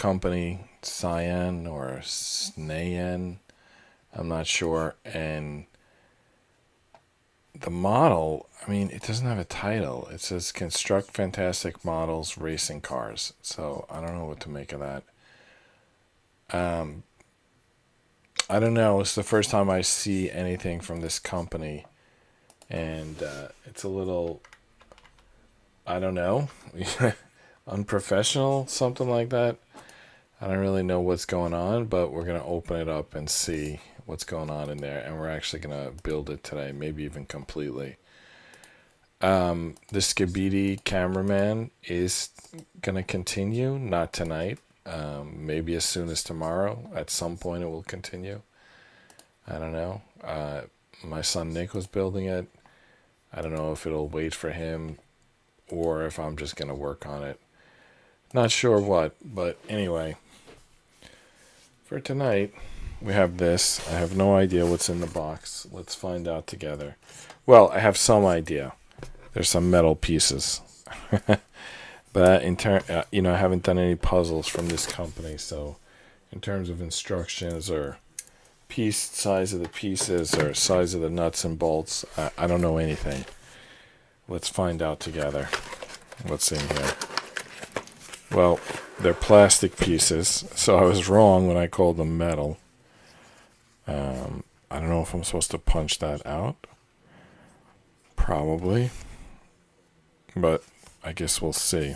company, Cyan or Snaen, I'm not sure. And the model, I mean, it doesn't have a title. It says construct fantastic models racing cars. So I don't know what to make of that. I don't know. It's the first time I see anything from this company. And it's a little, I don't know, unprofessional, something like that. I don't really know what's going on, but we're going to open it up and see what's going on in there. And we're actually going to build it today, maybe even completely. The Skibidi cameraman is going to continue, not tonight. Maybe as soon as tomorrow. At some point it will continue. I don't know. My son Nick was building it. I don't know if it'll wait for him or if I'm just going to work on it. Not sure what, but anyway. For tonight, we have this. I have no idea what's in the box. Let's find out together. Well, I have some idea. There's some metal pieces. But I haven't done any puzzles from this company, so in terms of instructions or size of the pieces or size of the nuts and bolts, I don't know anything. Let's find out together what's in here. Well, they're plastic pieces, so I was wrong when I called them metal. I don't know if I'm supposed to punch that out. Probably. But I guess we'll see.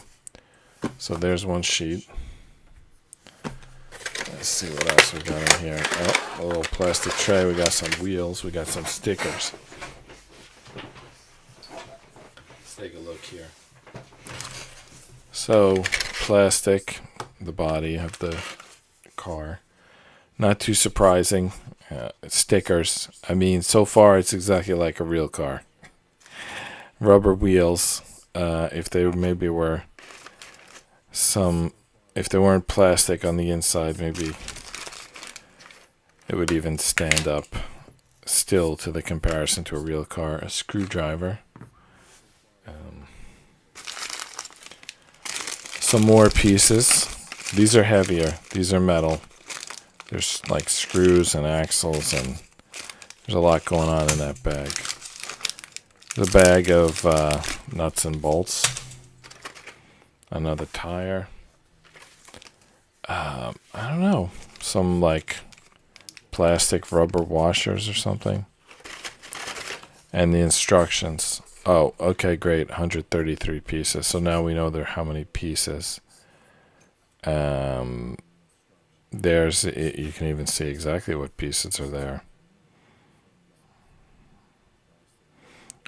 So there's one sheet. Let's see what else we got in here. Oh, a little plastic tray. We got some wheels. We got some stickers. Let's take a look here. So, plastic, the body of the car. Not too surprising. Stickers. I mean, so far it's exactly like a real car. Rubber wheels. If they maybe were if they weren't plastic on the inside, maybe it would even stand up still to the comparison to a real car. A screwdriver. Some more pieces. These are heavier. These are metal. There's like screws and axles, and there's a lot going on in that bag. The bag of nuts and bolts. Another tire. I don't know. Some like plastic rubber washers or something. And the instructions. Oh, okay, great. 133 pieces. So now we know how many pieces. You can even see exactly what pieces are there.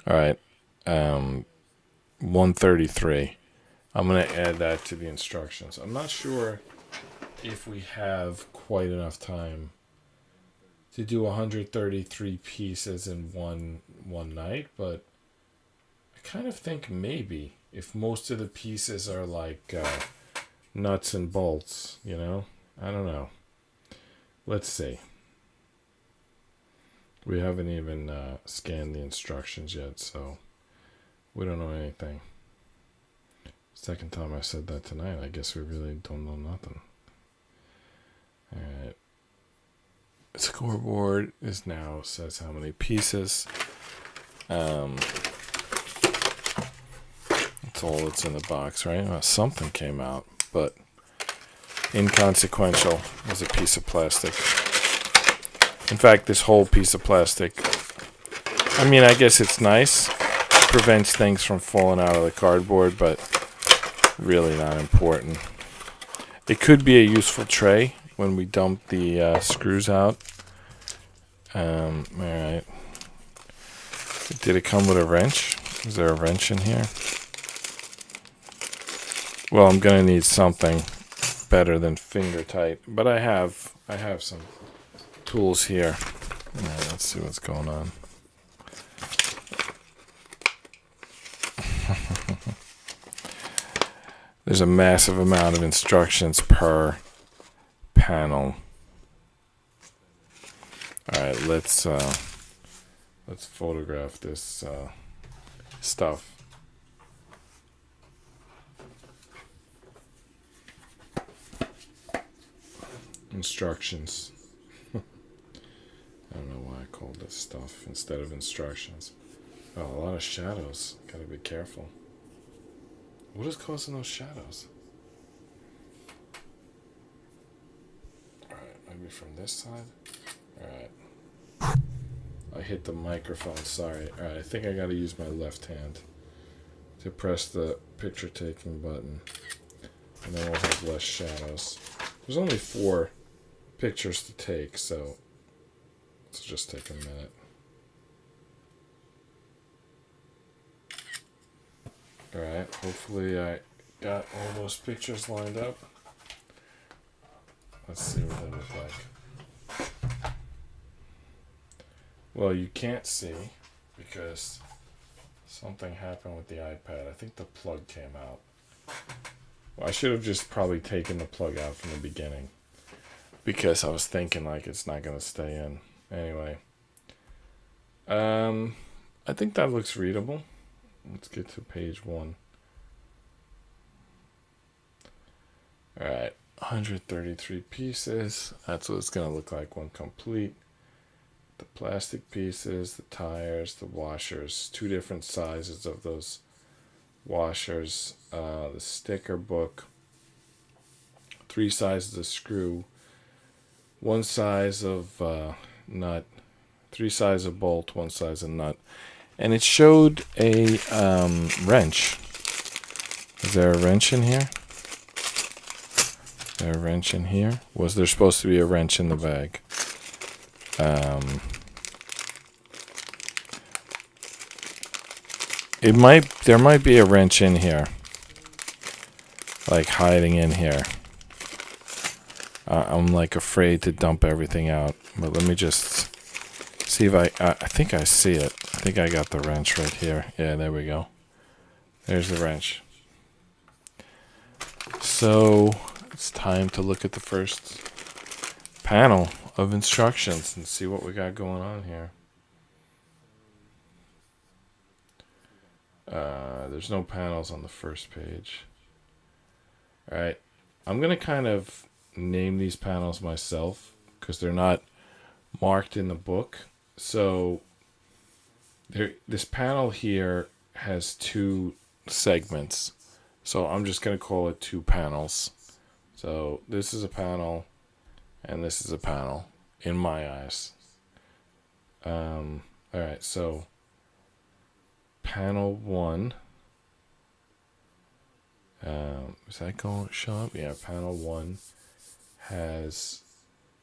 All right. 133. I'm going to add that to the instructions. I'm not sure if we have quite enough time to do 133 pieces in one night, but I kind of think maybe if most of the pieces are like nuts and bolts, I don't know. Let's see. We haven't even scanned the instructions yet, so we don't know anything. Second time I said that tonight. I guess we really don't know nothing. Alright. Scoreboard says how many pieces. That's all that's in the box, right? Well, something came out, but inconsequential. As a piece of plastic. In fact, this whole piece of plastic, I mean, I guess it's nice. It prevents things from falling out of the cardboard, but really not important. It could be a useful tray when we dump the screws out. Alright. Did it come with a wrench? Is there a wrench in here? Well, I'm going to need something better than finger tight, but I have some tools here. Let's see what's going on. There's a massive amount of instructions per panel. All right, let's photograph this stuff. instructions. I don't know why I called this stuff instead of instructions. Oh, a lot of shadows. Gotta be careful. What is causing those shadows? Alright, maybe from this side? Alright. I hit the microphone, sorry. Alright, I think I gotta use my left hand to press the picture taking button. And then we'll have less shadows. There's only 4 pictures to take, so let's just take a minute. Alright, hopefully I got all those pictures lined up. Let's see what they look like. Well, you can't see because something happened with the iPad. I think the plug came out. Well, I should have just probably taken the plug out from the beginning because I was thinking like it's not going to stay in. Anyway, I think that looks readable. Let's get to page 1. Alright, 133 pieces. That's what it's going to look like when complete. The plastic pieces, the tires, the washers. 2 different sizes of those washers. The sticker book. 3 sizes of screw. 1 size of nut. 3 sizes of bolt. 1 size of nut. And it showed a wrench. Is there a wrench in here? Is there a wrench in here? Was there supposed to be a wrench in the bag? There might be a wrench in here. Like hiding in here. I'm like afraid to dump everything out. But let me just see if I think I see it. I think I got the wrench right here. Yeah, there we go. There's the wrench. So it's time to look at the first panel of instructions and see what we got going on here. There's no panels on the first page. Alright, I'm going to kind of name these panels myself because they're not marked in the book. So this panel here has 2 segments. So I'm just going to call it 2 panels. So this is a panel and this is a panel in my eyes. Alright, so panel 1. Is that going to show up? Yeah, panel 1 has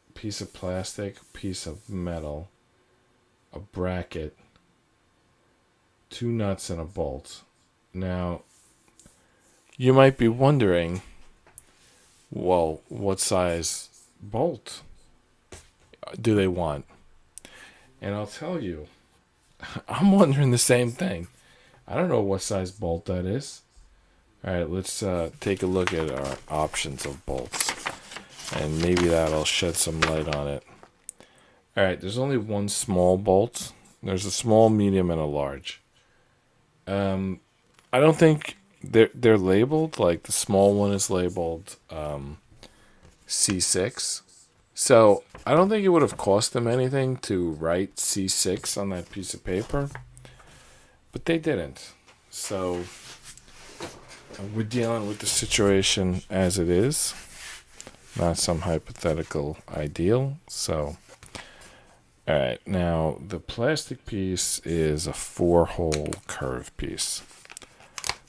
a piece of plastic, piece of metal, a bracket, 2 nuts, and a bolt. Now, you might be wondering, well, what size bolt do they want? And I'll tell you, I'm wondering the same thing. I don't know what size bolt that is. Alright, let's take a look at our options of bolts. And maybe that'll shed some light on it. Alright, there's only 1 small bolt. There's a small, medium, and a large. I don't think they're labeled. Like the small one is labeled C6. So I don't think it would have cost them anything to write C6 on that piece of paper. But they didn't. So we're dealing with the situation as it is. Not some hypothetical ideal. So, alright, now the plastic piece is a 4-hole curve piece.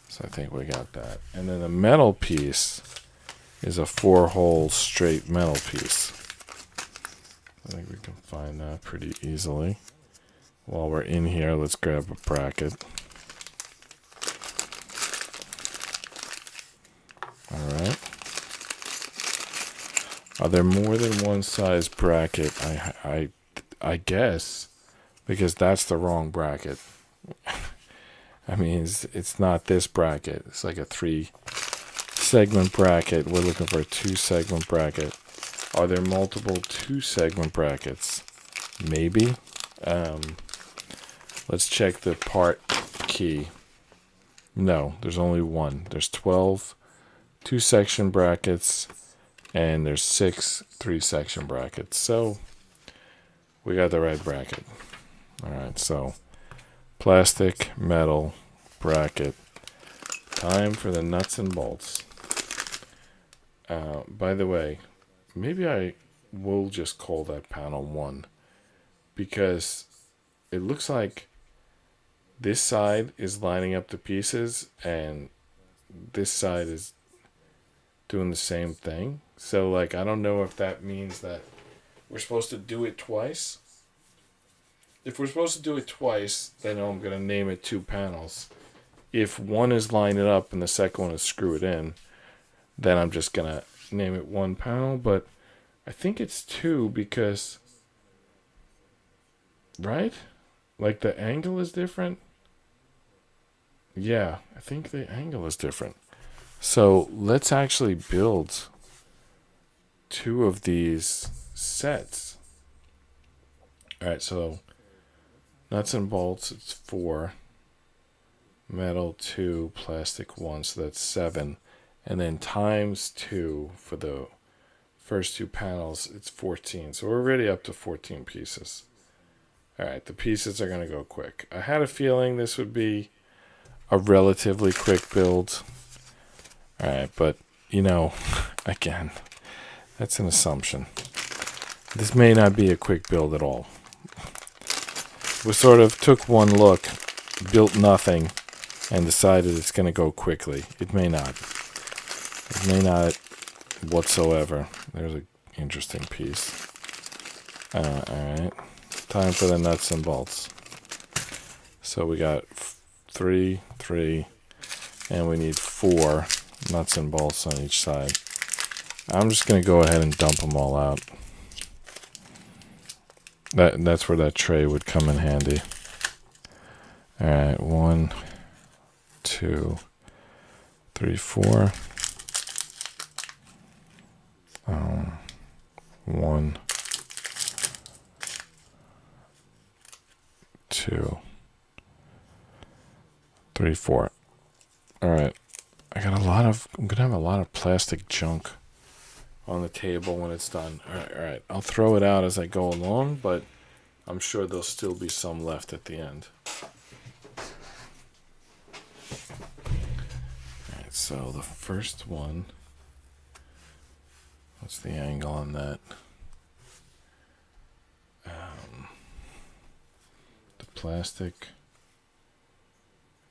So I think we got that. And then the metal piece is a 4-hole straight metal piece. I think we can find that pretty easily. While we're in here, let's grab a bracket. Alright. Are there more than 1 size bracket? I guess, because that's the wrong bracket. I mean, it's not this bracket. It's like a 3-segment bracket. We're looking for a 2-segment bracket. Are there multiple 2-segment brackets? Maybe. Let's check the part key. No, there's only 1. There's 12 2-section brackets and there's 6 3-section brackets. So we got the right bracket. All right, so plastic, metal, bracket. Time for the nuts and bolts. By the way, maybe I will just call that panel 1, because it looks like this side is lining up the pieces and this side is doing the same thing. So like, I don't know if that means that we're supposed to do it twice. If we're supposed to do it twice, then I'm going to name it 2 panels. If one is line it up and the second one is screw it in, then I'm just going to name it 1 panel. But I think it's 2 because, right? Like the angle is different. Yeah, I think the angle is different. So let's actually build 2 of these sets. All right, so nuts and bolts, it's 4. Metal 2, plastic 1, so that's 7. And then times 2 for the first 2 panels, it's 14. So we're already up to 14 pieces. All right, the pieces are going to go quick. I had a feeling this would be a relatively quick build. All right, but, you know, again, that's an assumption. This may not be a quick build at all. We sort of took one look, built nothing, and decided it's going to go quickly. It may not. It may not whatsoever. There's an interesting piece. All right. Time for the nuts and bolts. So we got 3, 3, and we need 4 nuts and bolts on each side. I'm just going to go ahead and dump them all out. That's where that tray would come in handy. All right, 1, 2, 3, 4. 1, 2, 3, 4. All right, I'm gonna have a lot of plastic junk on the table when it's done. All right. I'll throw it out as I go along, but I'm sure there'll still be some left at the end. All right, so the first one, what's the angle on that? The plastic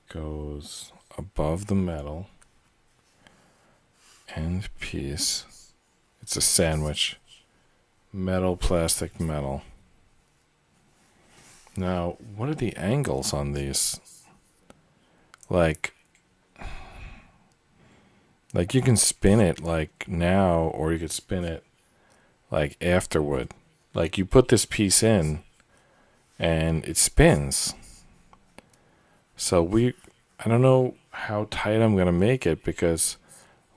goes above the metal end piece. It's a sandwich. Metal, plastic, metal. Now, what are the angles on these? Like you can spin it like now, or you could spin it like afterward. Like you put this piece in and it spins. So I don't know how tight I'm going to make it, because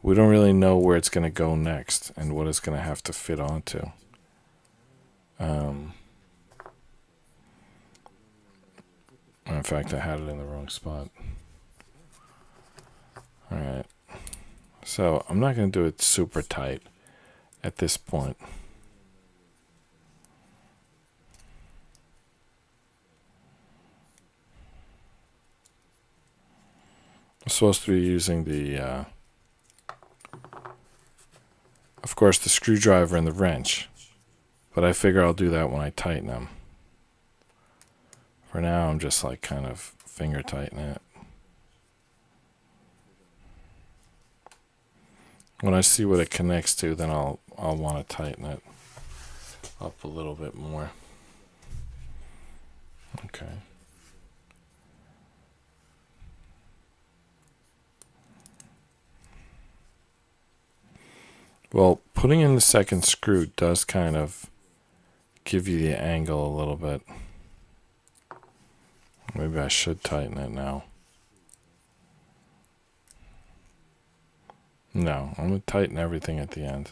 we don't really know where it's going to go next and what it's going to have to fit onto. In fact, I had it in the wrong spot. All right. So I'm not going to do it super tight at this point. I'm supposed to be using the, of course, the screwdriver and the wrench, but I figure I'll do that when I tighten them. For now, I'm just like kind of finger tightening it. When I see what it connects to, then I'll want to tighten it up a little bit more. Okay. Well, putting in the second screw does kind of give you the angle a little bit. Maybe I should tighten it now. No, I'm going to tighten everything at the end.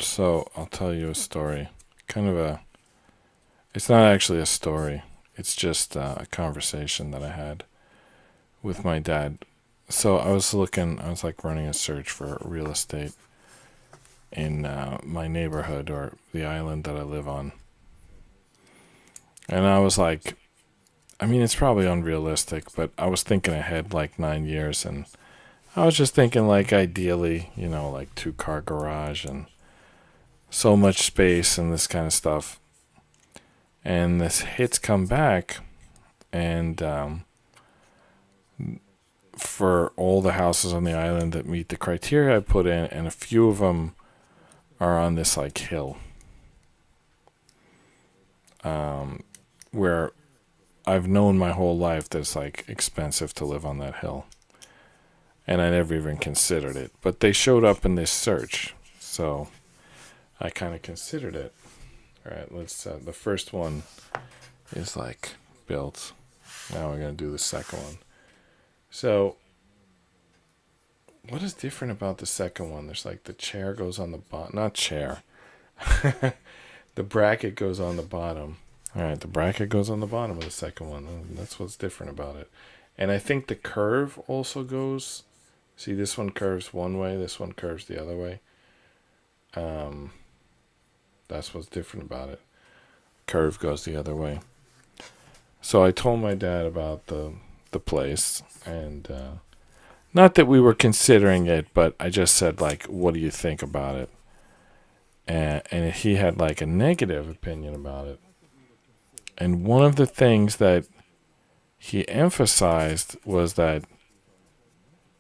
So I'll tell you a story. It's not actually a story. It's just a conversation that I had with my dad. So I was like running a search for real estate in my neighborhood or the island that I live on. And I was like, I mean, it's probably unrealistic, but I was thinking ahead like 9 years, and I was just thinking like ideally, like 2-car garage and so much space and this kind of stuff. And this hits come back, and for all the houses on the island that meet the criteria I put in, and a few of them are on this like hill, where I've known my whole life that it's like expensive to live on that hill, and I never even considered it. But they showed up in this search, so I kind of considered it. All right, let's. The first one is like built. Now we're gonna do the second one. So, what is different about the second one? There's like the chair goes on the bottom. Not chair. The bracket goes on the bottom. All right, the bracket goes on the bottom of the second one. That's what's different about it. And I think the curve also goes. See, this one curves one way. This one curves the other way. That's what's different about it. Curve goes the other way. So I told my dad about the place, and not that we were considering it, but I just said like, "What do you think about it?" And he had like a negative opinion about it. And one of the things that he emphasized was that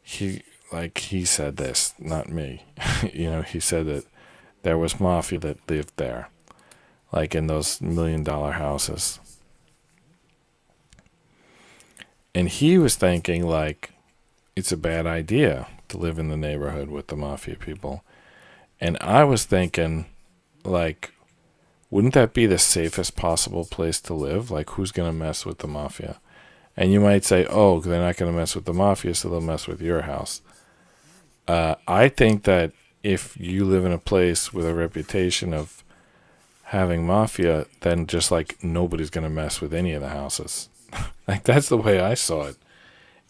he said this, not me. He said that there was mafia that lived there, like in those $1 million houses. And he was thinking like it's a bad idea to live in the neighborhood with the mafia people. And I was thinking like, wouldn't that be the safest possible place to live? Like, who's going to mess with the mafia? And you might say, oh, they're not going to mess with the mafia, so they'll mess with your house. I think that if you live in a place with a reputation of having mafia, then just like nobody's going to mess with any of the houses. Like, that's the way I saw it.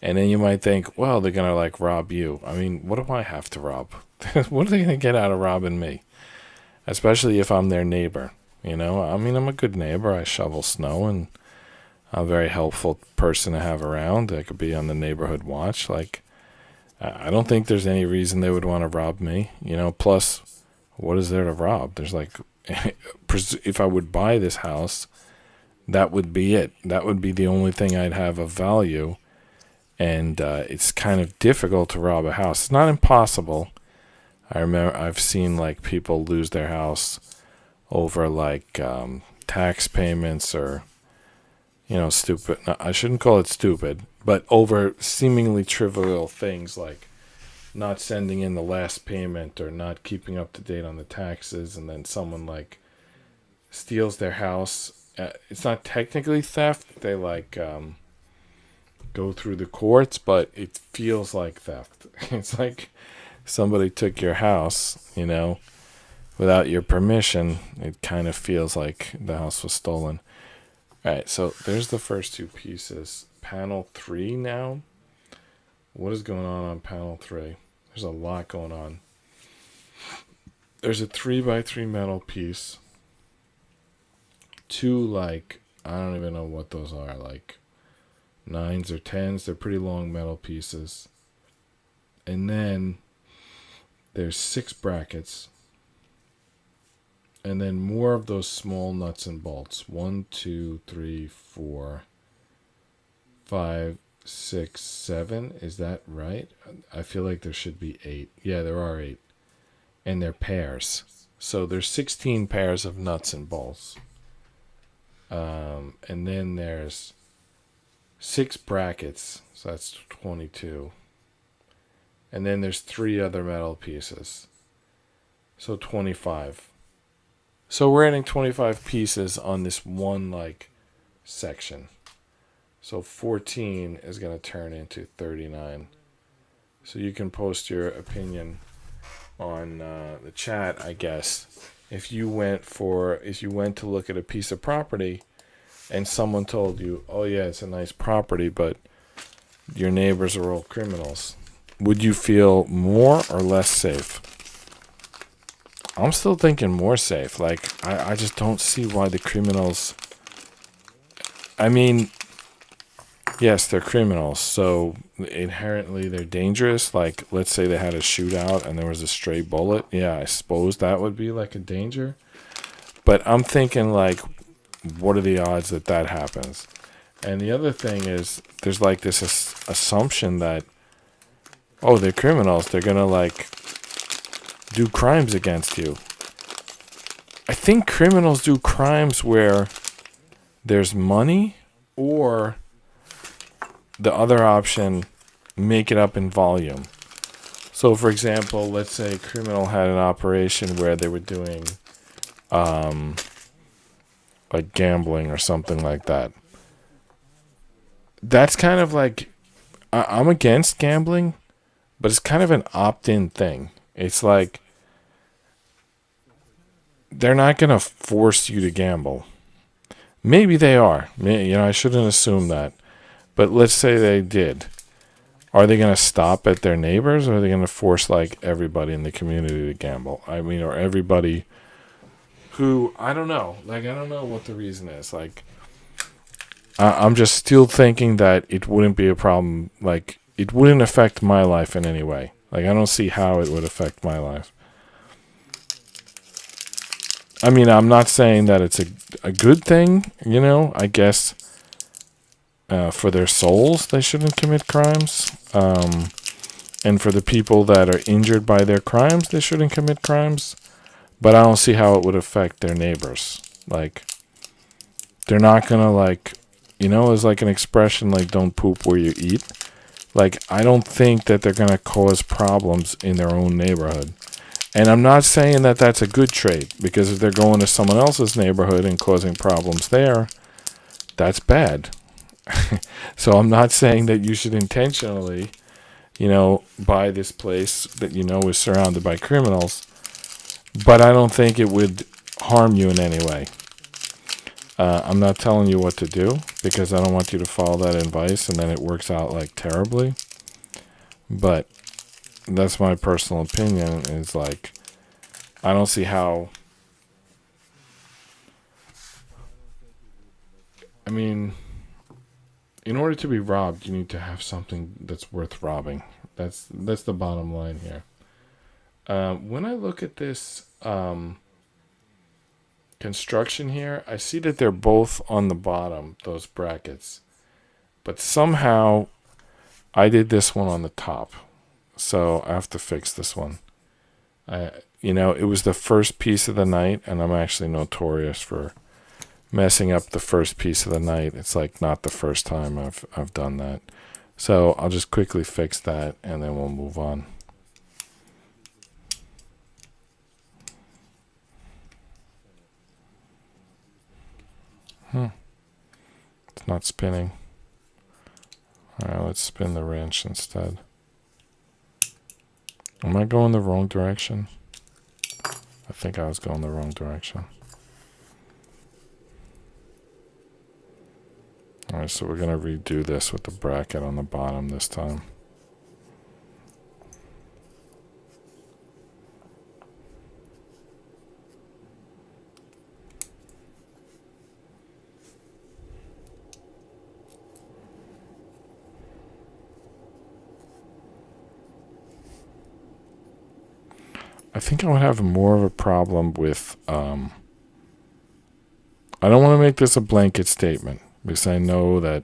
And then you might think, well, they're going to like rob you. I mean, what do I have to rob? What are they going to get out of robbing me? Especially if I'm their neighbor. I mean, I'm a good neighbor. I shovel snow, and I'm a very helpful person to have around. I could be on the neighborhood watch. Like, I don't think there's any reason they would want to rob me. Plus, what is there to rob? There's like, if I would buy this house, that would be it. That would be the only thing I'd have of value. And it's kind of difficult to rob a house. It's not impossible. I remember I've seen like people lose their house over like tax payments or, stupid. No, I shouldn't call it stupid, but over seemingly trivial things like not sending in the last payment or not keeping up to date on the taxes, and then someone like steals their house. It's not technically theft. They like go through the courts, but it feels like theft. It's like somebody took your house, without your permission. It kind of feels like the house was stolen. All right, so there's the first two pieces. Panel 3 now. What is going on panel 3? There's a lot going on. There's a 3x3 metal piece. Two, like, I don't even know what those are, like 9s or 10s. They're pretty long metal pieces. And then there's 6 brackets. And then more of those small nuts and bolts. 1, 2, 3, 4, 5, 6, 7. Is that right? I feel like there should be 8. Yeah, there are 8. And they're pairs. So there's 16 pairs of nuts and bolts. And then there's 6 brackets. So that's 22. And then there's 3 other metal pieces. So 25. So we're adding 25 pieces on this one like section. So 14 is going to turn into 39. So you can post your opinion on the chat, I guess, if you went to look at a piece of property and someone told you, oh yeah, it's a nice property, but your neighbors are all criminals, would you feel more or less safe? I'm still thinking more safe. Like, I just don't see why the criminals... I mean, yes, they're criminals, so inherently they're dangerous. Like, let's say they had a shootout and there was a stray bullet. Yeah, I suppose that would be like a danger. But I'm thinking, like, what are the odds that that happens? And the other thing is, there's like this assumption that, oh, they're criminals, they're gonna like do crimes against you. I think criminals do crimes where there's money, or the other option, make it up in volume. So for example, let's say a criminal had an operation where they were doing like gambling or something like that. That's kind of like, I'm against gambling, but it's kind of an opt-in thing. It's like, they're not going to force you to gamble. Maybe they are. I shouldn't assume that. But let's say they did. Are they going to stop at their neighbors, or are they going to force like everybody in the community to gamble? I mean, or everybody who, I don't know. Like, I don't know what the reason is. Like, I'm just still thinking that it wouldn't be a problem. Like, it wouldn't affect my life in any way. Like, I don't see how it would affect my life. I mean, I'm not saying that it's a good thing, I guess for their souls, they shouldn't commit crimes. And for the people that are injured by their crimes, they shouldn't commit crimes. But I don't see how it would affect their neighbors. Like, they're not going to, like, there's like an expression like, don't poop where you eat. Like, I don't think that they're going to cause problems in their own neighborhood. And I'm not saying that that's a good trait, because if they're going to someone else's neighborhood and causing problems there, that's bad. So I'm not saying that you should intentionally, buy this place that is surrounded by criminals, but I don't think it would harm you in any way. I'm not telling you what to do, because I don't want you to follow that advice and then it works out like terribly. But that's my personal opinion, is like, I don't see how. I mean, in order to be robbed, you need to have something that's worth robbing. That's the bottom line here. When I look at this construction here, I see that they're both on the bottom, those brackets. But somehow I did this one on the top. So I have to fix this one. It was the first piece of the night, and I'm actually notorious for messing up the first piece of the night. It's like not the first time I've done that. So I'll just quickly fix that, and then we'll move on. It's not spinning. All right, let's spin the wrench instead. Am I going the wrong direction? I think I was going the wrong direction. Alright, so we're going to redo this with the bracket on the bottom this time. I think I would have more of a problem with, I don't want to make this a blanket statement, because I know that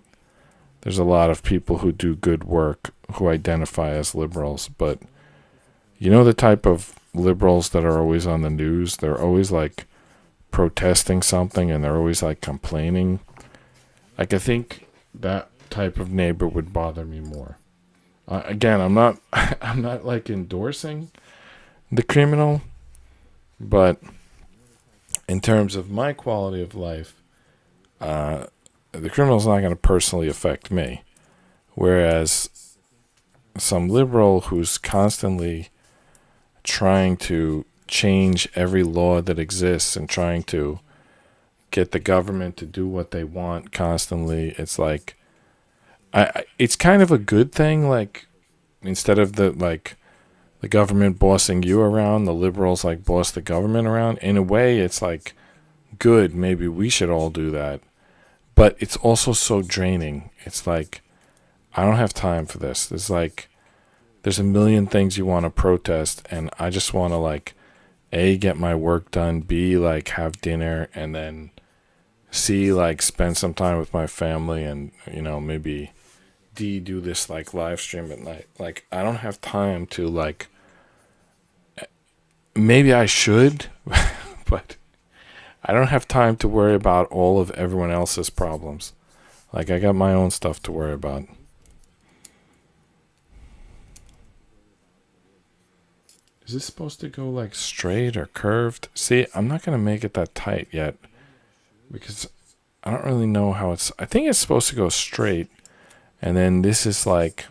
there's a lot of people who do good work who identify as liberals, but the type of liberals that are always on the news, they're always like protesting something, and they're always like complaining. Like, I think that type of neighbor would bother me more. Again, I'm not like endorsing the criminal, but in terms of my quality of life, the criminal's not going to personally affect me. Whereas some liberal who's constantly trying to change every law that exists and trying to get the government to do what they want constantly. It's like, it's kind of a good thing. Like, instead of the government bossing you around, the liberals like boss the government around. In a way, it's like good. Maybe we should all do that. But it's also so draining. It's like, I don't have time for this. There's a million things you want to protest, and I just want to like, A, get my work done, B, like have dinner, and then C, like spend some time with my family, and maybe D, do this like live stream at night. Like, I don't have time to like, maybe I should, but I don't have time to worry about all of everyone else's problems. Like, I got my own stuff to worry about. Is this supposed to go like straight or curved? See, I'm not going to make it that tight yet because I don't really know how it's... I think it's supposed to go straight, and then this is like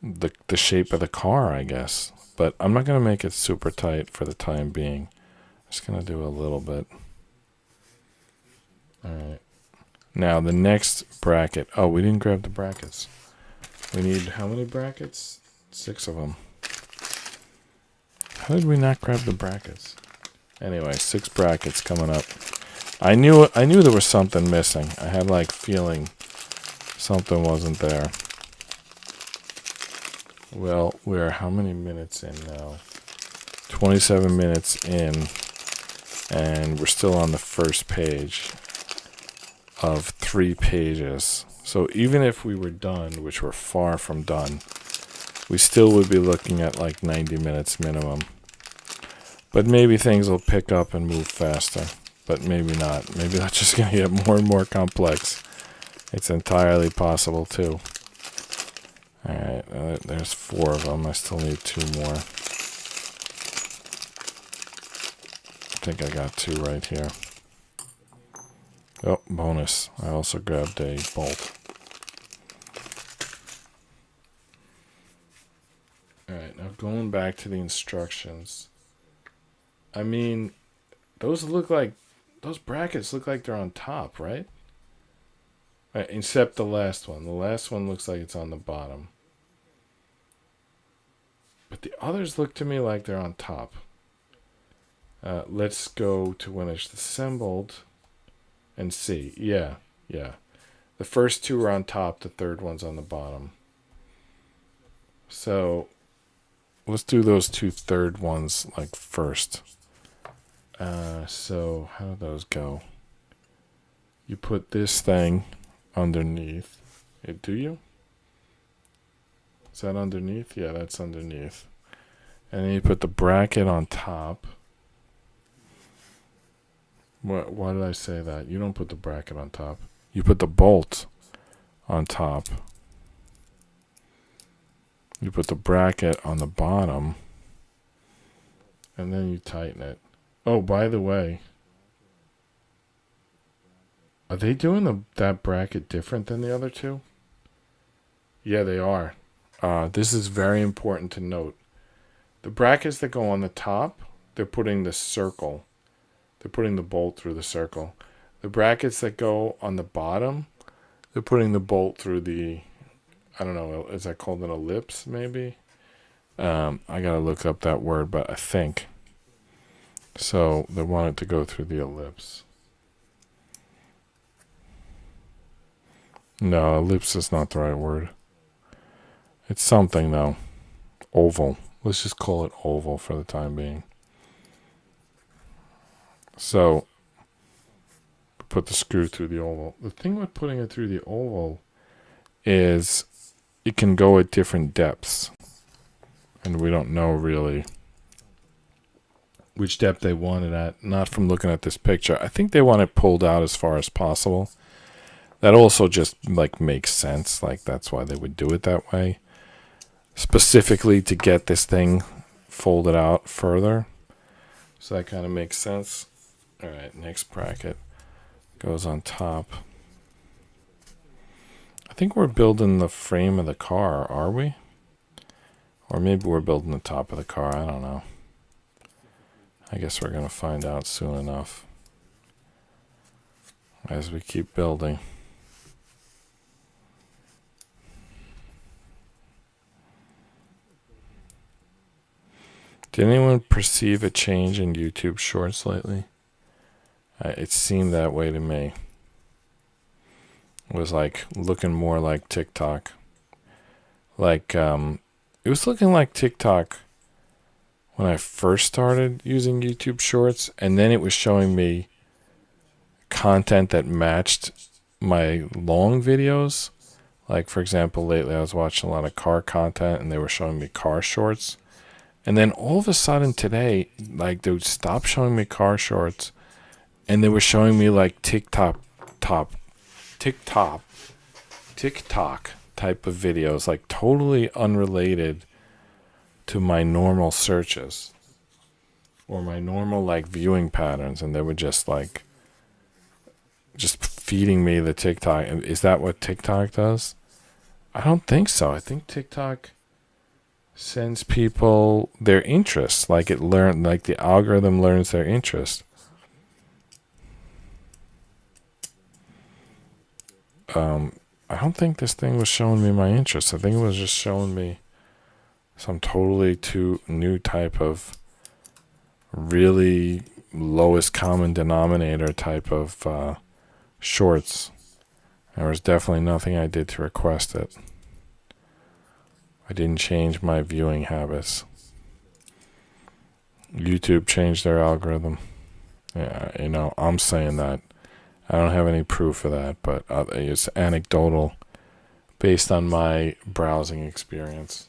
the shape of the car, I guess. But I'm not going to make it super tight for the time being. I'm just going to do a little bit. All right. Now, the next bracket. Oh, we didn't grab the brackets. We need how many brackets? 6 of them. How did we not grab the brackets? Anyway, 6 brackets coming up. I knew there was something missing. I had like feeling something wasn't there. Well, we're how many minutes in now? 27 minutes in, and we're still on the first page of 3 pages. So even if we were done, which we're far from done, we still would be looking at like 90 minutes minimum. But maybe things will pick up and move faster. But maybe not. Maybe that's just going to get more and more complex. It's entirely possible too. Alright, there's 4 of them. I still need 2 more. I think I got 2 right here. Oh, bonus. I also grabbed a bolt. Alright, now going back to the instructions. I mean, those brackets look like they're on top, right? Except the last one. The last one looks like it's on the bottom. But the others look to me like they're on top. Let's go to when it's assembled and see. Yeah. The first 2 are on top, the third one's on the bottom. So let's do those 2 third ones like first. So how do those go? You put this thing underneath. Do you? Is that underneath? Yeah, that's underneath. And then you put the bracket on top. Why did I say that? You don't put the bracket on top. You put the bolt on top. You put the bracket on the bottom. And then you tighten it. Oh, by the way, are they doing that bracket different than the other 2? Yeah, they are. This is very important to note. The brackets that go on the top, they're putting the circle. They're putting the bolt through the circle. The brackets that go on the bottom, they're putting the bolt through the, I don't know, is that called an ellipse maybe? I gotta look up that word, but I think. So they want it to go through the ellipse. No, ellipse is not the right word. It's something though. Oval. Let's just call it oval for the time being. So put the screw through the oval. The thing with putting it through the oval is it can go at different depths. And we don't know really which depth they want it at. Not from looking at this picture. I think they want it pulled out as far as possible. That also just like makes sense. Like that's why they would do it that way. Specifically to get this thing folded out further. So that kind of makes sense. Alright, next bracket goes on top. I think we're building the frame of the car, are we? Or maybe we're building the top of the car. I don't know. I guess we're going to find out soon enough as we keep building. Did anyone perceive a change in YouTube Shorts lately? It seemed that way to me. It was like looking more like TikTok. Like, it was looking like TikTok when I first started using YouTube Shorts, and then it was showing me content that matched my long videos. Like, for example, lately I was watching a lot of car content, and they were showing me car shorts. And then all of a sudden today, like, they would stop showing me car shorts, and they were showing me like TikTok type of videos, like totally unrelated to my normal searches or my normal like viewing patterns. And they were just feeding me the TikTok. Is that what TikTok does? I don't think so. I think TikTok sends people their interests, like the algorithm learns their interest. I don't think this thing was showing me my interest. I think it was just showing me some totally new type of really lowest common denominator type of shorts. There was definitely nothing I did to request it. I didn't change my viewing habits. YouTube changed their algorithm. Yeah, I'm saying that. I don't have any proof of that, but it's anecdotal based on my browsing experience.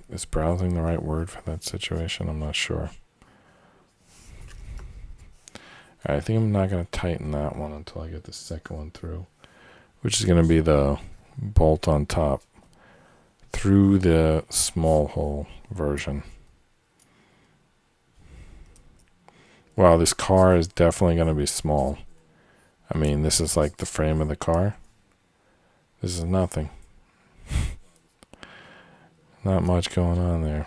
Is browsing the right word for that situation? I'm not sure. All right, I think I'm not going to tighten that one until I get the second one through, which is going to be the bolt on top through the small hole version. Wow, this car is definitely going to be small. I mean, this is like the frame of the car. This is nothing. Not much going on there.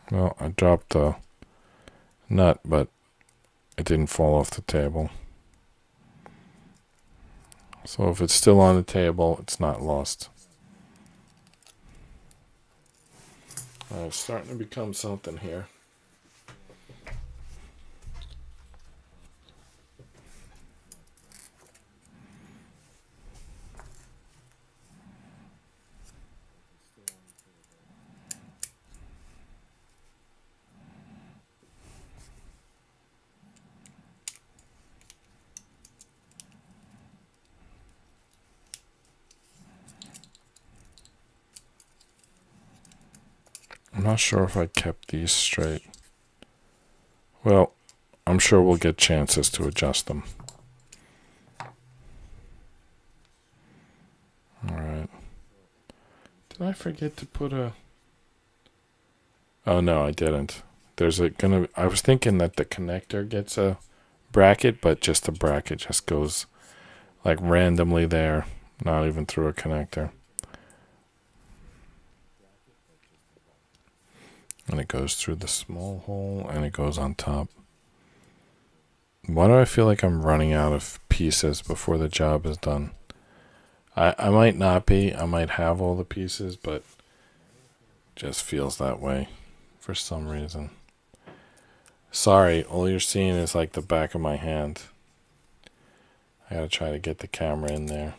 Well, I dropped the nut, but it didn't fall off the table. So if it's still on the table, it's not lost. It's starting to become something here. I'm not sure if I kept these straight. Well, I'm sure we'll get chances to adjust them. Alright. Did I forget to put a... Oh, no, I didn't. I was thinking that the connector gets a bracket, but just the bracket just goes like randomly there, not even through a connector. And it goes through the small hole, and it goes on top. Why do I feel like I'm running out of pieces before the job is done? I might not be. I might have all the pieces, but just feels that way for some reason. Sorry, all you're seeing is like the back of my hand. I gotta try to get the camera in there.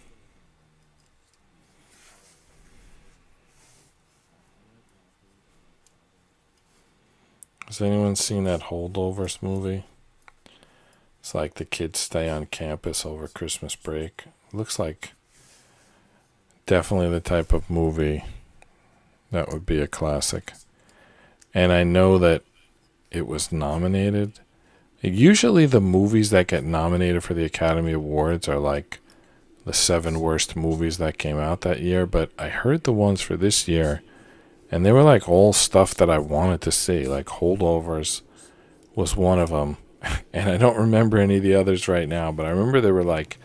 Has anyone seen that Holdovers movie? It's like the kids stay on campus over Christmas break. Looks like definitely the type of movie that would be a classic. And I know that it was nominated. Usually the movies that get nominated for the Academy Awards are like the 7 worst movies that came out that year, but I heard the ones for this year, and they were like all stuff that I wanted to see. Like Holdovers was one of them, and I don't remember any of the others right now, but I remember there were like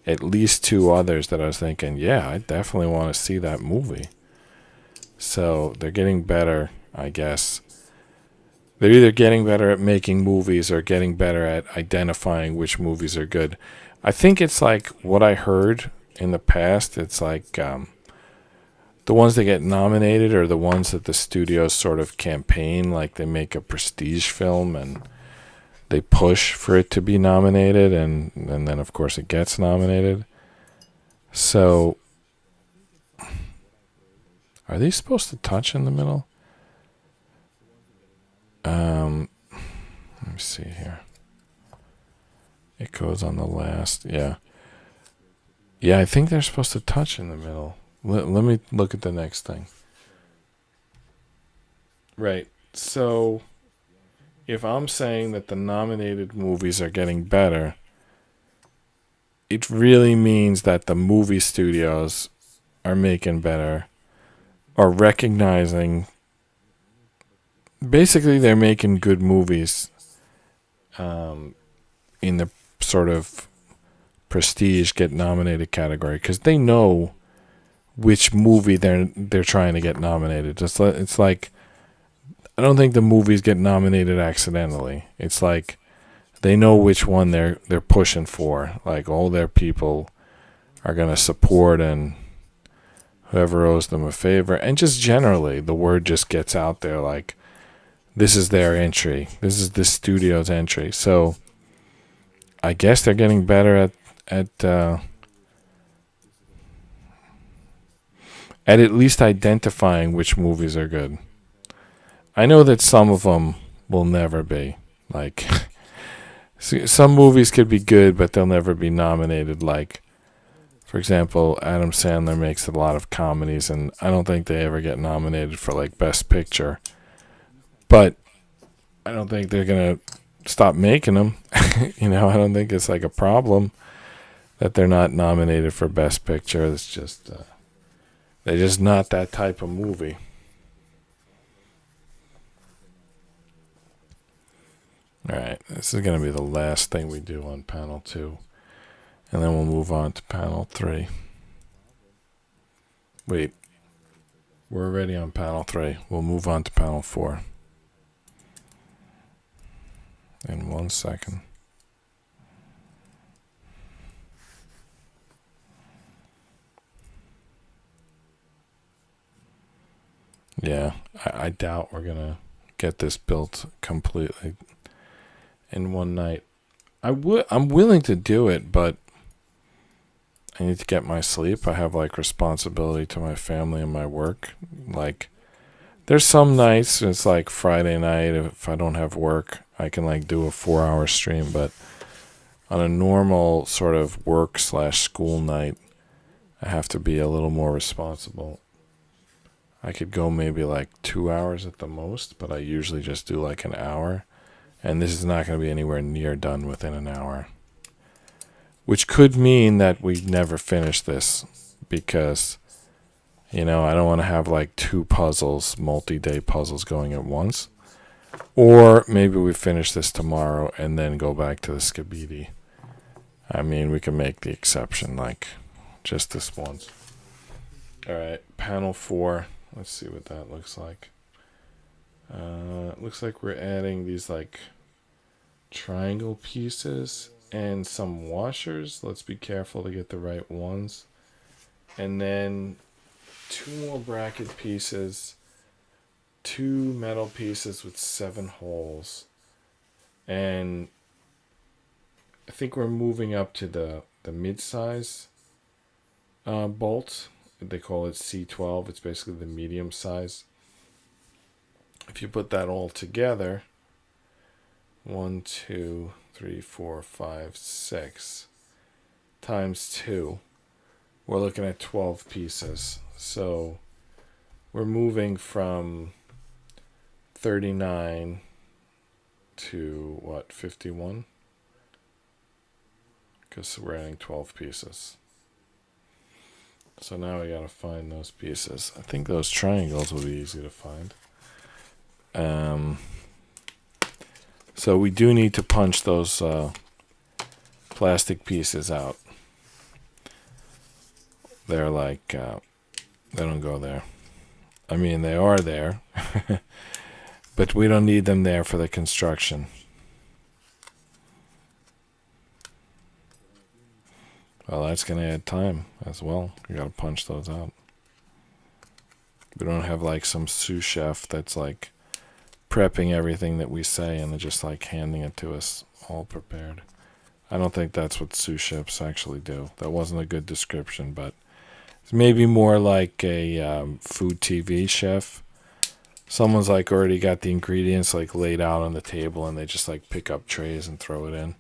at least 2 others that I was thinking, yeah, I definitely want to see that movie. So they're getting better, I guess. They're either getting better at making movies or getting better at identifying which movies are good. I think it's like what I heard in the past. It's like the ones that get nominated are the ones that the studios sort of campaign, like they make a prestige film and they push for it to be nominated, and then of course it gets nominated. So are these supposed to touch in the middle? Let me see here. It goes on the last. Yeah, I think they're supposed to touch in the middle. Let me look at the next thing. Right. So if I'm saying that the nominated movies are getting better, it really means that the movie studios are making better, or recognizing, basically they're making good movies in the sort of prestige get nominated category, because they know which movie they're trying to get nominated. It's like, I don't think the movies get nominated accidentally. It's like they know which one they're pushing for. Like all their people are going to support, and whoever owes them a favor. And just generally, the word just gets out there like, this is their entry. This is the studio's entry. So I guess they're getting better at least identifying which movies are good. I know that some of them will never be. Like, some movies could be good, but they'll never be nominated. Like, for example, Adam Sandler makes a lot of comedies, and I don't think they ever get nominated for, like, Best Picture. But I don't think they're going to stop making them. I don't think it's, like, a problem that they're not nominated for Best Picture. It's just, they're just not that type of movie. All right, this is going to be the last thing we do on panel 2. And then we'll move on to panel 3. Wait, we're already on panel 3. We'll move on to panel 4 in 1 second. Yeah, I doubt we're going to get this built completely in one night. I'm willing to do it, but I need to get my sleep. I have like responsibility to my family and my work. Like, there's some nights it's like Friday night, if I don't have work, I can like do a 4-hour stream. But on a normal sort of work/school night, I have to be a little more responsible. I could go maybe like 2 hours at the most, but I usually just do like an hour. And this is not going to be anywhere near done within an hour. Which could mean that we never finish this, because, I don't want to have like 2 puzzles, multi-day puzzles going at once. Or maybe we finish this tomorrow and then go back to the Skibidi. I mean, we can make the exception, like just this once. All right, panel 4. Let's see what that looks like. It looks like we're adding these like triangle pieces and some washers. Let's be careful to get the right ones. And then 2 more bracket pieces, 2 metal pieces with 7 holes. And I think we're moving up to the mid-size bolt. They call it C12. It's basically the medium size. If you put that all together, 1, 2, 3, 4, 5, 6 times 2, we're looking at 12 pieces. So we're moving from 39 to 51? Because we're adding 12 pieces. So now we gotta find those pieces. I think those triangles will be easy to find. So we do need to punch those plastic pieces out. They're like, they don't go there. I mean, they are there, but we don't need them there for the construction. Well, that's going to add time as well. You got to punch those out. We don't have like some sous chef that's like prepping everything that we say and then just like handing it to us all prepared. I don't think that's what sous chefs actually do. That wasn't a good description, but it's maybe more like a food TV chef. Someone's like already got the ingredients like laid out on the table and they just like pick up trays and throw it in.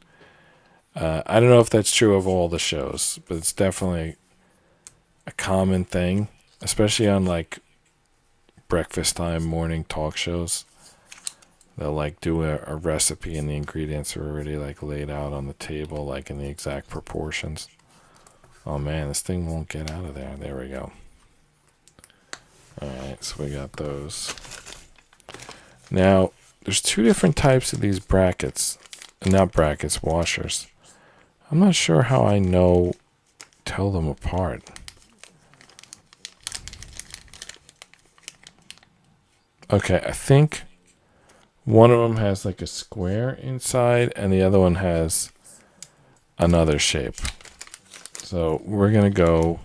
I don't know if that's true of all the shows, but it's definitely a common thing, especially on like breakfast time morning talk shows. They'll like do a recipe and the ingredients are already like laid out on the table, like in the exact proportions. Oh man, this thing won't get out of there. There we go. Alright, so we got those. Now, there's two different types of these brackets. Not brackets, washers. I'm not sure how I tell them apart. Okay, I think one of them has like a square inside and the other one has another shape. So we're going to go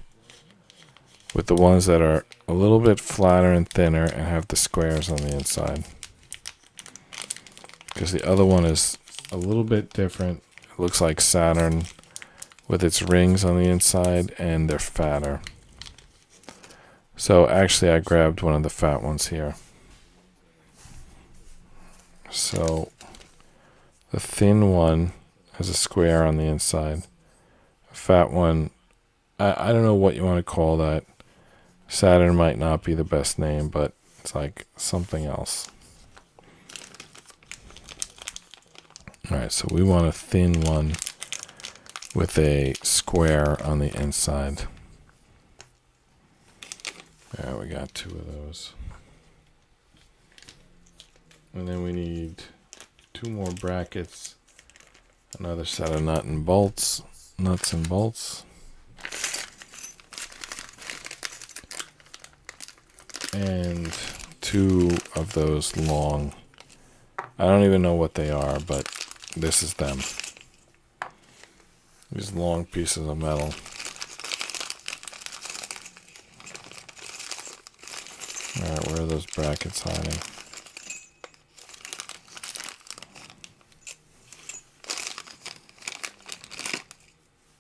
with the ones that are a little bit flatter and thinner and have the squares on the inside. Because the other one is a little bit different. It looks like Saturn with its rings on the inside and they're fatter. So actually I grabbed one of the fat ones here. So the thin one has a square on the inside. The fat one, I don't know what you want to call that. Saturn might not be the best name, but it's like something else. Alright, so we want a thin one with a square on the inside. Yeah, we got two of those. And then we need two more brackets, another set of nuts and bolts, and two of those long, I don't even know what they are, but this is them. These long pieces of metal. Alright, where are those brackets hiding?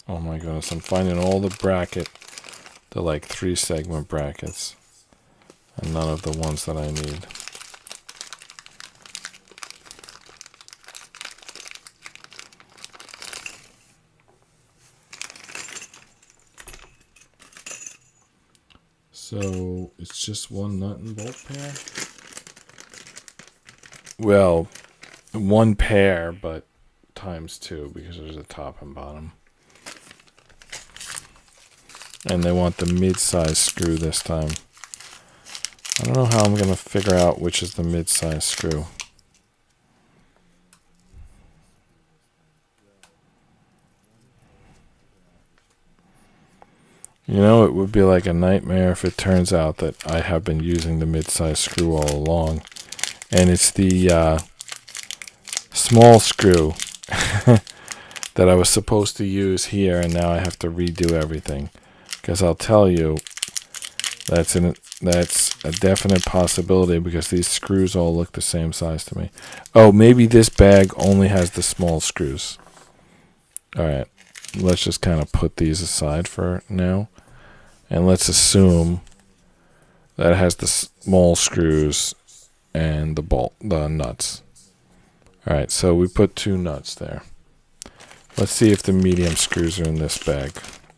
Oh my goodness, I'm finding all the like 3-segment brackets, and none of the ones that I need. So it's just one nut and bolt pair? Well, one pair, but times 2 because there's a top and bottom. And they want the mid-size screw this time. I don't know how I'm going to figure out which is the mid-size screw. You know, it would be like a nightmare if it turns out that I have been using the mid-size screw all along. And it's the small screw that I was supposed to use here, and now I have to redo everything. Because I'll tell you, that's a definite possibility because these screws all look the same size to me. Oh, maybe this bag only has the small screws. Alright, let's just kind of put these aside for now. And let's assume that it has the small screws and the nuts. Alright, so we put 2 nuts there. Let's see if the medium screws are in this bag.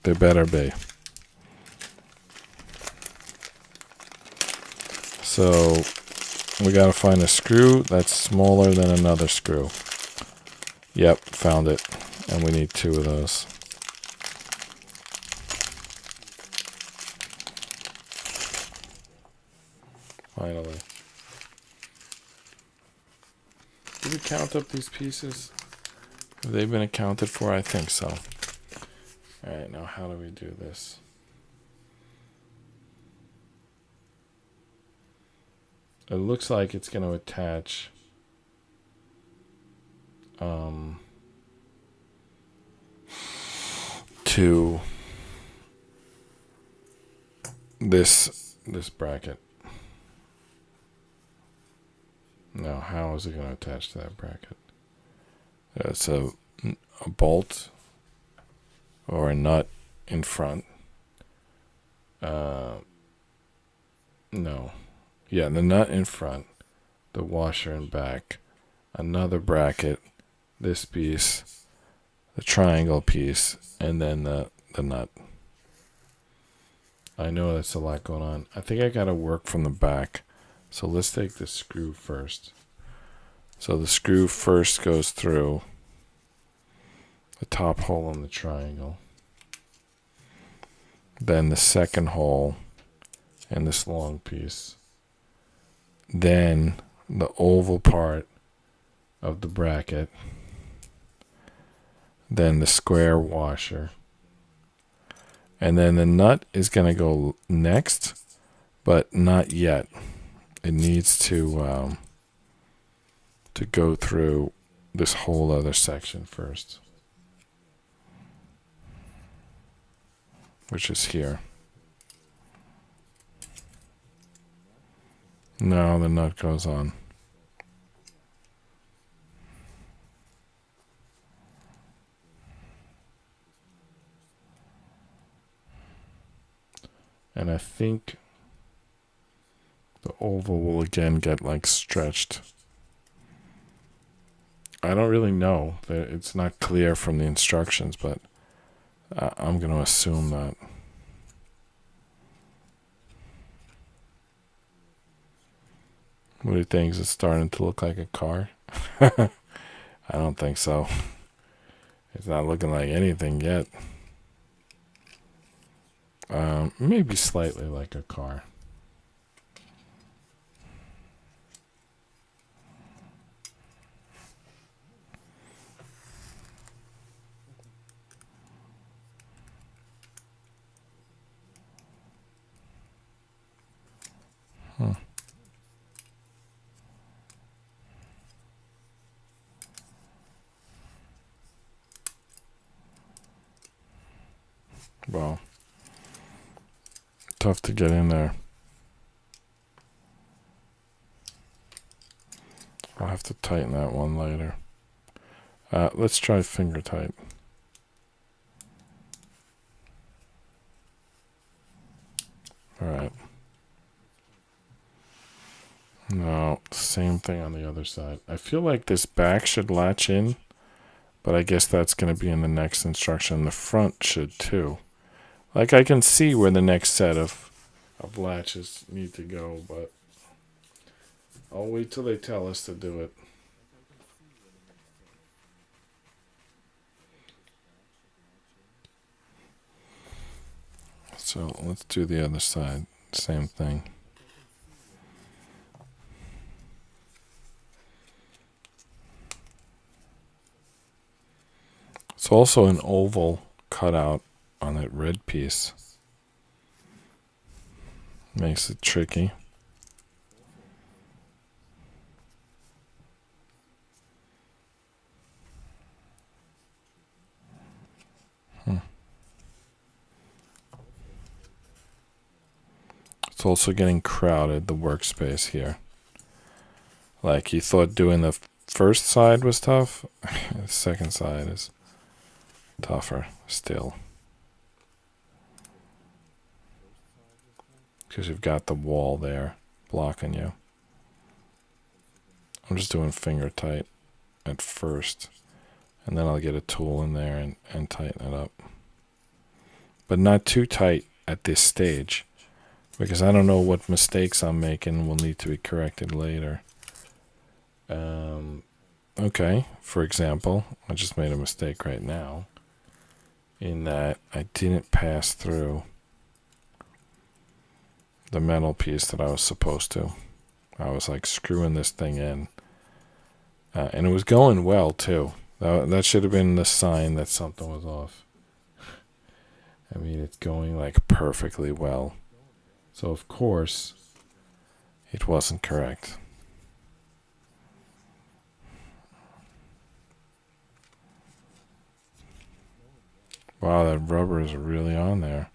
They better be. So we gotta find a screw that's smaller than another screw. Yep, found it. And we need 2 of those. Finally. Did we count up these pieces? Have they been accounted for? I think so. Alright, now how do we do this? It looks like it's going to attach to this bracket. Now, how is it going to attach to that bracket? It's a bolt or a nut in front. No. Yeah, the nut in front, the washer in back, another bracket, this piece, the triangle piece, and then the nut. I know that's a lot going on. I think I got to work from the back. So let's take the screw first. So the screw first goes through the top hole in the triangle. Then the second hole in this long piece. Then the oval part of the bracket. Then the square washer. And then the nut is going to go next, but not yet. It needs to go through this whole other section first, which is here. Now the nut goes on. And I think the oval will again get like stretched. I don't really know. It's not clear from the instructions, but I'm going to assume that. What do you think? Is it starting to look like a car? I don't think so. It's not looking like anything yet. Maybe slightly like a car. Well, tough to get in there. I'll have to tighten that one later. Let's try finger tight. Alright. No, same thing on the other side. I feel like this back should latch in, but I guess that's going to be in the next instruction. The front should too. Like I can see where the next set of latches need to go, but I'll wait till they tell us to do it. So let's do the other side. Same thing. It's also an oval cutout on that red piece. Makes it tricky. It's also getting crowded, the workspace here. Like you thought doing the first side was tough, the second side is tougher still. Because you've got the wall there blocking you. I'm just doing finger tight at first, and then I'll get a tool in there and tighten it up. But not too tight at this stage, because I don't know what mistakes I'm making will need to be corrected later. Okay, for example, I just made a mistake right now in that I didn't pass through the metal piece that I was supposed to. I was like screwing this thing in. And it was going well too. That should have been the sign that something was off. I mean, it's going like perfectly well. So of course, it wasn't correct. Wow, that rubber is really on there.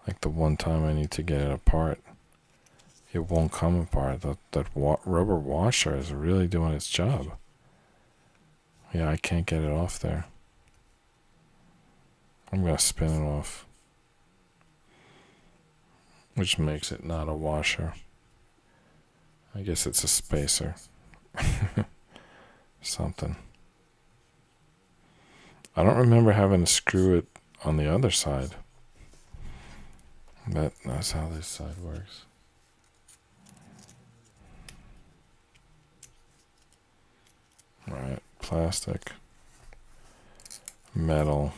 Like the one time I need to get it apart, it won't come apart. That rubber washer is really doing its job. Yeah, I can't get it off there. I'm going to spin it off, which makes it not a washer. I guess it's a spacer. Something. I don't remember having to screw it on the other side. But that's how this side works. Alright, plastic, metal,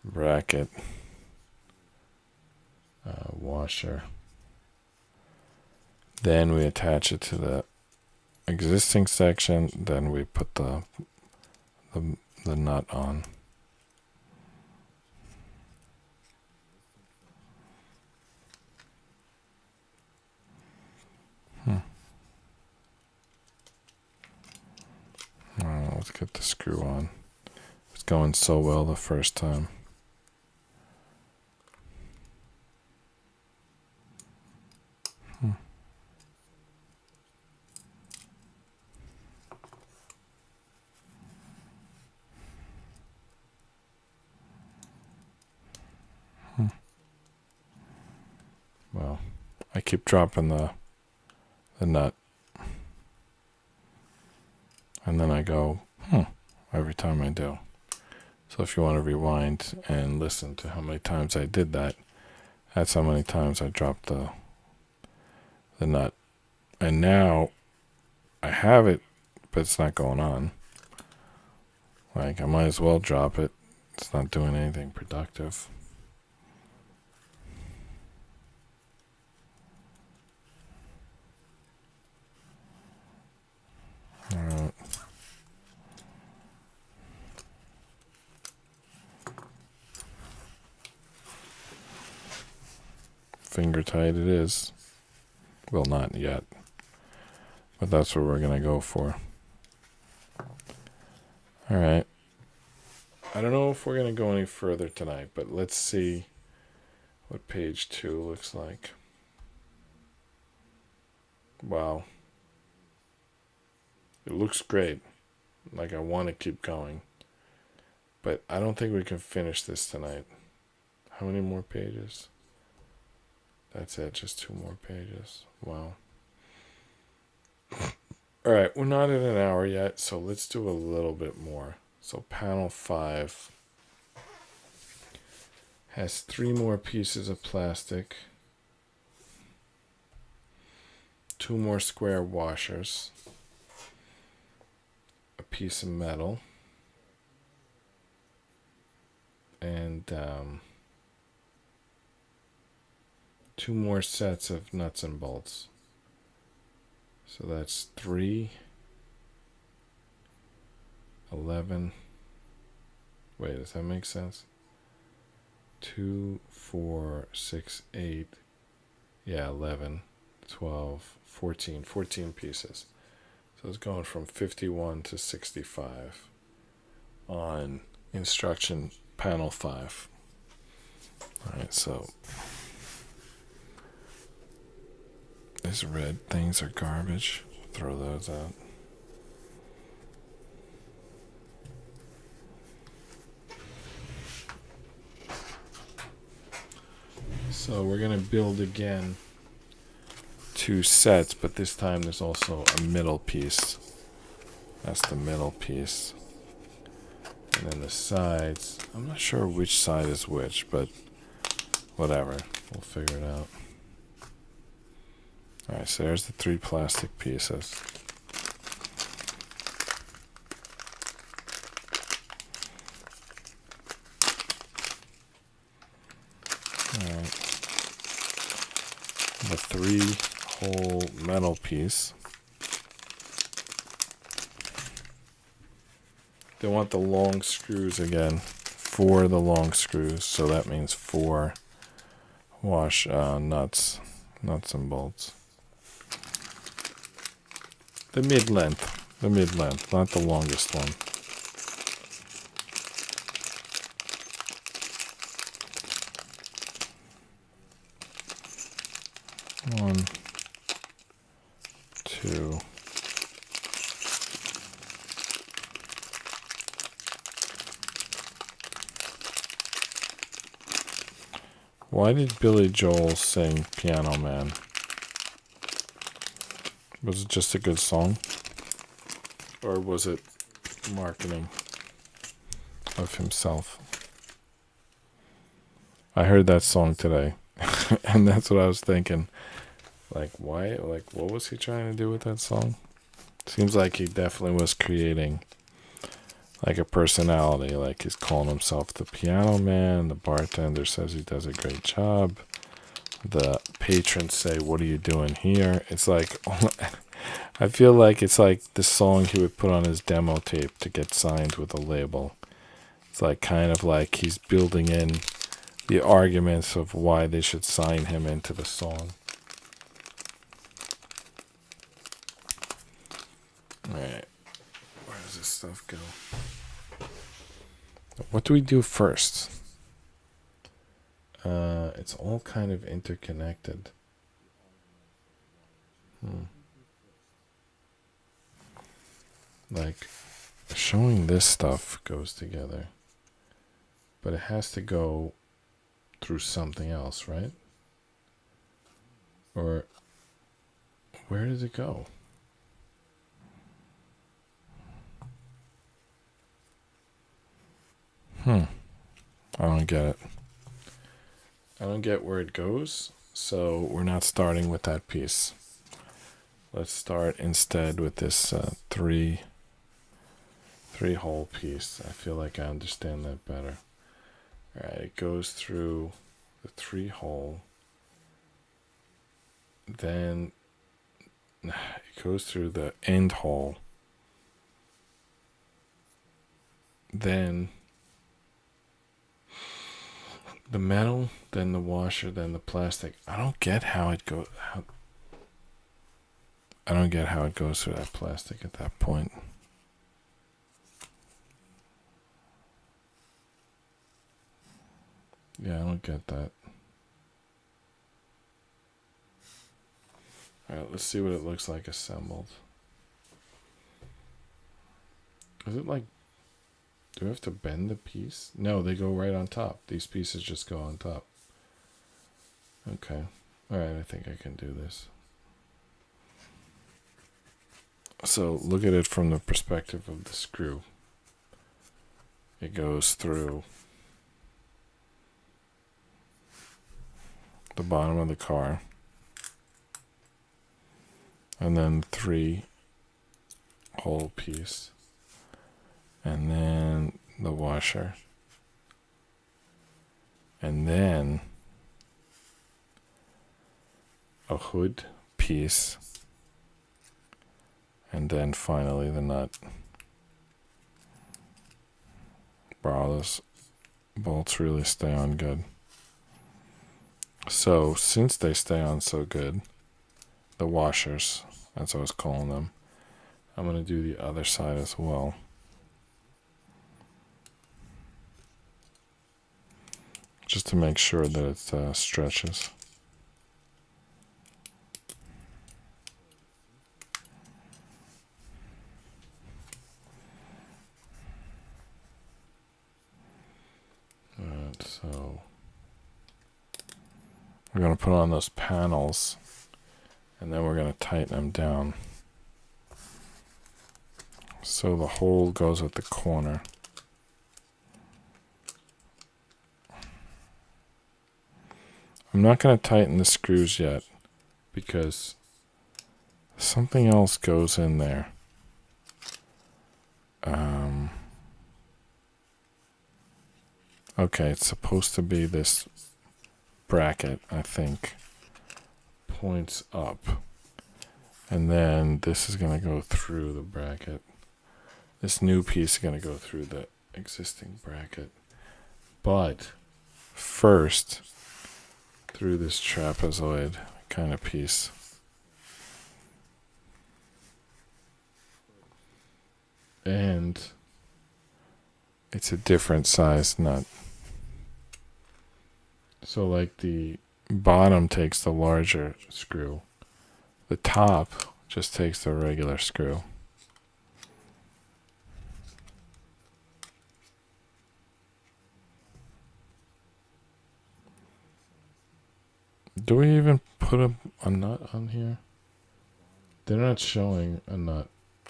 bracket, washer. Then we attach it to the existing section. Then we put the nut on. Let's get the screw on. It's going so well the first time. Well, I keep dropping the nut. And then I go, every time I do. So if you want to rewind and listen to how many times I did that, that's how many times I dropped the nut. And now I have it, but it's not going on. Like, I might as well drop it. It's not doing anything productive. All right. Finger tight it is. Well, not yet. But that's what we're going to go for. All right. I don't know if we're going to go any further tonight, but let's see what page 2 looks like. Wow. It looks great. Like, I want to keep going. But I don't think we can finish this tonight. How many more pages? That's it, just 2 more pages. Wow. Alright, we're not at an hour yet, so let's do a little bit more. So panel 5 has 3 more pieces of plastic, 2 more square washers, a piece of metal, and 2 more sets of nuts and bolts. So that's 3, 11. Wait, does that make sense? 2, 4, 6, 8. Yeah, 11, 12, 14. 14 pieces. So it's going from 51 to 65 on instruction panel 5. Alright, so these red things are garbage. Throw those out. So we're going to build again 2 sets, but this time there's also a middle piece. That's the middle piece. And then the sides, I'm not sure which side is which, but whatever. We'll figure it out. Alright, so there's the 3 plastic pieces. Alright. the 3-hole metal piece. They want the long screws again, 4 the long screws, so that means 4 wash nuts and bolts. The mid-length, not the longest one. One, 2. Why did Billy Joel sing Piano Man? Was it just a good song? Or was it marketing of himself? I heard that song today, and that's what I was thinking. Like, why? Like, what was he trying to do with that song? Seems like he definitely was creating like a personality, like he's calling himself the Piano Man. The bartender says he does a great job. The patrons say, "What are you doing here?" It's like, I feel like it's like the song he would put on his demo tape to get signed with a label. It's like kind of like he's building in the arguments of why they should sign him into the song. Alright, where does this stuff go? What do we do first? It's all kind of interconnected. Like, showing this stuff goes together, but it has to go through something else, right? Or where does it go? I don't get it. I don't get where it goes, so we're not starting with that piece. Let's start instead with this 3-hole piece. I feel like I understand that better. Alright, it goes through the 3-hole. Then it goes through the end hole. Then the metal, then the washer, then the plastic. I don't get how it goes. I don't get how it goes through that plastic at that point. Yeah, I don't get that. Alright, let's see what it looks like assembled. Is it like, do we have to bend the piece? No, they go right on top. These pieces just go on top. Okay. Alright, I think I can do this. So look at it from the perspective of the screw. It goes through the bottom of the car. And then 3-hole piece. And then the washer. And then a hood piece. And then finally the nut. Wow, those bolts really stay on good. So since they stay on so good, the washers, as I was calling them, I'm going to do the other side as well. Just to make sure that it stretches. Alright, so we're going to put on those panels and then we're going to tighten them down. So the hole goes at the corner. I'm not going to tighten the screws yet because something else goes in there. Okay, it's supposed to be this bracket, I think. points up. And then this is going to go through the bracket. This new piece is going to go through the existing bracket. But first, through this trapezoid kind of piece. And it's a different size nut. So like the bottom takes the larger screw. The top just takes the regular screw. Do we even put a nut on here? They're not showing a nut.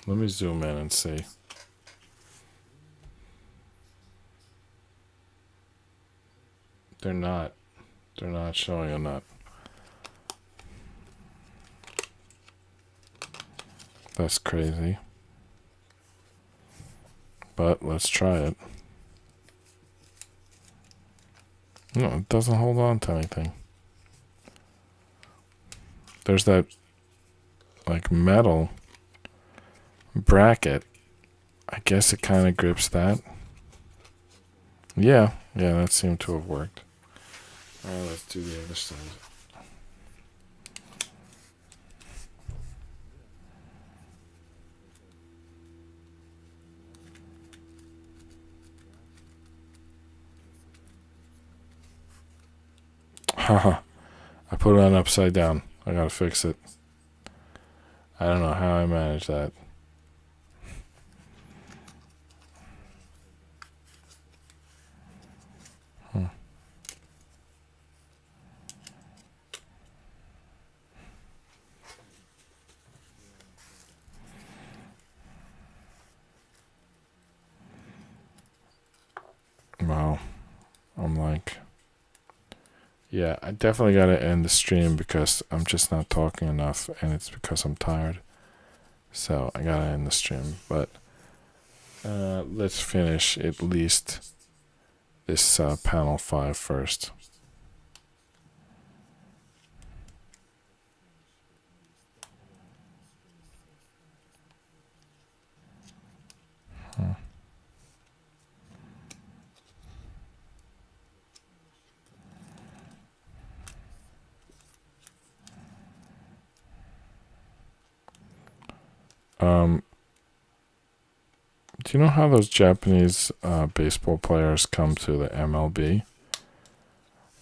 Let me zoom in and see. They're not showing a nut. That's crazy. But let's try it. No, it doesn't hold on to anything. There's that like metal bracket. I guess it kind of grips that. Yeah, that seemed to have worked. Alright, let's do the other side. Haha, I put it on upside down. I gotta fix it. I don't know how I managed that. Wow. I'm like, yeah, I definitely got to end the stream because I'm just not talking enough, and it's because I'm tired. So I got to end the stream. But let's finish at least this panel 5 first. Do you know how those Japanese baseball players come to the MLB?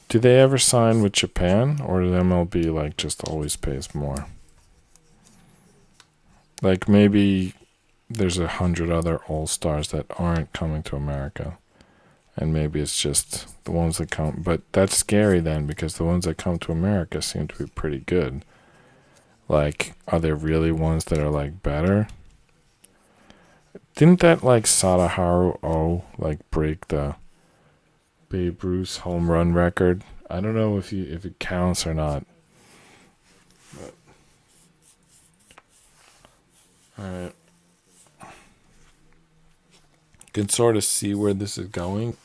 Do they ever sign with Japan, or does MLB like just always pays more? Like maybe there's 100 other All-Stars that aren't coming to America, and maybe it's just the ones that come. But that's scary then, because the ones that come to America seem to be pretty good. Like, are there really ones that are like better? Didn't that like Sadaharu O like break the Babe Ruth home run record? I don't know if it counts or not. Alright. You can sort of see where this is going.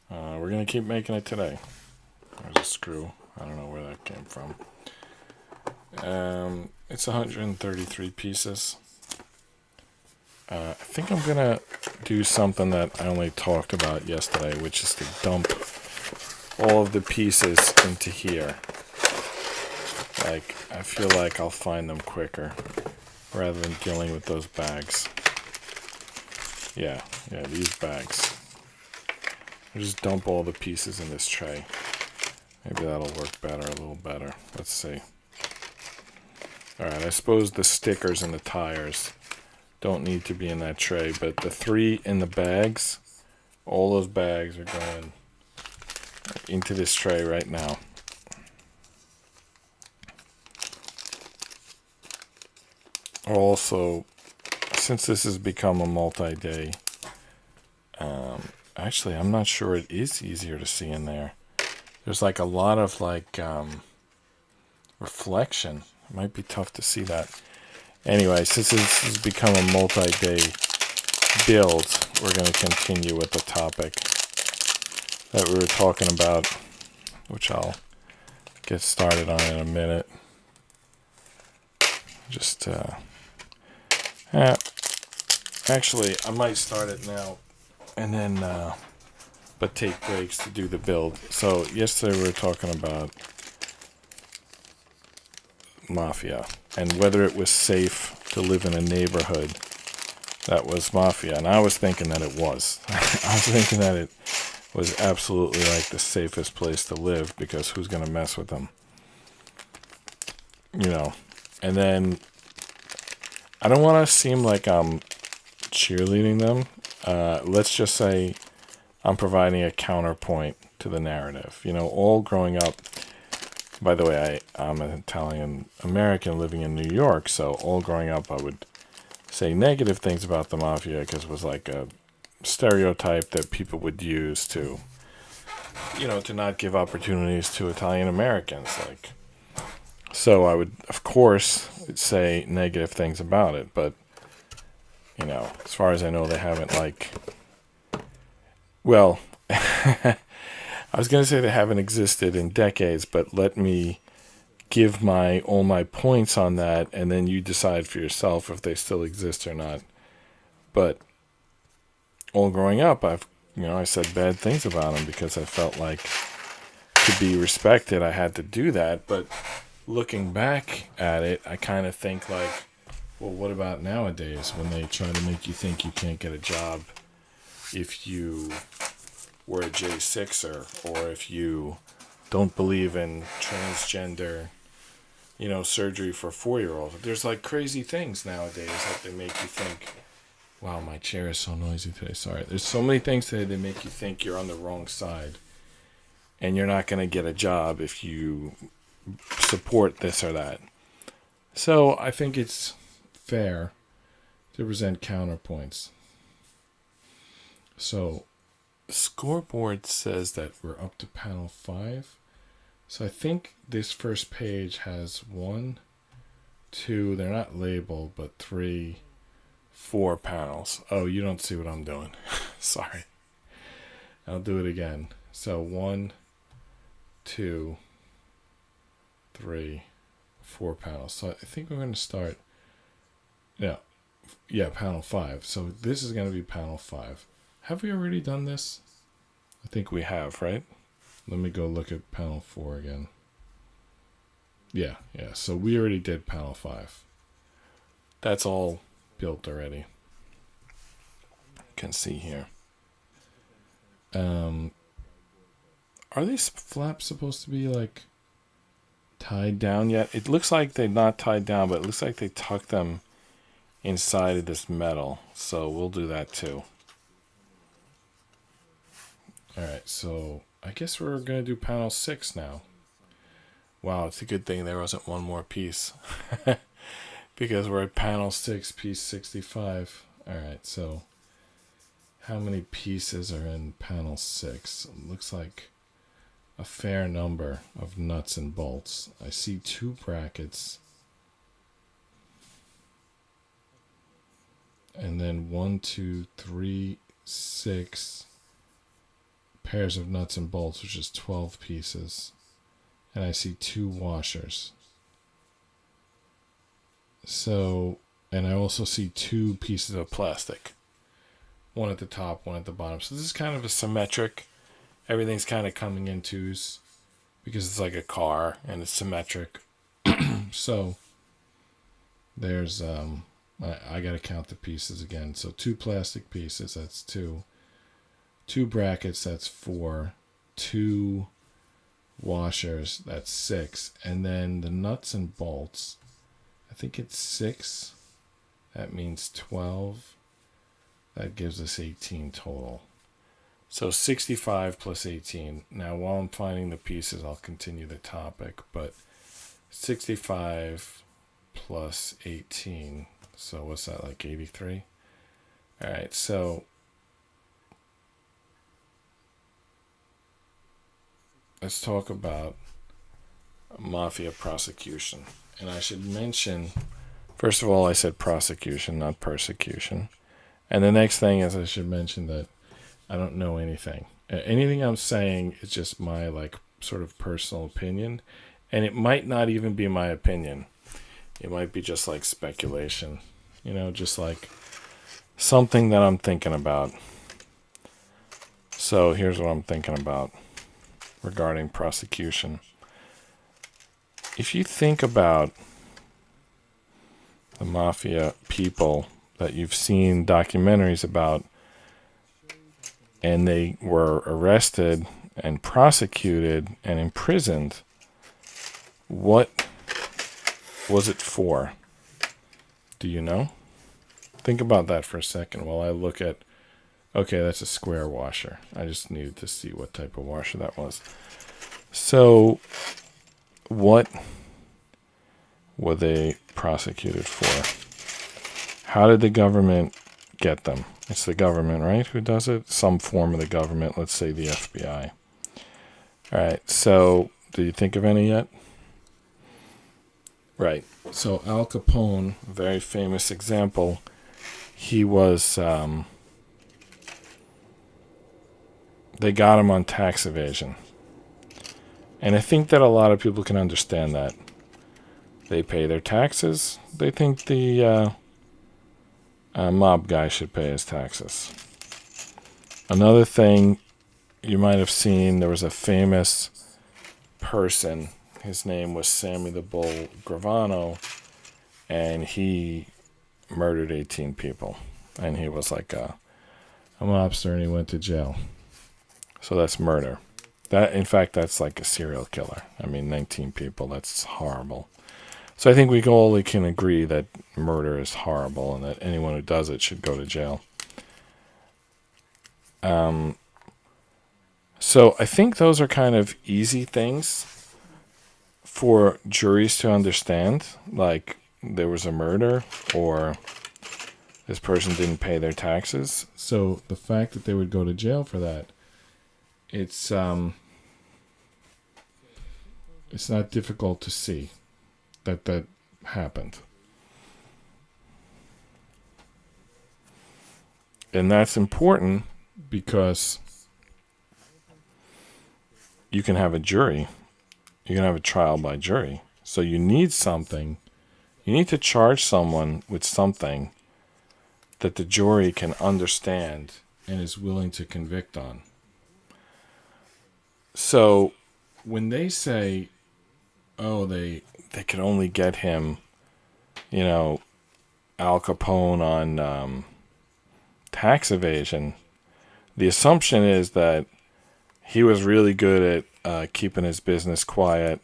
We're going to keep making it today. There's a screw. I don't know where that came from. It's 133 pieces. I think I'm going to do something that I only talked about yesterday, which is to dump all of the pieces into here. Like, I feel like I'll find them quicker rather than dealing with those bags. Yeah, these bags. I'll just dump all the pieces in this tray. Maybe that'll work better, a little better. Let's see. Alright, I suppose the stickers and the tires don't need to be in that tray, but the 3 in the bags, all those bags are going into this tray right now. Also, since this has become a multi-day, actually I'm not sure it is easier to see in there. There's like a lot of like reflection. It might be tough to see that. Anyway, since this has become a multi-day build, we're going to continue with the topic that we were talking about, which I'll get started on it in a minute. Just, actually, I might start it now and then, but take breaks to do the build. So, yesterday we were talking about Mafia and whether it was safe to live in a neighborhood that was Mafia. And I was thinking that it was. I was thinking that it was absolutely like the safest place to live because who's going to mess with them? You know, and then I don't want to seem like I'm cheerleading them. Let's just say I'm providing a counterpoint to the narrative. You know, all growing up, by the way, I'm an Italian American living in New York, so all growing up I would say negative things about the Mafia because it was like a stereotype that people would use to, you know, to not give opportunities to Italian Americans. Like, so I would, of course, say negative things about it, but, you know, as far as I know, they haven't, like, well, I was going to say they haven't existed in decades, but let me give all my points on that, and then you decide for yourself if they still exist or not. But all growing up, I said bad things about them because I felt like to be respected, I had to do that. But looking back at it, I kind of think like, well, what about nowadays when they try to make you think you can't get a job if you were a J6er, or if you don't believe in transgender, you know, surgery for 4-year-olds. There's like crazy things nowadays that they make you think, wow, my chair is so noisy today. Sorry. There's so many things today that make you think you're on the wrong side and you're not going to get a job if you support this or that. So I think it's fair to present counterpoints. So the scoreboard says that we're up to panel 5. So I think this first page has 1, 2, they're not labeled, but 3, 4 panels. Oh, you don't see what I'm doing. Sorry. I'll do it again. So 1, 2, 3, 4 panels. So I think we're going to start, yeah, panel 5. So this is going to be panel 5. Have we already done this? I think we have, right? Let me go look at panel 4 again. Yeah. So we already did panel 5. That's all built already. You can see here. Are these flaps supposed to be like tied down yet? It looks like they're not tied down, but it looks like they tucked them inside of this metal. So we'll do that too. Alright, so I guess we're going to do panel 6 now. Wow, it's a good thing there wasn't one more piece. Because we're at panel 6, piece 65. Alright, so how many pieces are in panel 6? It looks like a fair number of nuts and bolts. I see 2 brackets. And then 1, 2, 3, 6 pairs of nuts and bolts, which is 12 pieces. And I see 2 washers. So, and I also see 2 pieces of plastic. One at the top, one at the bottom. So this is kind of a symmetric. Everything's kind of coming in twos because it's like a car and it's symmetric. So there's, I got to count the pieces again. So 2 plastic pieces, that's 2. 2 brackets, that's 4. 2 washers, that's 6. And then the nuts and bolts, I think it's 6. That means 12. That gives us 18 total. So 65 plus 18. Now while I'm finding the pieces, I'll continue the topic. But 65 plus 18. So what's that, like 83? Alright, so let's talk about mafia prosecution. And I should mention, first of all, I said prosecution, not persecution. And the next thing is I should mention that I don't know anything. Anything I'm saying is just my like sort of personal opinion. And it might not even be my opinion. It might be just like speculation, just like something that I'm thinking about. So here's what I'm thinking about regarding prosecution. If you think about the mafia people that you've seen documentaries about, and they were arrested and prosecuted and imprisoned, what was it for? Do you know? Think about that for a second while I look at... Okay, that's a square washer. I just needed to see what type of washer that was. So, what were they prosecuted for? How did the government get them? It's the government, right, who does it? Some form of the government, let's say the FBI. All right, so do you think of any yet? Right, so Al Capone, very famous example, he was... they got him on tax evasion. And I think that a lot of people can understand that. They pay their taxes. They think the mob guy should pay his taxes. Another thing you might have seen, there was a famous person. His name was Sammy the Bull Gravano. And he murdered 18 people. And he was like a mobster, and he went to jail. So that's murder. That, in fact, that's like a serial killer. I mean, 19 people, that's horrible. So I think we all can agree that murder is horrible and that anyone who does it should go to jail. So I think those are kind of easy things for juries to understand. Like, there was a murder, or this person didn't pay their taxes. So the fact that they would go to jail for that, it's not difficult to see that happened. And that's important because you can have a jury. You can have a trial by jury. So you need something. You need to charge someone with something that the jury can understand and is willing to convict on. So when they say, oh, they could only get him, Al Capone on tax evasion, the assumption is that he was really good at keeping his business quiet,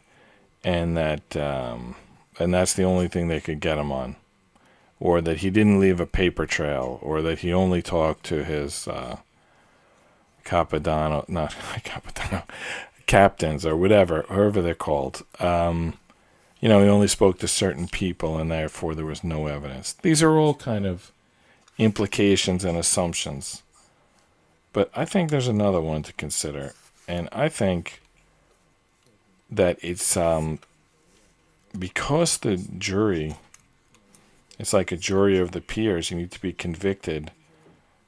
and that and that's the only thing they could get him on, or that he didn't leave a paper trail, or that he only talked to his captains or whoever they're called. He only spoke to certain people, and therefore there was no evidence. These are all kind of implications and assumptions. But I think there's another one to consider, and I think that it's because the jury, it's like a jury of the peers. You need to be convicted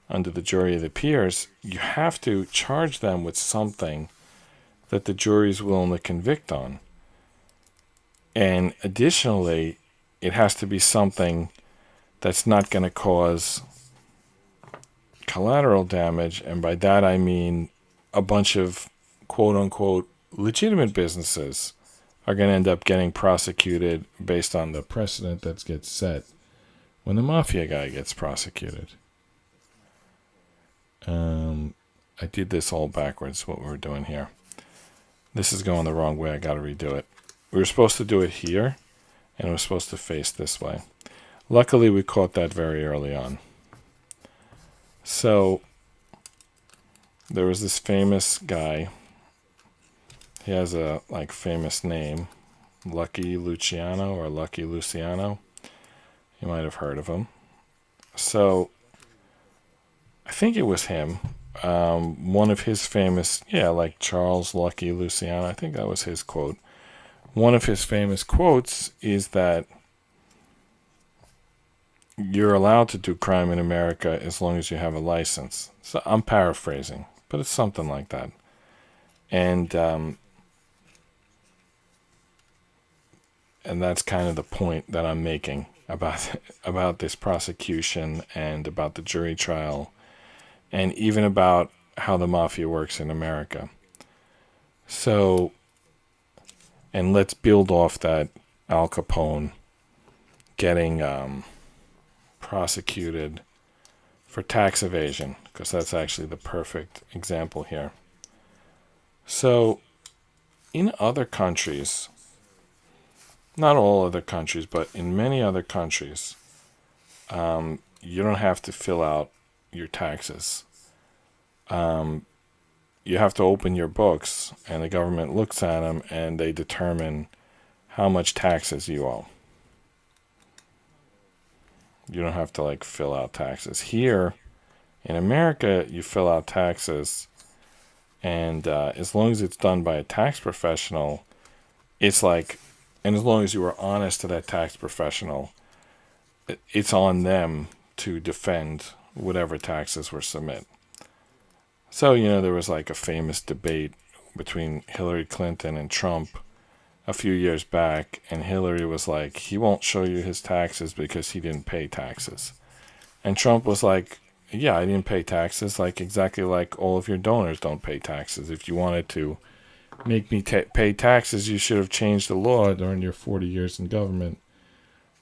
under the jury of the peers. You have to charge them with something that the jury is willing to convict on. And additionally, it has to be something that's not going to cause collateral damage. And by that I mean a bunch of quote-unquote legitimate businesses are going to end up getting prosecuted based on the precedent that gets set when the mafia guy gets prosecuted. I did this all backwards, what we're doing here. This is going the wrong way. I got to redo it. We were supposed to do it here, and it was supposed to face this way. Luckily, we caught that very early on. So, there was this famous guy. He has a famous name, Lucky Luciano or Lucky Luciano. You might have heard of him. So, I think it was him. One of his famous, like Charles Lucky Luciano, I think that was his quote. One of his famous quotes is that you're allowed to do crime in America as long as you have a license. So I'm paraphrasing, but it's something like that. And And that's kind of the point that I'm making about this prosecution and about the jury trial and even about how the mafia works in America. So, and let's build off that Al Capone getting prosecuted for tax evasion, because that's actually the perfect example here. So, in other countries, not all other countries, but in many other countries, you don't have to fill out your taxes. You have to open your books, and the government looks at them, and they determine how much taxes you owe. You don't have to fill out taxes. Here in America, you fill out taxes, and as long as it's done by a tax professional, it's and as long as you are honest to that tax professional, it's on them to defend whatever taxes were submitted. So, there was a famous debate between Hillary Clinton and Trump a few years back, and Hillary was like, he won't show you his taxes because he didn't pay taxes. And Trump was like, yeah, I didn't pay taxes, exactly like all of your donors don't pay taxes. If you wanted to make me pay taxes, you should have changed the law during your 40 years in government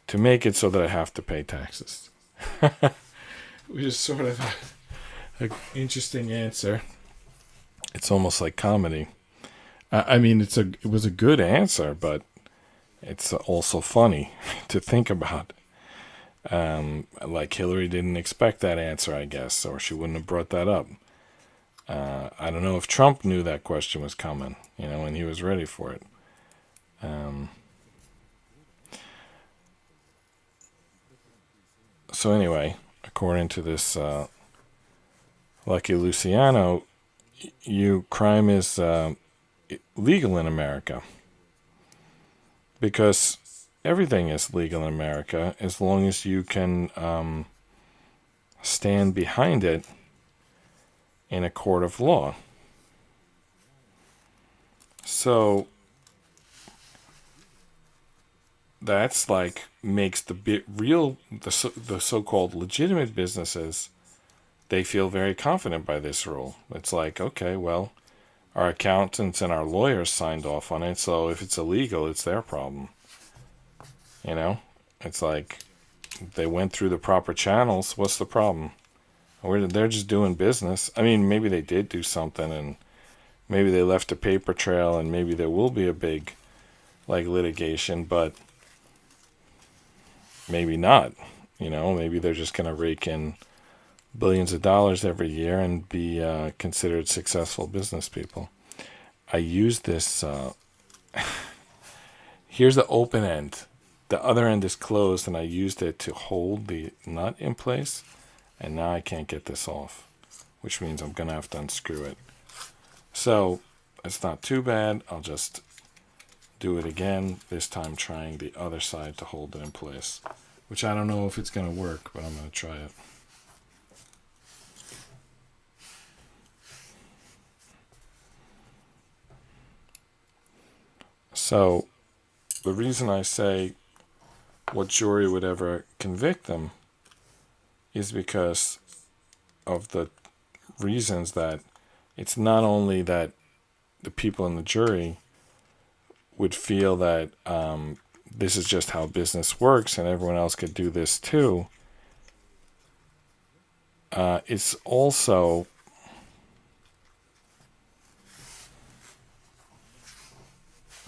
to make it so that I have to pay taxes. Which is sort of an interesting answer. It's almost like comedy. I mean, it was a good answer, but it's also funny to think about. Hillary didn't expect that answer, I guess, or she wouldn't have brought that up. I don't know if Trump knew that question was coming, and he was ready for it. So anyway, according to this Lucky Luciano, crime is legal in America because everything is legal in America as long as you can stand behind it in a court of law. So that's makes the so-called legitimate businesses, they feel very confident by this rule. It's okay, well, our accountants and our lawyers signed off on it, so if it's illegal, it's their problem. It's they went through the proper channels. What's the problem? They're just doing business. I mean, maybe they did do something, and maybe they left a paper trail, and maybe there will be a big litigation, but maybe not. Maybe they're just going to rake in billions of dollars every year and be considered successful business people. I use this. Here's the open end. The other end is closed, and I used it to hold the nut in place, and now I can't get this off, which means I'm going to have to unscrew it. So it's not too bad. I'll just do it again, this time trying the other side to hold it in place, which I don't know if it's going to work, but I'm going to try it. So the reason I say what jury would ever convict them is because of the reasons that it's not only that the people in the jury would feel that this is just how business works and everyone else could do this too. It's also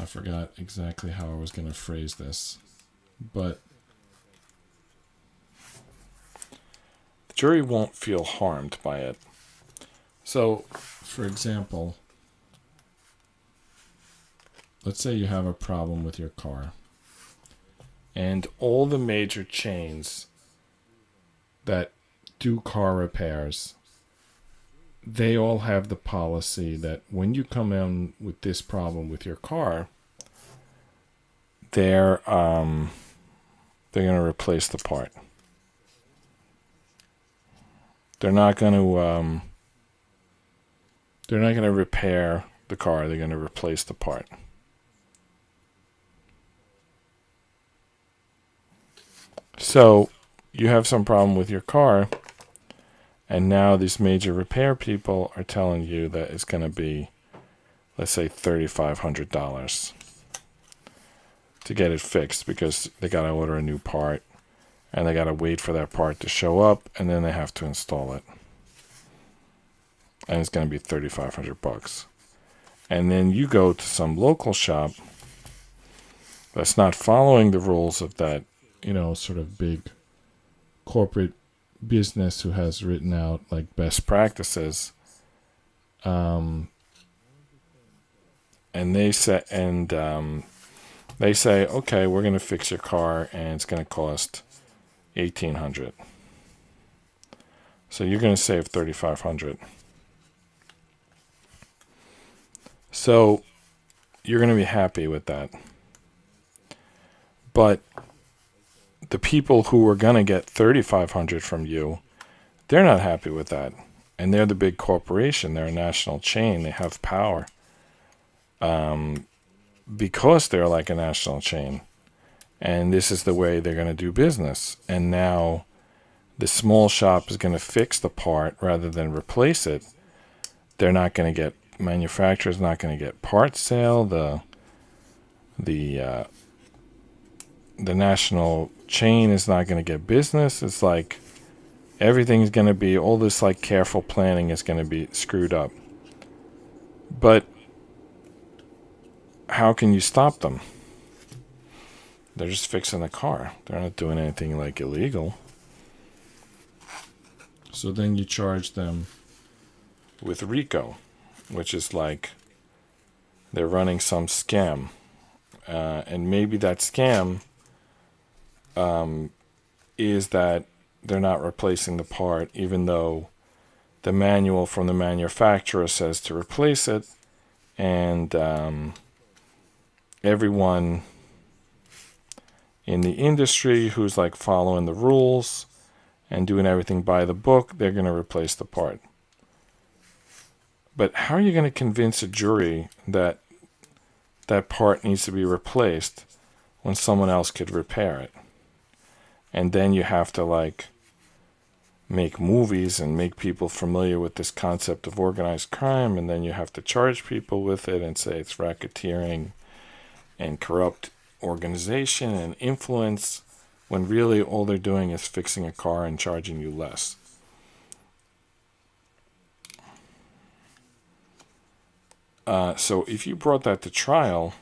I forgot exactly how I was going to phrase this, but the jury won't feel harmed by it. So, for example, let's say you have a problem with your car, and all the major chains that do car repairs, they all have the policy that when you come in with this problem with your car, they're going to replace the part. They're not going to repair the car. They're going to replace the part. So you have some problem with your car, and now these major repair people are telling you that it's going to be, let's say, $3,500 to get it fixed because they got to order a new part and they got to wait for that part to show up and then they have to install it. And it's going to be $3,500. And then you go to some local shop that's not following the rules of that, sort of big corporate business who has written out like best practices. And they say, okay, we're going to fix your car and it's going to cost $1,800. So you're going to save $3,500. So you're going to be happy with that. But the people who are going to get $3,500 from you, they're not happy with that. And they're the big corporation. They're a national chain. They have power. Because they're like a national chain. And this is the way they're going to do business. And now the small shop is going to fix the part rather than replace it. They're not going to get, manufacturer's not going to get part sale. The national chain is not going to get business. It's like everything's going to be, all this like careful planning is going to be screwed up. But how can you stop them? They're just fixing the car. They're not doing anything like illegal. So then you charge them with RICO, which is like they're running some scam. And maybe that scam is that they're not replacing the part, even though the manual from the manufacturer says to replace it. And everyone in the industry who's like following the rules and doing everything by the book, they're going to replace the part. But how are you going to convince a jury that that part needs to be replaced when someone else could repair it? And then you have to like make movies and make people familiar with this concept of organized crime, and then you have to charge people with it and say it's racketeering and corrupt organization and influence, when really all they're doing is fixing a car and charging you less. So if you brought that to trial,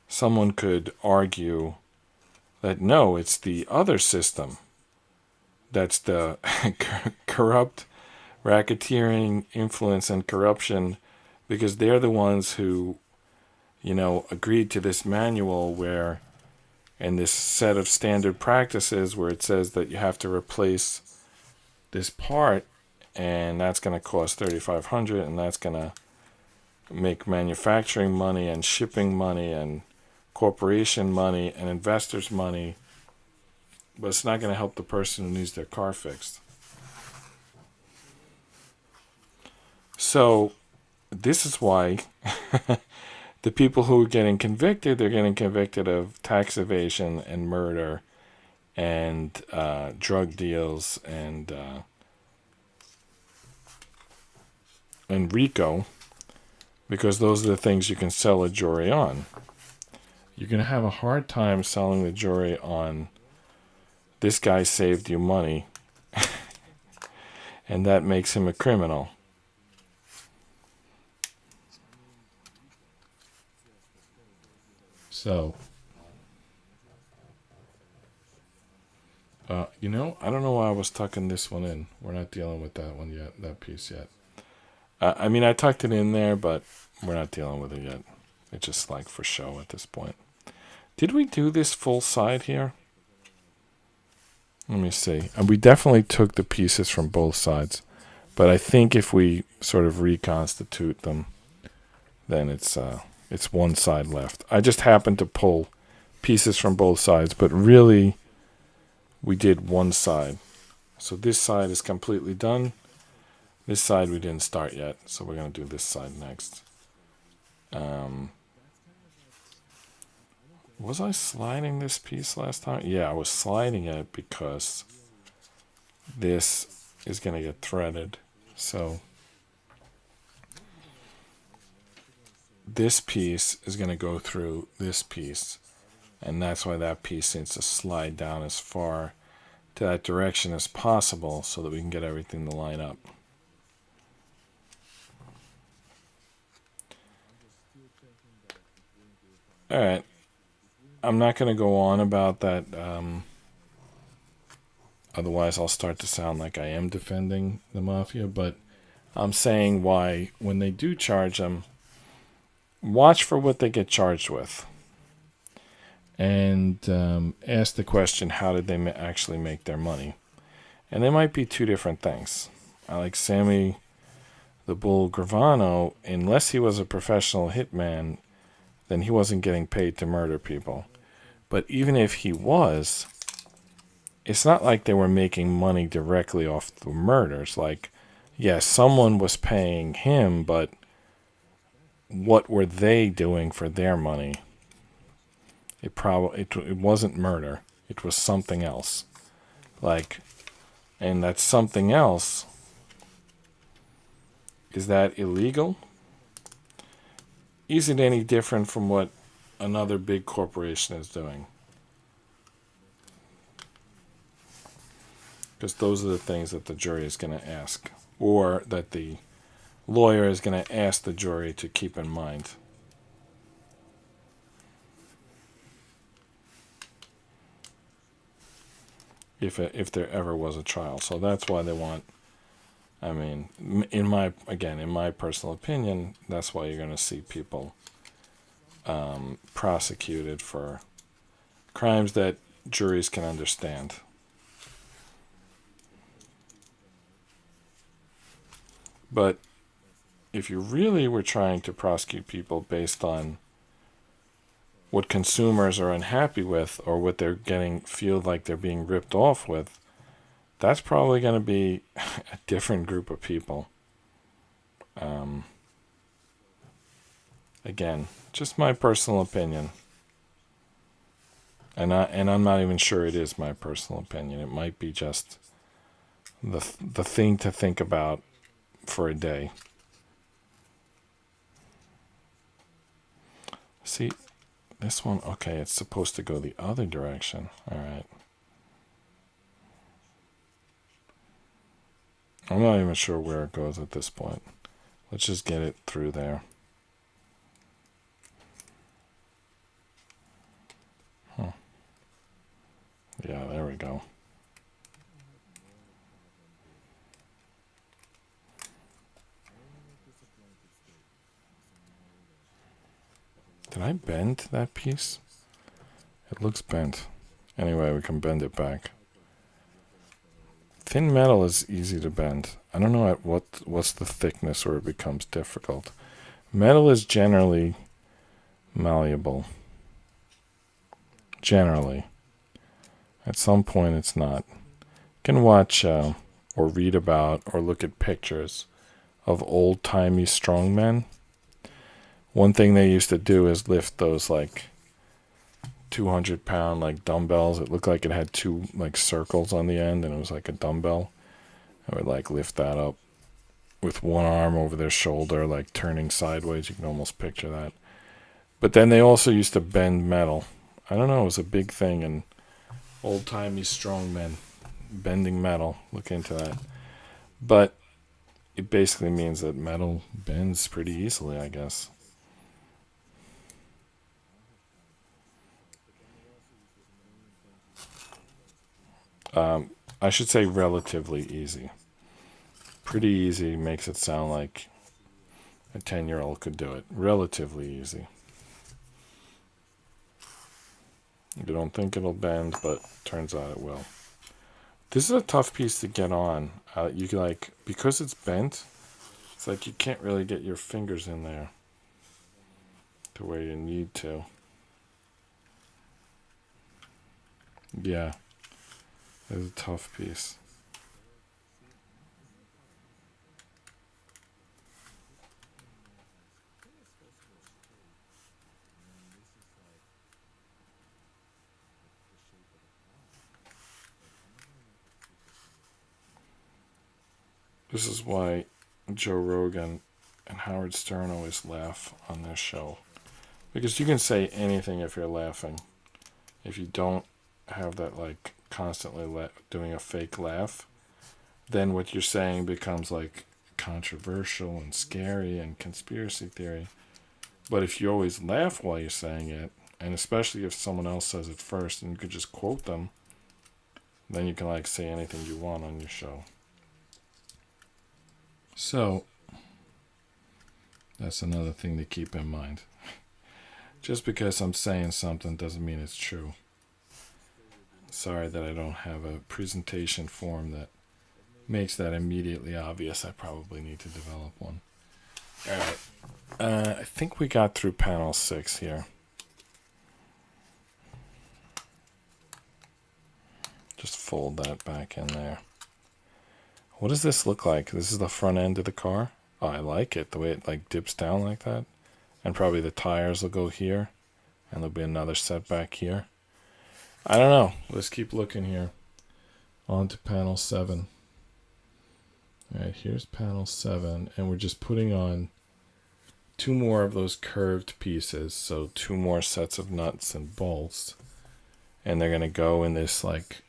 someone could argue that no, it's the other system that's the corrupt, racketeering, influence, and corruption, because they're the ones who, agreed to this manual where, and this set of standard practices where it says that you have to replace this part, and that's going to cost $3,500, and that's going to make manufacturing money and shipping money and corporation money and investors money, but it's not going to help the person who needs their car fixed. So this is why the people who are getting convicted, they're getting convicted of tax evasion and murder and drug deals and RICO, because those are the things you can sell a jury on. You're going to have a hard time selling the jury on this guy saved you money and that makes him a criminal. So, I don't know why I was tucking this one in. We're not dealing with that one yet, that piece yet. I tucked it in there, but we're not dealing with it yet. It's just like for show at this point. Did we do this full side here? Let me see. And we definitely took the pieces from both sides. But I think if we sort of reconstitute them, then it's one side left. I just happened to pull pieces from both sides, but really we did one side. So this side is completely done. This side we didn't start yet, so we're going to do this side next. We'll Was I sliding this piece last time? Yeah, I was sliding it because this is going to get threaded. So this piece is going to go through this piece, and that's why that piece needs to slide down as far to that direction as possible so that we can get everything to line up. All right. I'm not going to go on about that. Otherwise, I'll start to sound like I am defending the mafia. But I'm saying why, when they do charge them, watch for what they get charged with. And ask the question, how did they actually make their money? And they might be two different things. I like Sammy the Bull Gravano, unless he was a professional hitman, then he wasn't getting paid to murder people. But even if he was, it's not like they were making money directly off the murders. Like, yes, someone was paying him, but what were they doing for their money? It wasn't murder. It was something else. Like, and that something else, is that illegal? Is it any different from what another big corporation is doing? Because those are the things that the jury is going to ask, or that the lawyer is going to ask the jury to keep in mind. If there ever was a trial. So that's why they want, I mean, in my personal opinion, that's why you're going to see people prosecuted for crimes that juries can understand. But if you really were trying to prosecute people based on what consumers are unhappy with or what they're feel like they're being ripped off with, that's probably going to be a different group of people. Again, just my personal opinion. And I'm not even sure it is my personal opinion. It might be just the thing to think about for a day. See, this one, okay, it's supposed to go the other direction. All right. I'm not even sure where it goes at this point. Let's just get it through there. Yeah, there we go. Did I bend that piece? It looks bent. Anyway, we can bend it back. Thin metal is easy to bend. I don't know what's the thickness where it becomes difficult. Metal is generally malleable. Generally. At some point it's not. You can watch or read about or look at pictures of old-timey strongmen. One thing they used to do is lift those like 200-pound like dumbbells. It looked like it had two like circles on the end, and it was like a dumbbell. I would like lift that up with one arm over their shoulder, like turning sideways. You can almost picture that. But then they also used to bend metal. I don't know, it was a big thing in old-timey strongmen, bending metal. Look into that. But it basically means that metal bends pretty easily, I guess. I should say relatively easy. Pretty easy makes it sound like a 10-year-old could do it. Relatively easy. You don't think it'll bend, but turns out it will. This is a tough piece to get on. You can because it's bent, it's like you can't really get your fingers in there to where you need to. Yeah, it's a tough piece. This is why Joe Rogan and Howard Stern always laugh on their show. Because you can say anything if you're laughing. If you don't have that, like, constantly doing a fake laugh, then what you're saying becomes, like, controversial and scary and conspiracy theory. But if you always laugh while you're saying it, and especially if someone else says it first and you could just quote them, then you can, like, say anything you want on your show. So, that's another thing to keep in mind. Just because I'm saying something doesn't mean it's true. Sorry that I don't have a presentation form that makes that immediately obvious. I probably need to develop one. Alright. I think we got through panel 6 here. Just fold that back in there. What does this look like? This is the front end of the car. Oh, I like it. The way it, like, dips down like that. And probably the tires will go here. And there'll be another setback here. I don't know. Let's keep looking here. On to panel 7. Alright, here's panel 7. And we're just putting on 2 more of those curved pieces. So 2 more sets of nuts and bolts. And they're going to go in this, like,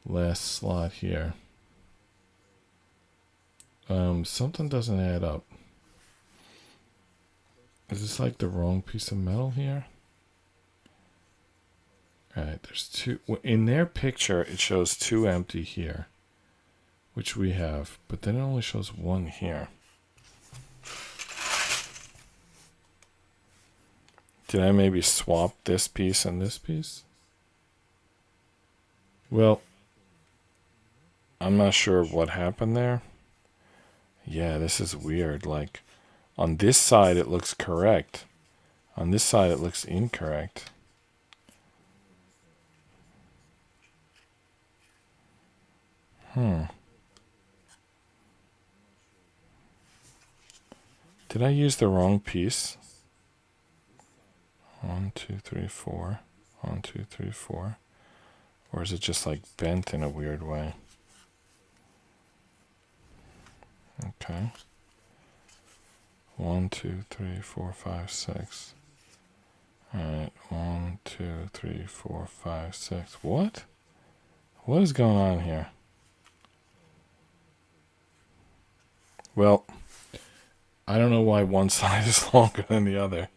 last slot here. Something doesn't add up. Is this like the wrong piece of metal here? Alright, there's 2. In their picture, it shows 2 empty here, which we have, but then it only shows 1 here. Did I maybe swap this piece and this piece? Well, I'm not sure what happened there. Yeah, this is weird. Like, on this side it looks correct. On this side it looks incorrect. Did I use the wrong piece? 1, 2, 3, 4. 1, 2, 3, 4. Or is it just, like, bent in a weird way? Okay. 1, 2, 3, 4, 5, 6. Alright, 1, 2, 3, 4, 5, 6. What? What is going on here? Well, I don't know why one side is longer than the other.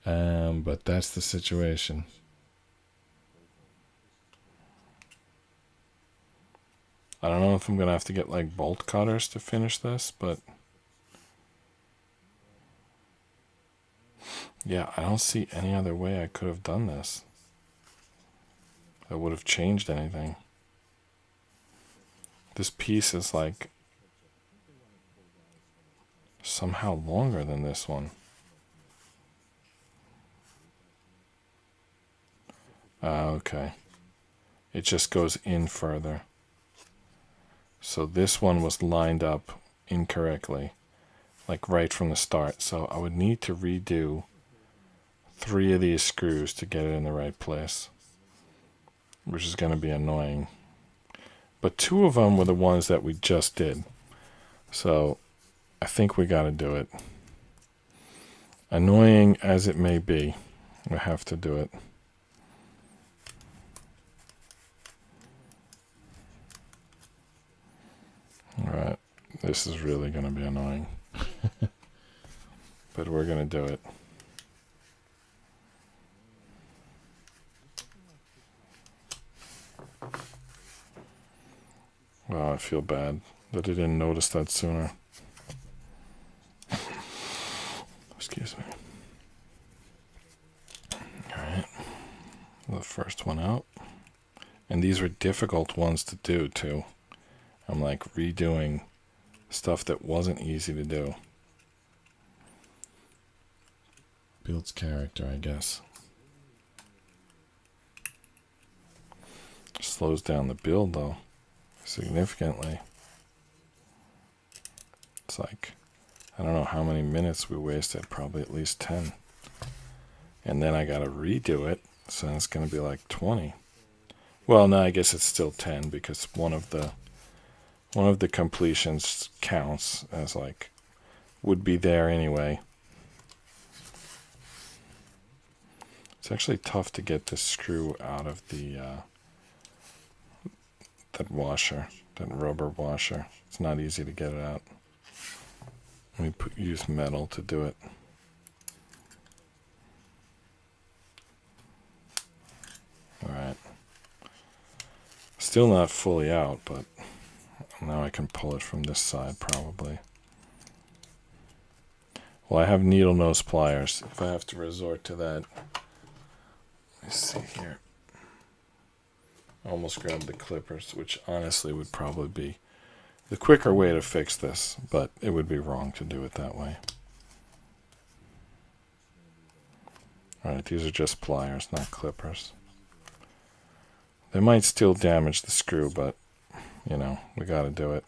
But that's the situation. I don't know if I'm going to have to get, like, bolt cutters to finish this, but yeah, I don't see any other way I could have done this that would have changed anything. This piece is, like, somehow longer than this one. Okay. It just goes in further. So this one was lined up incorrectly, like right from the start. So I would need to redo 3 of these screws to get it in the right place, which is going to be annoying. But 2 of them were the ones that we just did. So I think we got to do it. Annoying as it may be, we have to do it. Alright, this is really going to be annoying. But we're going to do it. Wow, I feel bad that I didn't notice that sooner. Excuse me. Alright, the first one out. And these were difficult ones to do too. I'm like redoing stuff that wasn't easy to do. Builds character, I guess. Slows down the build though, significantly. It's like, I don't know how many minutes we wasted, probably at least 10. And then I gotta redo it, so it's gonna be like 20. Well, no, I guess it's still 10 because one of the one of the completions counts as like would be there anyway. It's actually tough to get the screw out of the that washer, that rubber washer. It's not easy to get it out. Let me use metal to do it. Alright. Still not fully out, but now I can pull it from this side probably. Well, I have needle nose pliers if I have to resort to that. Let's see here. I almost grabbed the clippers, which honestly would probably be the quicker way to fix this, but it would be wrong to do it that way. Alright, these are just pliers, not clippers. They might still damage the screw, but, you know, we gotta do it.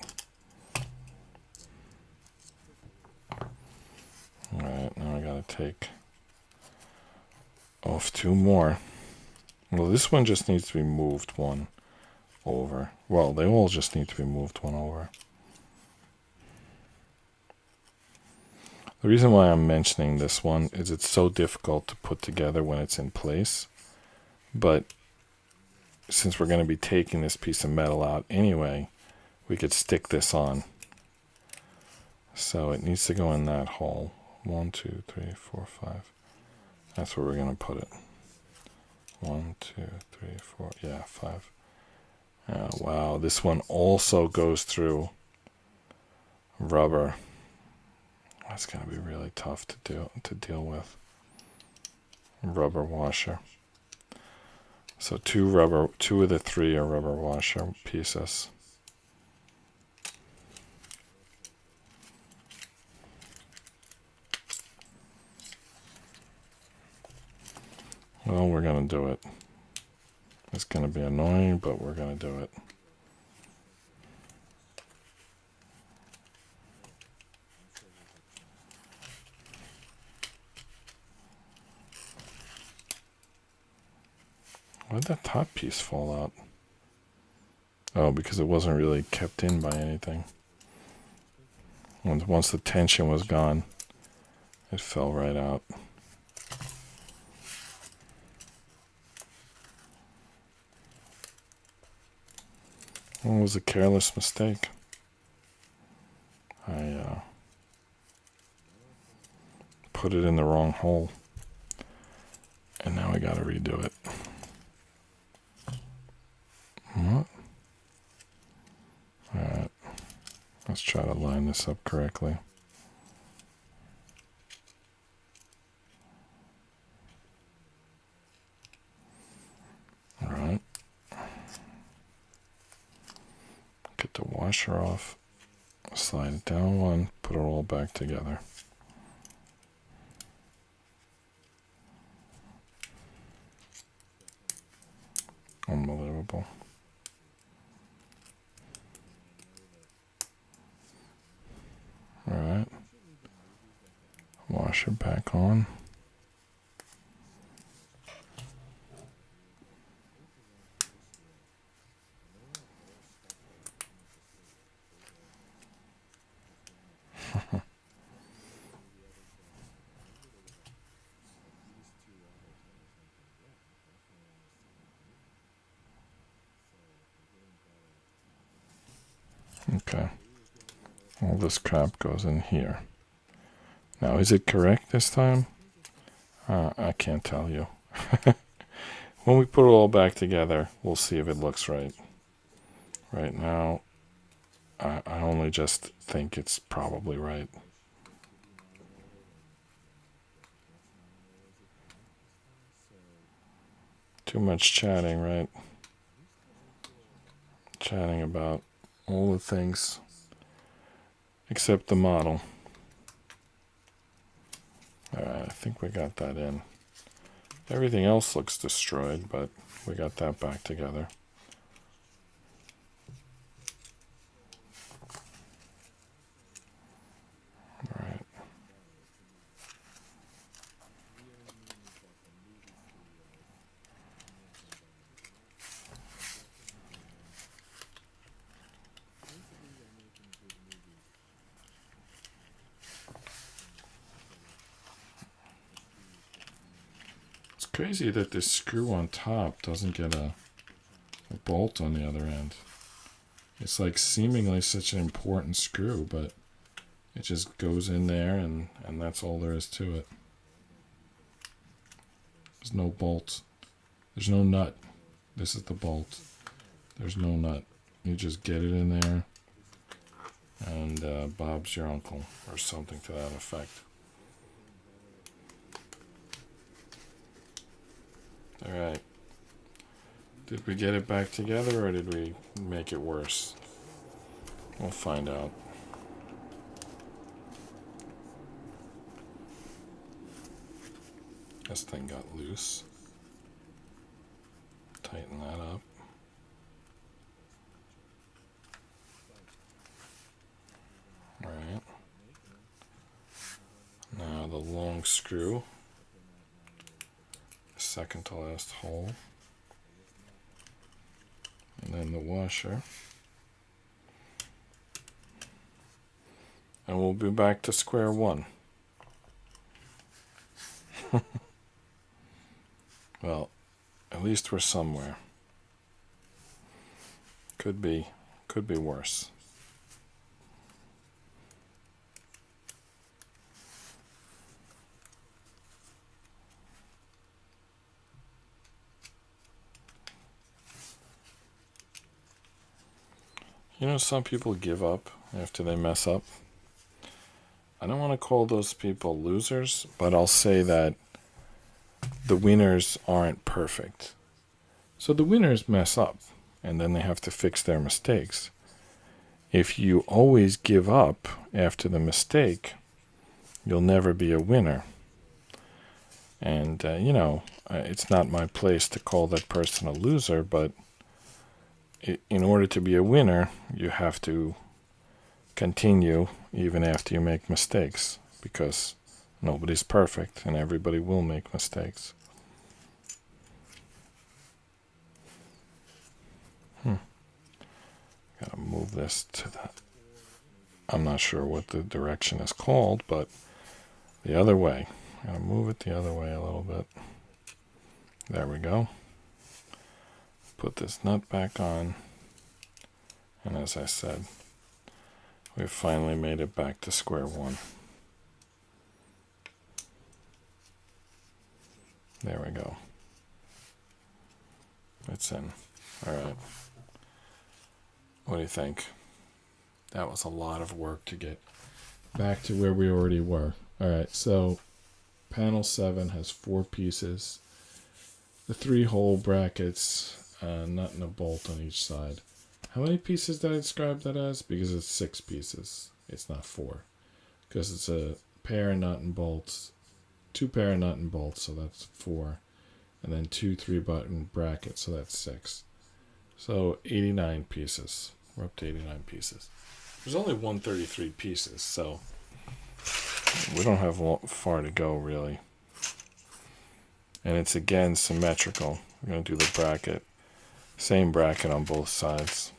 Alright, now I gotta take off 2 more. Well, this one just needs to be moved 1 over. Well, they all just need to be moved 1 over. The reason why I'm mentioning this one is it's so difficult to put together when it's in place. But since we're going to be taking this piece of metal out anyway, we could stick this on. So it needs to go in that hole. 1, 2, 3, 4, 5. That's where we're going to put it. 1, 2, 3, 4. Yeah, 5. Wow, this one also goes through rubber. That's going to be really tough to deal with. Rubber washer. So 2 of the 3 are rubber washer pieces. Well, we're going to do it. It's going to be annoying, but we're going to do it. Why did that top piece fall out? Oh, because it wasn't really kept in by anything. Once the tension was gone, it fell right out. Well, it was a careless mistake. I put it in the wrong hole. And now I gotta redo it. What? Alright. Let's try to line this up correctly. Alright. Get the washer off. Slide it down 1. Put it all back together. Unbelievable. Alright. Wash it back on. Okay. All this crap goes in here. Now, is it correct this time? I can't tell you. When we put it all back together, we'll see if it looks right. Right now, I only just think it's probably right. Too much chatting, right? Chatting about all the things except the model. Alright, I think we got that in. Everything else looks destroyed, but we got that back together. Alright. Crazy that this screw on top doesn't get a bolt on the other end. It's like seemingly such an important screw, but it just goes in there and that's all there is to it. There's no bolt. There's no nut. This is the bolt. There's no nut. You just get it in there and Bob's your uncle or something to that effect. Alright. Did we get it back together or did we make it worse? We'll find out. This thing got loose. Tighten that up. Alright. Now the long screw. Second to last hole. And then the washer. And we'll be back to square one. Well, at least we're somewhere. Could be worse. You know, some people give up after they mess up. I don't want to call those people losers, but I'll say that the winners aren't perfect. So the winners mess up, and then they have to fix their mistakes. If you always give up after the mistake, you'll never be a winner. And, you know, it's not my place to call that person a loser, but in order to be a winner, you have to continue even after you make mistakes, because nobody's perfect and everybody will make mistakes. Gotta move this to the, I'm not sure what the direction is called, but the other way. Gotta move it the other way a little bit. There we go. Put this nut back on, and as I said, we've finally made it back to square one. There we go. It's in. Alright. What do you think? That was a lot of work to get back to where we already were. Alright, so panel 7 has 4 pieces. The 3-hole brackets, nut and a bolt on each side. How many pieces did I describe that as? Because it's 6 pieces. It's not 4. Because it's a pair of nut and bolts. 2 pair of nut and bolts, so that's 4. And then 2 3-button brackets, so that's 6. So 89 pieces. We're up to 89 pieces. There's only 133 pieces, so we don't have far to go, really. And it's again symmetrical. We're going to do the bracket. Same bracket on both sides.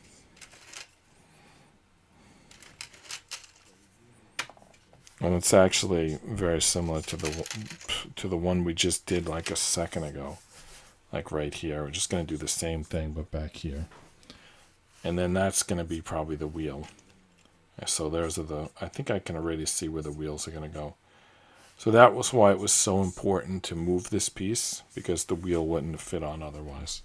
And it's actually very similar to the one we just did like a second ago. Like right here. We're just going to do the same thing, but back here. And then that's going to be probably the wheel. So there's the, I think I can already see where the wheels are going to go. So that was why it was so important to move this piece, because the wheel wouldn't fit on otherwise.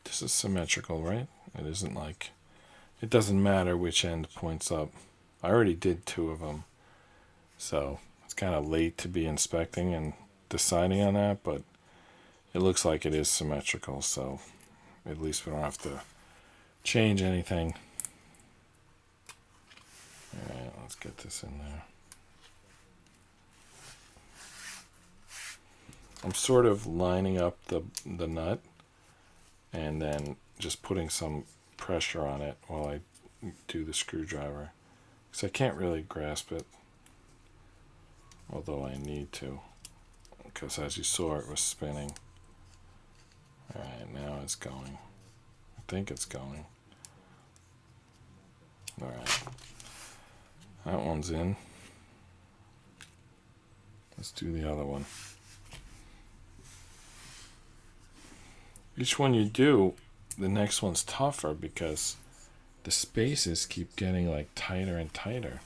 This is symmetrical, right? It isn't like, it doesn't matter which end points up. I already did 2 of them. So it's kind of late to be inspecting and deciding on that, but it looks like it is symmetrical, so at least we don't have to change anything. Alright, let's get this in there. I'm sort of lining up the nut and then just putting some pressure on it while I do the screwdriver, because I can't really grasp it, although I need to, because as you saw it was spinning. Alright, now it's going. I think it's going. Alright. That one's in. Let's do the other one. Each one you do, the next one's tougher because the spaces keep getting like tighter and tighter.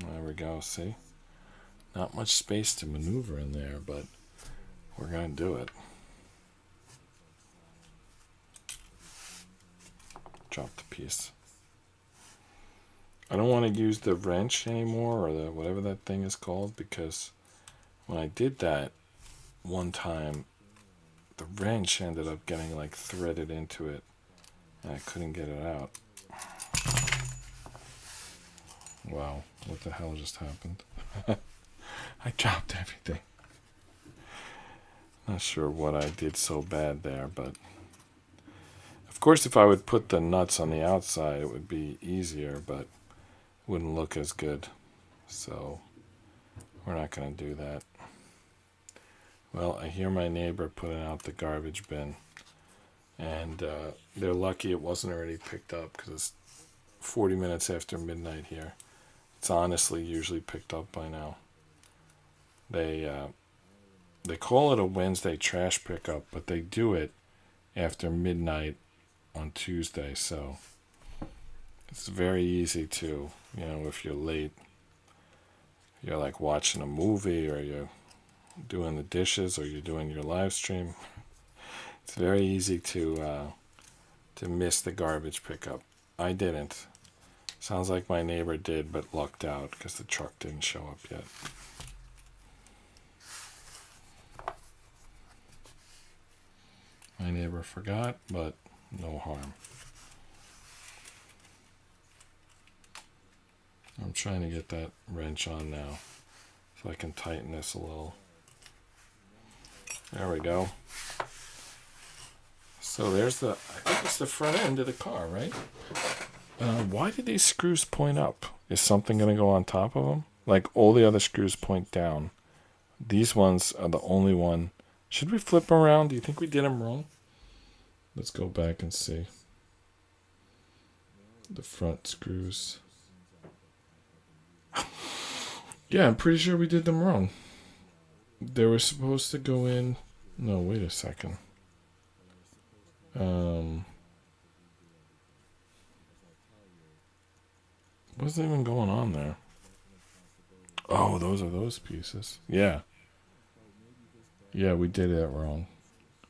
There we go, see? Not much space to maneuver in there, but we're going to do it. Drop the piece. I don't want to use the wrench anymore, or the whatever that thing is called, because when I did that one time, the wrench ended up getting like threaded into it, and I couldn't get it out. Wow, what the hell just happened? I dropped everything. Not sure what I did so bad there, but of course if I would put the nuts on the outside it would be easier, but wouldn't look as good. So we're not going to do that. Well, I hear my neighbor putting out the garbage bin, and they're lucky it wasn't already picked up because it's 40 minutes after midnight here. It's honestly usually picked up by now. They call it a Wednesday trash pickup, but they do it after midnight on Tuesday, so it's very easy to, you know, if you're late, you're like watching a movie, or you're doing the dishes, or you're doing your live stream, it's very easy to miss the garbage pickup. I didn't. Sounds like my neighbor did, but lucked out because the truck didn't show up yet. My neighbor forgot, but no harm. I'm trying to get that wrench on now so I can tighten this a little. There we go. So there's the, I think it's the front end of the car, right? Why did these screws point up? Is something going to go on top of them? Like all the other screws point down. These ones are the only one. Should we flip them around? Do you think we did them wrong? Let's go back and see. The front screws. Yeah, I'm pretty sure we did them wrong. They were supposed to go in. No, wait a second. What's even going on there? Oh, those are those pieces. Yeah. Yeah, we did it wrong.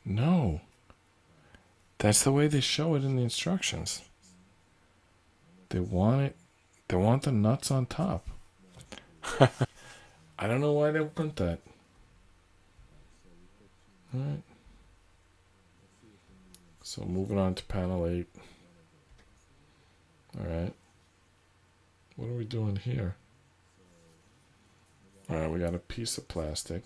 No. That's the way they show it in the instructions. They want it. They want the nuts on top. I don't know why they want that. Alright. So moving on to panel 8. Alright. What are we doing here? Alright, we got a piece of plastic.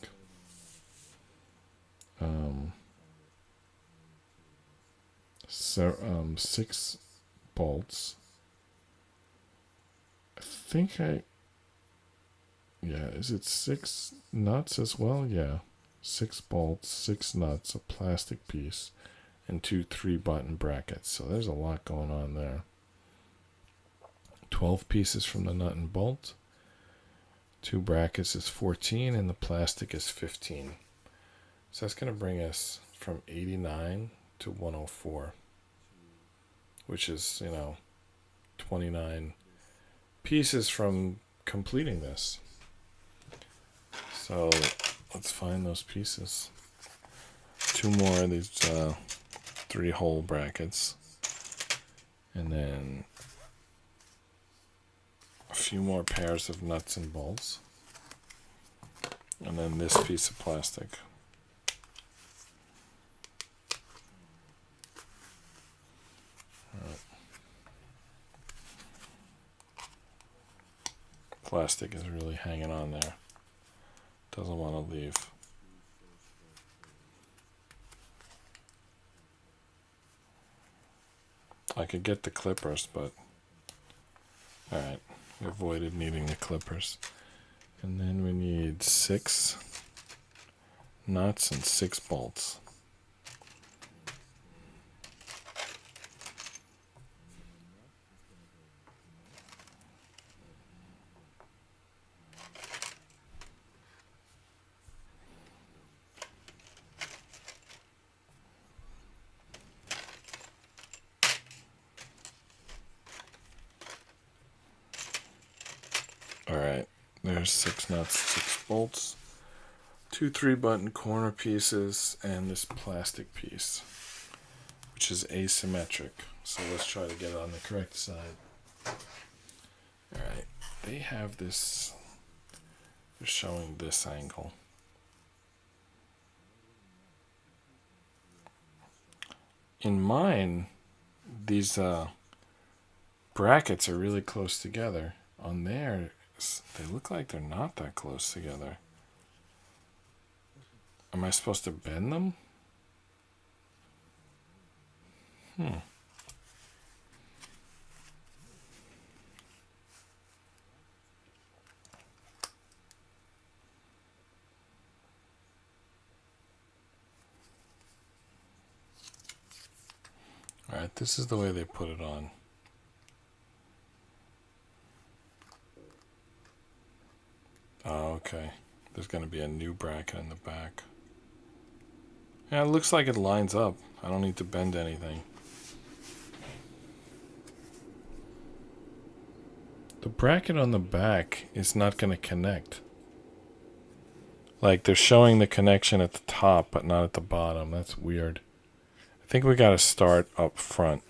6 bolts. I think yeah, is it 6 nuts as well? Yeah. 6 bolts, 6 nuts, a plastic piece, and 2 3-button brackets. So there's a lot going on there. 12 pieces from the nut and bolt. 2 brackets is 14, and the plastic is 15. So that's going to bring us from 89 to 104, which is, 29 pieces from completing this. So let's find those pieces. 2 more of these 3-hole brackets, and then a few more pairs of nuts and bolts, and then this piece of plastic. Plastic is really hanging on there. Doesn't want to leave. I could get the clippers, but alright, we avoided needing the clippers. And then we need 6 nuts and 6 bolts. There's 6 nuts, 6 bolts, 2 3-button corner pieces, and this plastic piece, which is asymmetric. So let's try to get it on the correct side. Alright, they have this, they're showing this angle. In mine, these brackets are really close together. On theirs, they look like they're not that close together. Am I supposed to bend them? Alright, this is the way they put it on. Oh, okay. There's going to be a new bracket in the back. Yeah, it looks like it lines up. I don't need to bend anything. The bracket on the back is not going to connect. Like, they're showing the connection at the top, but not at the bottom. That's weird. I think we got to start up front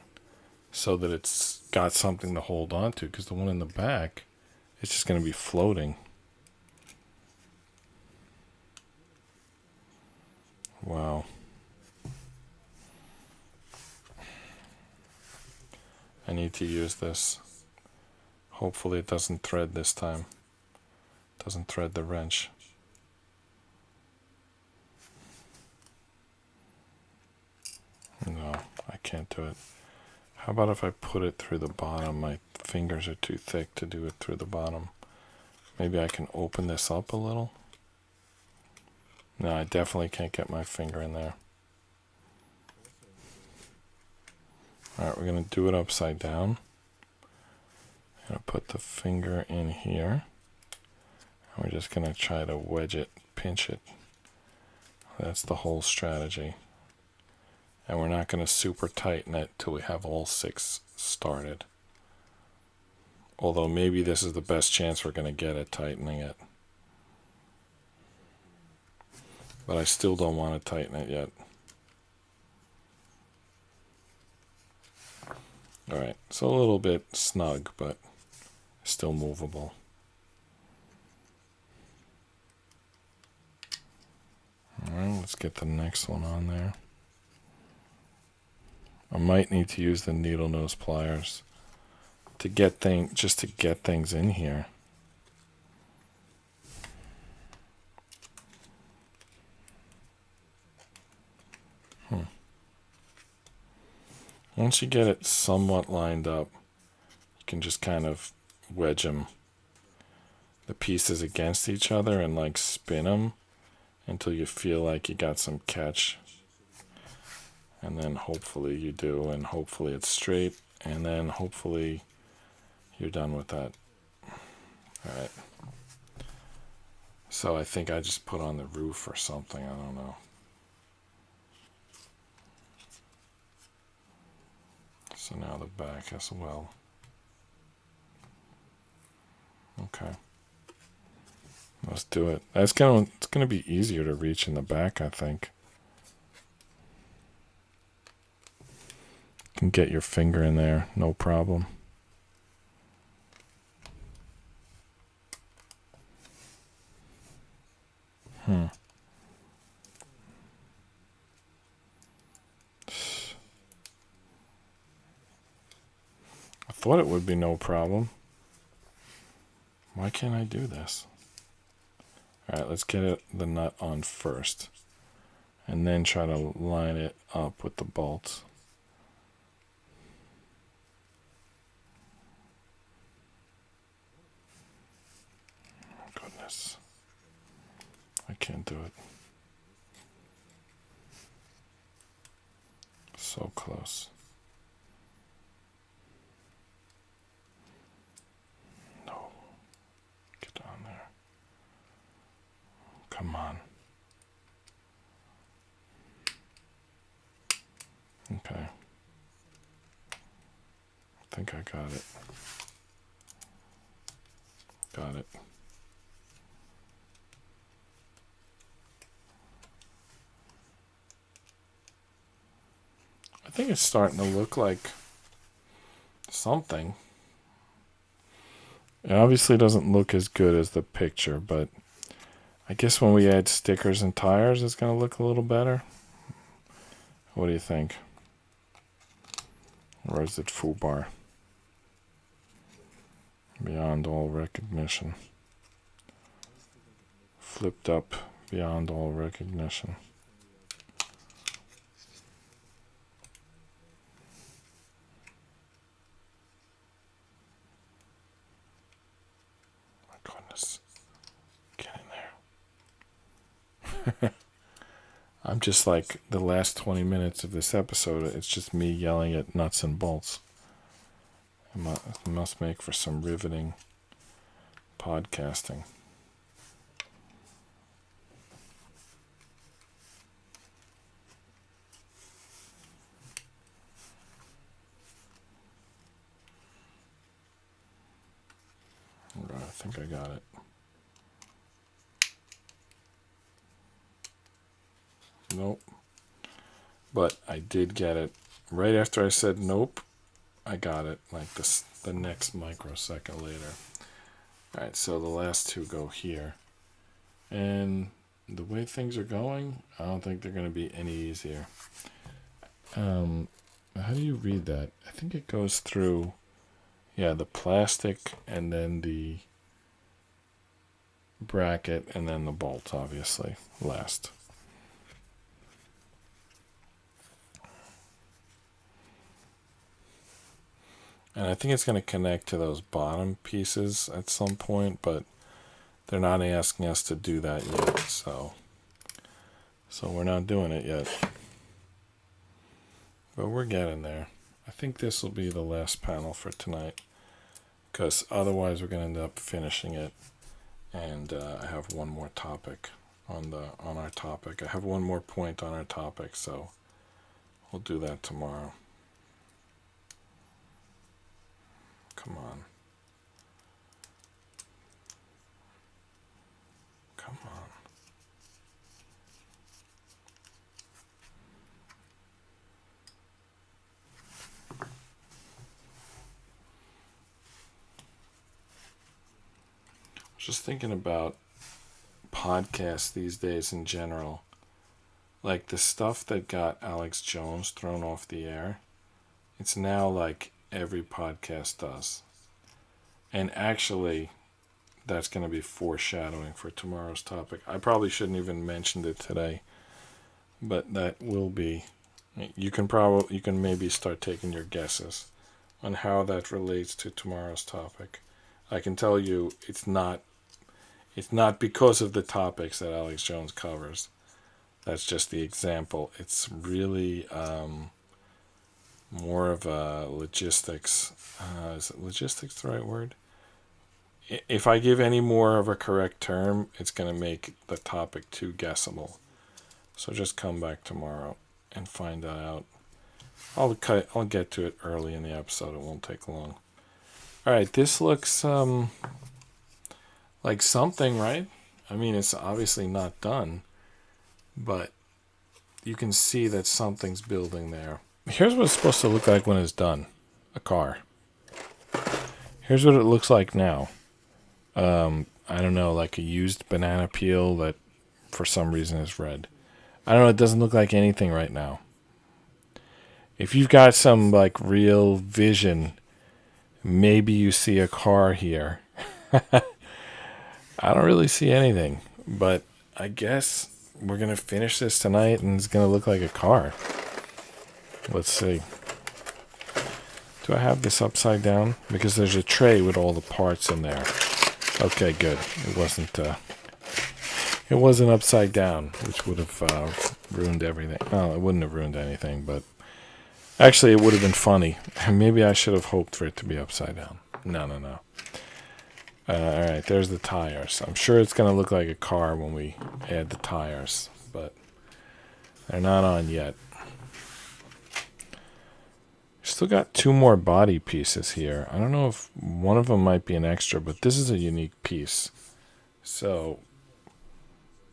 so that it's got something to hold on to, because the one in the back is just going to be floating. Wow. I need to use this. Hopefully it doesn't thread this time. Doesn't thread the wrench. No, I can't do it. How about if I put it through the bottom? My fingers are too thick to do it through the bottom. Maybe I can open this up a little. No, I definitely can't get my finger in there. Alright, we're going to do it upside down. I'm going to put the finger in here. And we're just going to try to wedge it, pinch it. That's the whole strategy. And we're not going to super tighten it till we have all 6 started. Although maybe this is the best chance we're going to get at tightening it. But I still don't want to tighten it yet. Alright, it's a little bit snug, but still movable. Alright, let's get the next one on there. I might need to use the needle nose pliers to get things in here. Once you get it somewhat lined up, you can just kind of wedge them, the pieces against each other, and like spin them until you feel like you got some catch. And then hopefully you do, and hopefully it's straight, and then hopefully you're done with that. Alright. So I think I just put on the roof or something, I don't know. So now the back as well. Okay. Let's do it. It's gonna be easier to reach in the back, I think. You can get your finger in there, no problem. I thought it would be no problem. Why can't I do this? Alright, let's get the nut on first. And then try to line it up with the bolts. Oh, goodness. I can't do it. So close. No. Get down there. Come on. Okay. I think I got it. Got it. think it's starting to look like something. It obviously doesn't look as good as the picture, but I guess when we add stickers and tires, it's going to look a little better. What do you think? Or is it foobar? Beyond all recognition. Flipped up beyond all recognition. My goodness. Get in there. I'm just like the last 20 minutes of this episode, it's just me yelling at nuts and bolts. It must make for some riveting podcasting. I think I got it. Nope. But I did get it. Right after I said nope, I got it. Like the next microsecond later. Alright, so the last two go here. And the way things are going, I don't think they're going to be any easier. How do you read that? I think it goes through, yeah, the plastic and then the bracket and then the bolt, obviously, last. And I think it's going to connect to those bottom pieces at some point, but they're not asking us to do that yet, so we're not doing it yet. But we're getting there. I think this will be the last panel for tonight, because otherwise we're going to end up finishing it. And I have one more topic on our topic. I have one more point on our topic, so we'll do that tomorrow. Come on. Come on. I was just thinking about podcasts these days in general. Like the stuff that got Alex Jones thrown off the air. It's now like every podcast does. And actually, that's going to be foreshadowing for tomorrow's topic. I probably shouldn't even mentioned it today, but that will be. You can maybe start taking your guesses on how that relates to tomorrow's topic. I can tell you it's not because of the topics that Alex Jones covers. That's just the example. It's really more of a logistics. Is it logistics the right word? If I give any more of a correct term, it's going to make the topic too guessable. So just come back tomorrow and find that out. I'll get to it early in the episode. It won't take long. All right, this looks like something, right? I mean, it's obviously not done, but you can see that something's building there. Here's what it's supposed to look like when it's done. A car. Here's what it looks like now. I don't know, like a used banana peel that for some reason is red. I don't know, it doesn't look like anything right now. If you've got some like real vision, maybe you see a car here. I don't really see anything, but I guess we're going to finish this tonight and it's going to look like a car. Let's see. Do I have this upside down? Because there's a tray with all the parts in there. Okay, good. It wasn't upside down, which would have ruined everything. Oh, it wouldn't have ruined anything, but actually it would have been funny. Maybe I should have hoped for it to be upside down. No. Alright, there's the tires. I'm sure it's going to look like a car when we add the tires, but they're not on yet. Still got two more body pieces here. I don't know if one of them might be an extra, but this is a unique piece. So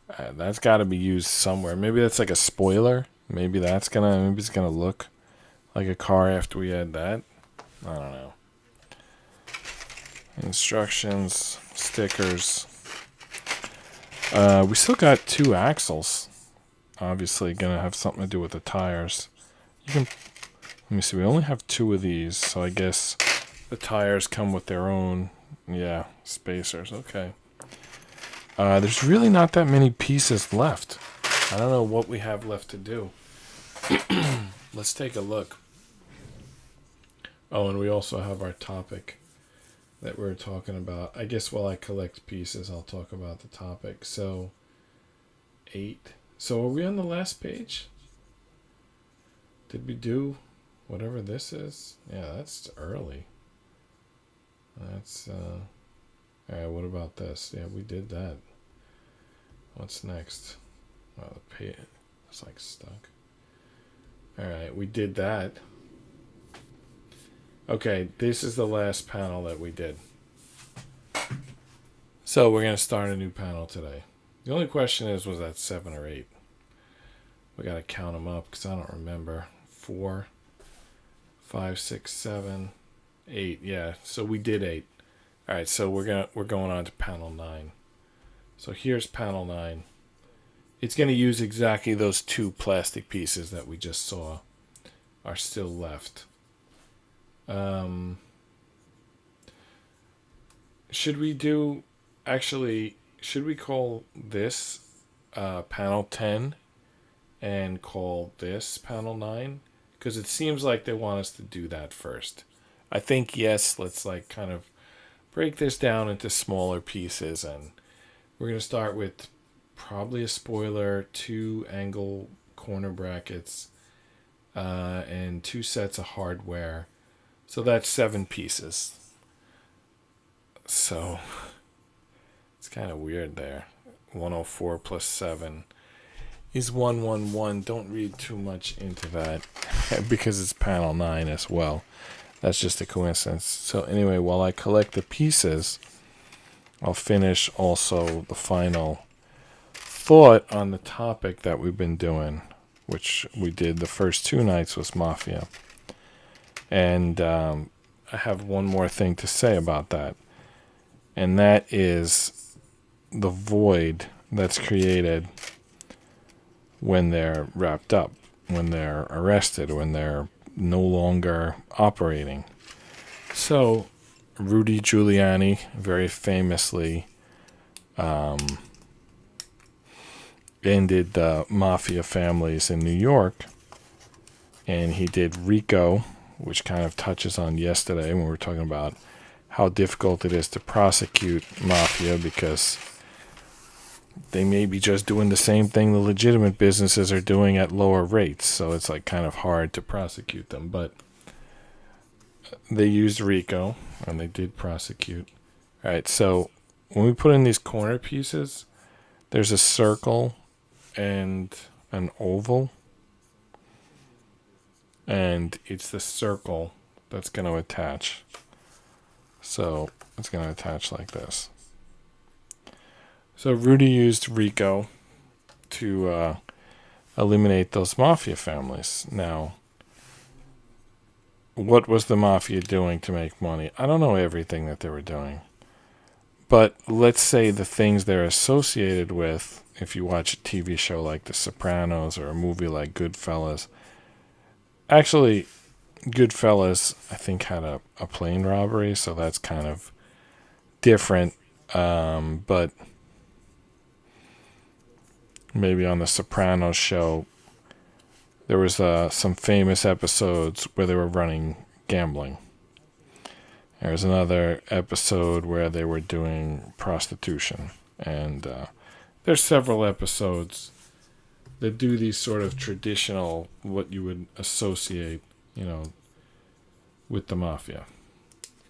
that's got to be used somewhere. Maybe that's like a spoiler. Maybe it's gonna look like a car after we add that. I don't know. Instructions, stickers. We still got 2 axles. Obviously gonna have something to do with the tires. You can, let me see, we only have 2 of these, so I guess the tires come with their own, yeah, spacers. Okay. There's really not that many pieces left. I don't know what we have left to do. Let's take a look. Oh, and we also have our topic that we're talking about. I guess while I collect pieces, I'll talk about the topic. So, 8. So are we on the last page? Did we do whatever this is? Yeah, that's early. That's, alright, what about this? Yeah, we did that. What's next? Oh, the page, it's like stuck. Alright, we did that. Okay, this is the last panel that we did. So we're going to start a new panel today. The only question is, was that 7 or 8? We got to count them up because I don't remember. 4, 5, 6, 7, 8. Yeah, so we did 8. All right, so we're going on to panel 9. So here's panel 9. It's going to use exactly those 2 plastic pieces that we just saw are still left. Should we call this panel 10 and call this panel 9? Because it seems like they want us to do that first. I think, yes, let's like kind of break this down into smaller pieces, and we're going to start with probably a spoiler, 2 angle corner brackets, and 2 sets of hardware. So that's 7 pieces. So it's kind of weird there. 104 plus 7 is 111. Don't read too much into that because it's panel 9 as well. That's just a coincidence. So anyway, while I collect the pieces, I'll finish also the final thought on the topic that we've been doing, which we did the first 2 nights was Mafia. And I have one more thing to say about that. And that is the void that's created when they're wrapped up, when they're arrested, when they're no longer operating. So, Rudy Giuliani very famously ended the mafia families in New York, and he did RICO, which kind of touches on yesterday when we were talking about how difficult it is to prosecute mafia because they may be just doing the same thing the legitimate businesses are doing at lower rates. So it's like kind of hard to prosecute them. But they used RICO and they did prosecute. All right, so when we put in these corner pieces, there's a circle and an oval. And it's the circle that's going to attach. So it's going to attach like this. So Rudy used RICO to eliminate those mafia families. Now, what was the mafia doing to make money? I don't know everything that they were doing. But let's say the things they're associated with, if you watch a TV show like The Sopranos or a movie like Goodfellas. Actually, Goodfellas, I think, had a plane robbery, so that's kind of different. But maybe on the Sopranos show, there was some famous episodes where they were running gambling. There was another episode where they were doing prostitution. And there's several episodes that do these sort of traditional, what you would associate, with the mafia.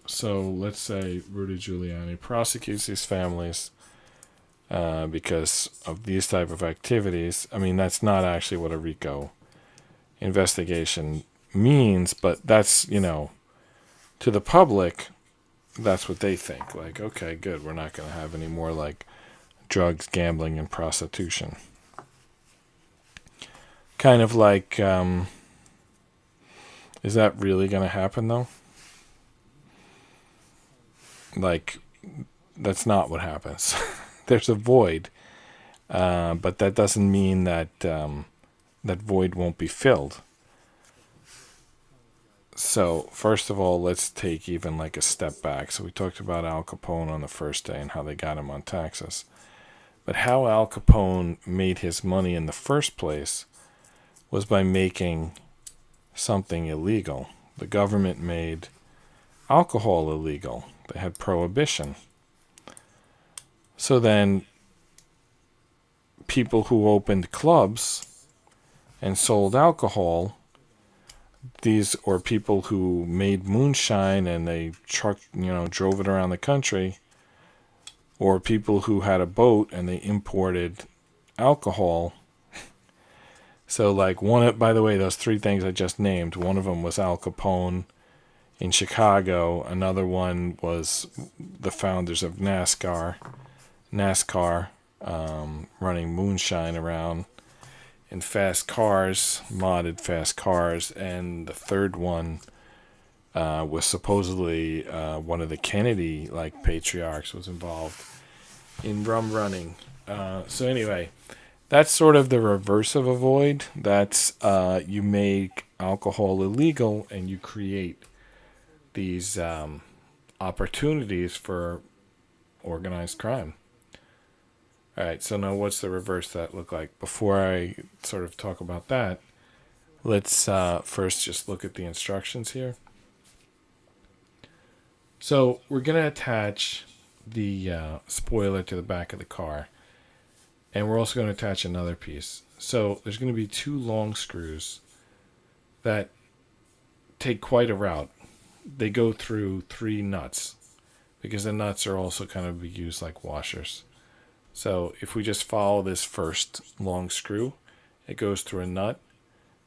So let's say Rudy Giuliani prosecutes these families because of these type of activities. I mean, that's not actually what a RICO investigation means, but that's, to the public, that's what they think. Like, okay, good, we're not going to have any more like drugs, gambling, and prostitution. Kind of like Is that really going to happen, though? Like, that's not what happens. There's a void, but that doesn't mean that that void won't be filled. So, first of all, let's take even like a step back. So we talked about Al Capone on the first day and how they got him on taxes. But how Al Capone made his money in the first place was by making something illegal. The government made alcohol illegal. They had prohibition. So then people who opened clubs and sold alcohol, these or people who made moonshine and they drove it around the country, or people who had a boat and they imported alcohol. So like by the way, those three things I just named, one of them was Al Capone in Chicago. Another one was the founders of NASCAR running moonshine around in fast cars, modded fast cars. And the third one was supposedly one of the Kennedy patriarchs was involved in rum running. So anyway, that's sort of the reverse of a void. That's you make alcohol illegal and you create these opportunities for organized crime. All right, so now what's the reverse of that look like? Before I sort of talk about that, let's first just look at the instructions here. So we're going to attach the spoiler to the back of the car, and we're also going to attach another piece. So there's going to be two long screws that take quite a route. They go through 3 nuts because the nuts are also kind of used like washers. So if we just follow this first long screw, it goes through a nut,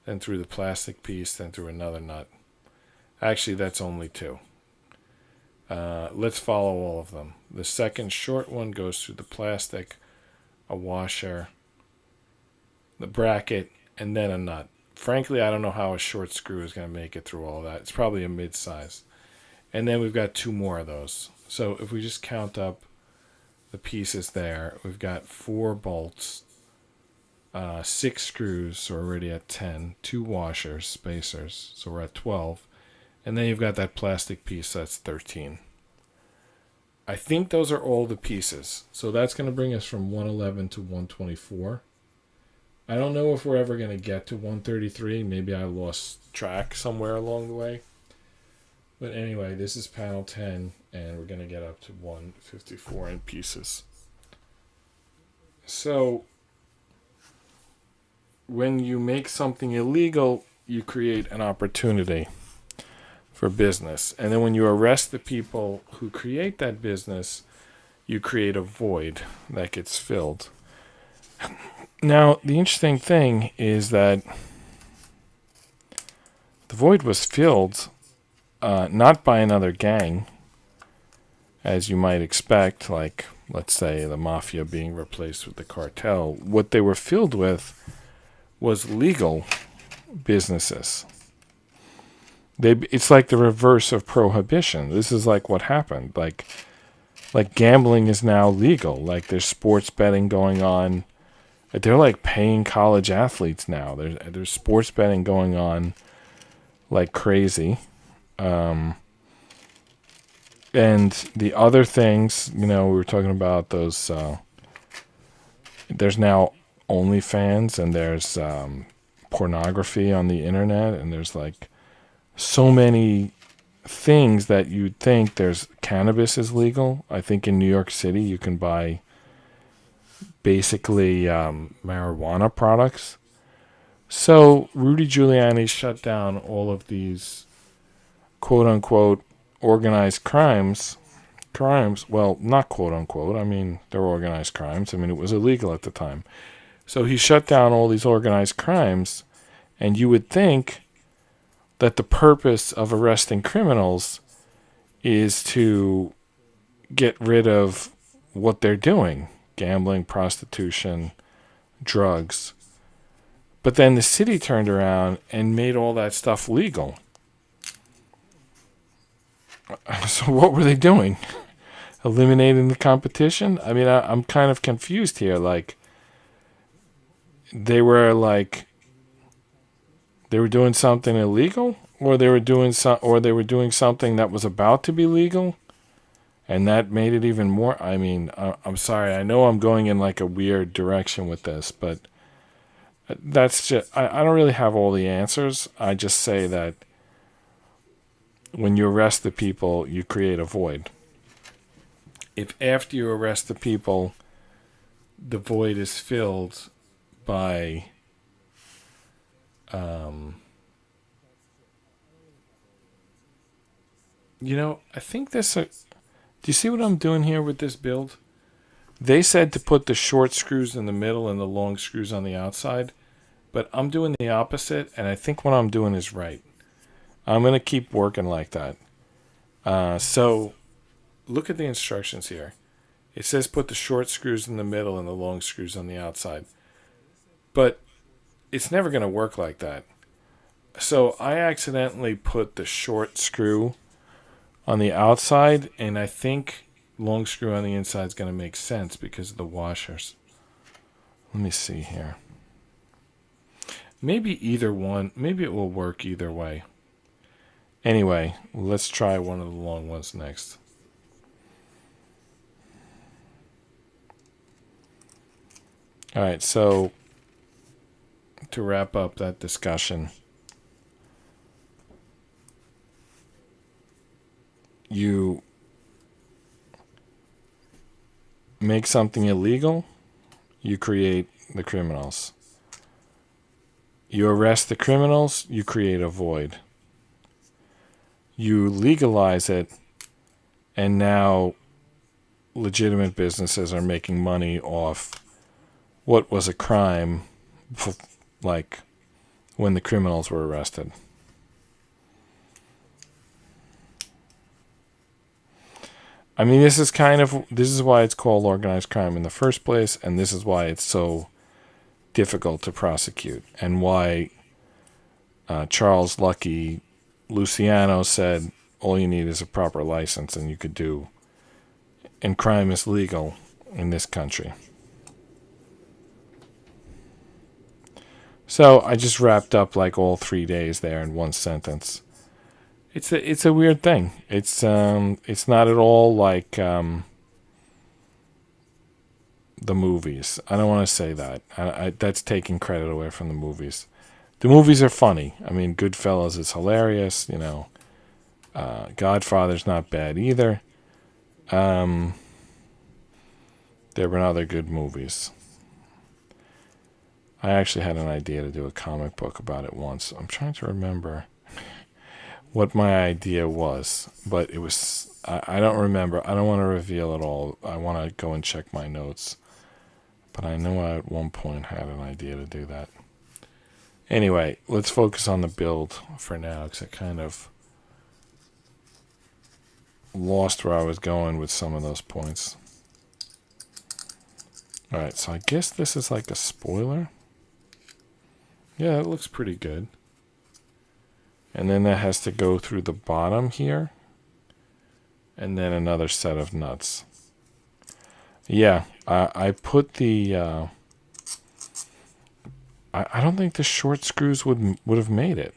then through the plastic piece, then through another nut. Actually, that's only 2. Let's follow all of them. The second short one goes through the plastic, a washer, the bracket, and then a nut. Frankly, I don't know how a short screw is going to make it through all that. It's probably a mid-size. And then we've got 2 more of those. So if we just count up the pieces there, we've got 4 bolts, 6 screws, so we're already at 10, 2 washers, spacers, so we're at 12. And then you've got that plastic piece, that's 13. I think those are all the pieces. So that's going to bring us from 111 to 124. I don't know if we're ever going to get to 133. Maybe I lost track somewhere along the way. But anyway, this is panel 10, and we're going to get up to 154 in pieces. So when you make something illegal, you create an opportunity for business. And then when you arrest the people who create that business, you create a void that gets filled. Now, the interesting thing is that the void was filled not by another gang, as you might expect, like, let's say, the mafia being replaced with the cartel. What they were filled with was legal businesses. It's like the reverse of prohibition. This is like what happened. Like gambling is now legal. Like there's sports betting going on. They're like paying college athletes now. There's sports betting going on like crazy. And the other things, we were talking about those. There's now OnlyFans and there's pornography on the internet, and there's like so many things that you'd think. There's cannabis is legal. I think in New York City you can buy basically marijuana products. So Rudy Giuliani shut down all of these quote unquote organized crimes. Well, not quote unquote. I mean, they're organized crimes. I mean, it was illegal at the time. So he shut down all these organized crimes, and you would think that the purpose of arresting criminals is to get rid of what they're doing: gambling, prostitution, drugs. But then the city turned around and made all that stuff legal. So what were they doing? Eliminating the competition? I mean, I'm kind of confused here. Like, they were like, they were doing something illegal, or they were doing something that was about to be legal, and that made it even more. I mean, I'm sorry. I know I'm going in like a weird direction with this, but that's just, I don't really have all the answers. I just say that when you arrest the people, you create a void. If after you arrest the people, the void is filled by I think this. Do you see what I'm doing here with this build? They said to put the short screws in the middle and the long screws on the outside, but I'm doing the opposite, and I think what I'm doing is right. I'm going to keep working like that. So look at the instructions here. It says put the short screws in the middle and the long screws on the outside. But it's never going to work like that. So I accidentally put the short screw on the outside, and I think long screw on the inside is going to make sense because of the washers. Let me see here. Maybe either one. Maybe it will work either way. Anyway, let's try one of the long ones next. All right, so to wrap up that discussion, you make something illegal, you create the criminals. You arrest the criminals, you create a void. You legalize it, and now legitimate businesses are making money off what was a crime, like when the criminals were arrested. I mean, this is why it's called organized crime in the first place, and this is why it's so difficult to prosecute, and why Charles Lucky Luciano said all you need is a proper license and you could do, and crime is legal in this country. So I just wrapped up like all 3 days there in one sentence. It's a weird thing. It's not at all like the movies. I don't want to say that. That's taking credit away from the movies. The movies are funny. I mean, Goodfellas is hilarious. Godfather's not bad either. There were other good movies. I actually had an idea to do a comic book about it once. I'm trying to remember what my idea was, but it was, I don't remember. I don't want to reveal it all. I want to go and check my notes. But I know I at one point had an idea to do that. Anyway, let's focus on the build for now, because I kind of lost where I was going with some of those points. Alright, so I guess this is like a spoiler. Yeah, it looks pretty good. And then that has to go through the bottom here. And then another set of nuts. Yeah, I put the... I don't think the short screws would have made it.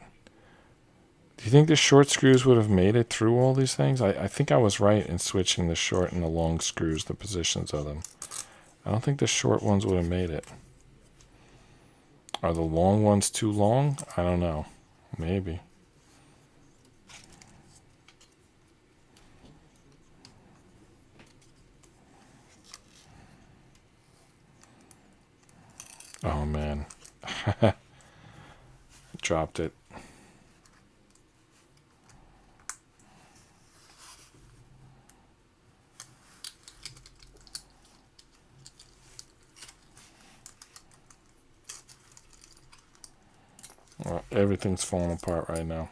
Do you think the short screws would have made it through all these things? I think I was right in switching the short and the long screws, the positions of them. I don't think the short ones would have made it. Are the long ones too long? I don't know. Maybe. Oh man. Dropped it. Well, everything's falling apart right now.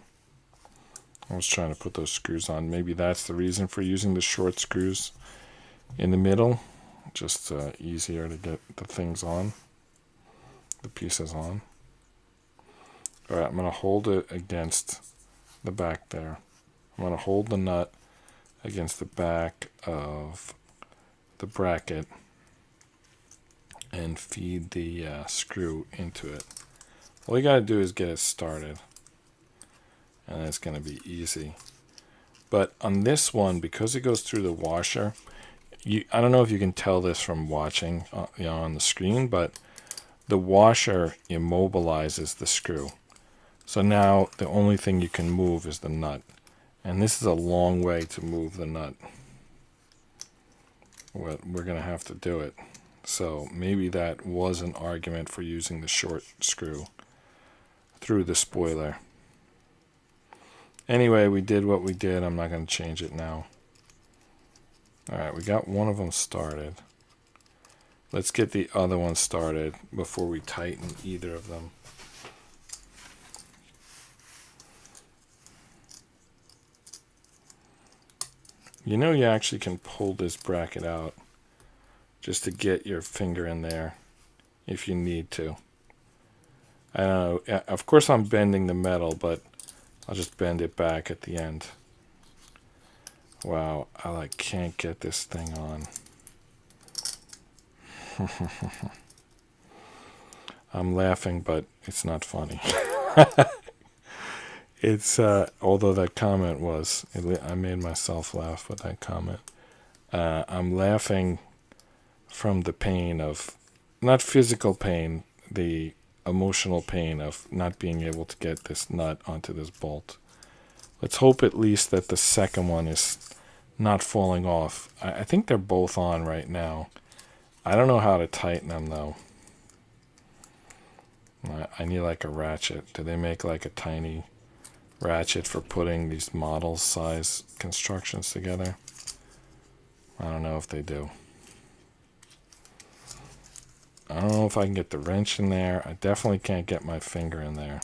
I was trying to put those screws on. Maybe that's the reason for using the short screws in the middle. Just easier to get the things on. The pieces on. Alright, I'm going to hold it against the back there. I'm going to hold the nut against the back of the bracket and feed the screw into it. All you got to do is get it started, and it's going to be easy. But on this one, because it goes through the washer, I don't know if you can tell this from watching on the screen, but the washer immobilizes the screw. So now the only thing you can move is the nut. And this is a long way to move the nut. We're going to have to do it. So maybe that was an argument for using the short screw through the spoiler. Anyway, we did what we did. I'm not going to change it now. Alright, we got one of them started. Let's get the other one started before we tighten either of them. You know, you actually can pull this bracket out just to get your finger in there if you need to. I don't know. Of course, I'm bending the metal, but I'll just bend it back at the end. Wow, I can't get this thing on. I'm laughing, but it's not funny. It's although that comment was, I made myself laugh with that comment. I'm laughing from the pain of, not physical pain, the emotional pain of not being able to get this nut onto this bolt. Let's hope at least that the second one is not falling off. I think they're both on right now. I don't know how to tighten them though. I need like a ratchet. Do they make like a tiny ratchet for putting these model size constructions together? I don't know if they do. I don't know if I can get the wrench in there. I definitely can't get my finger in there.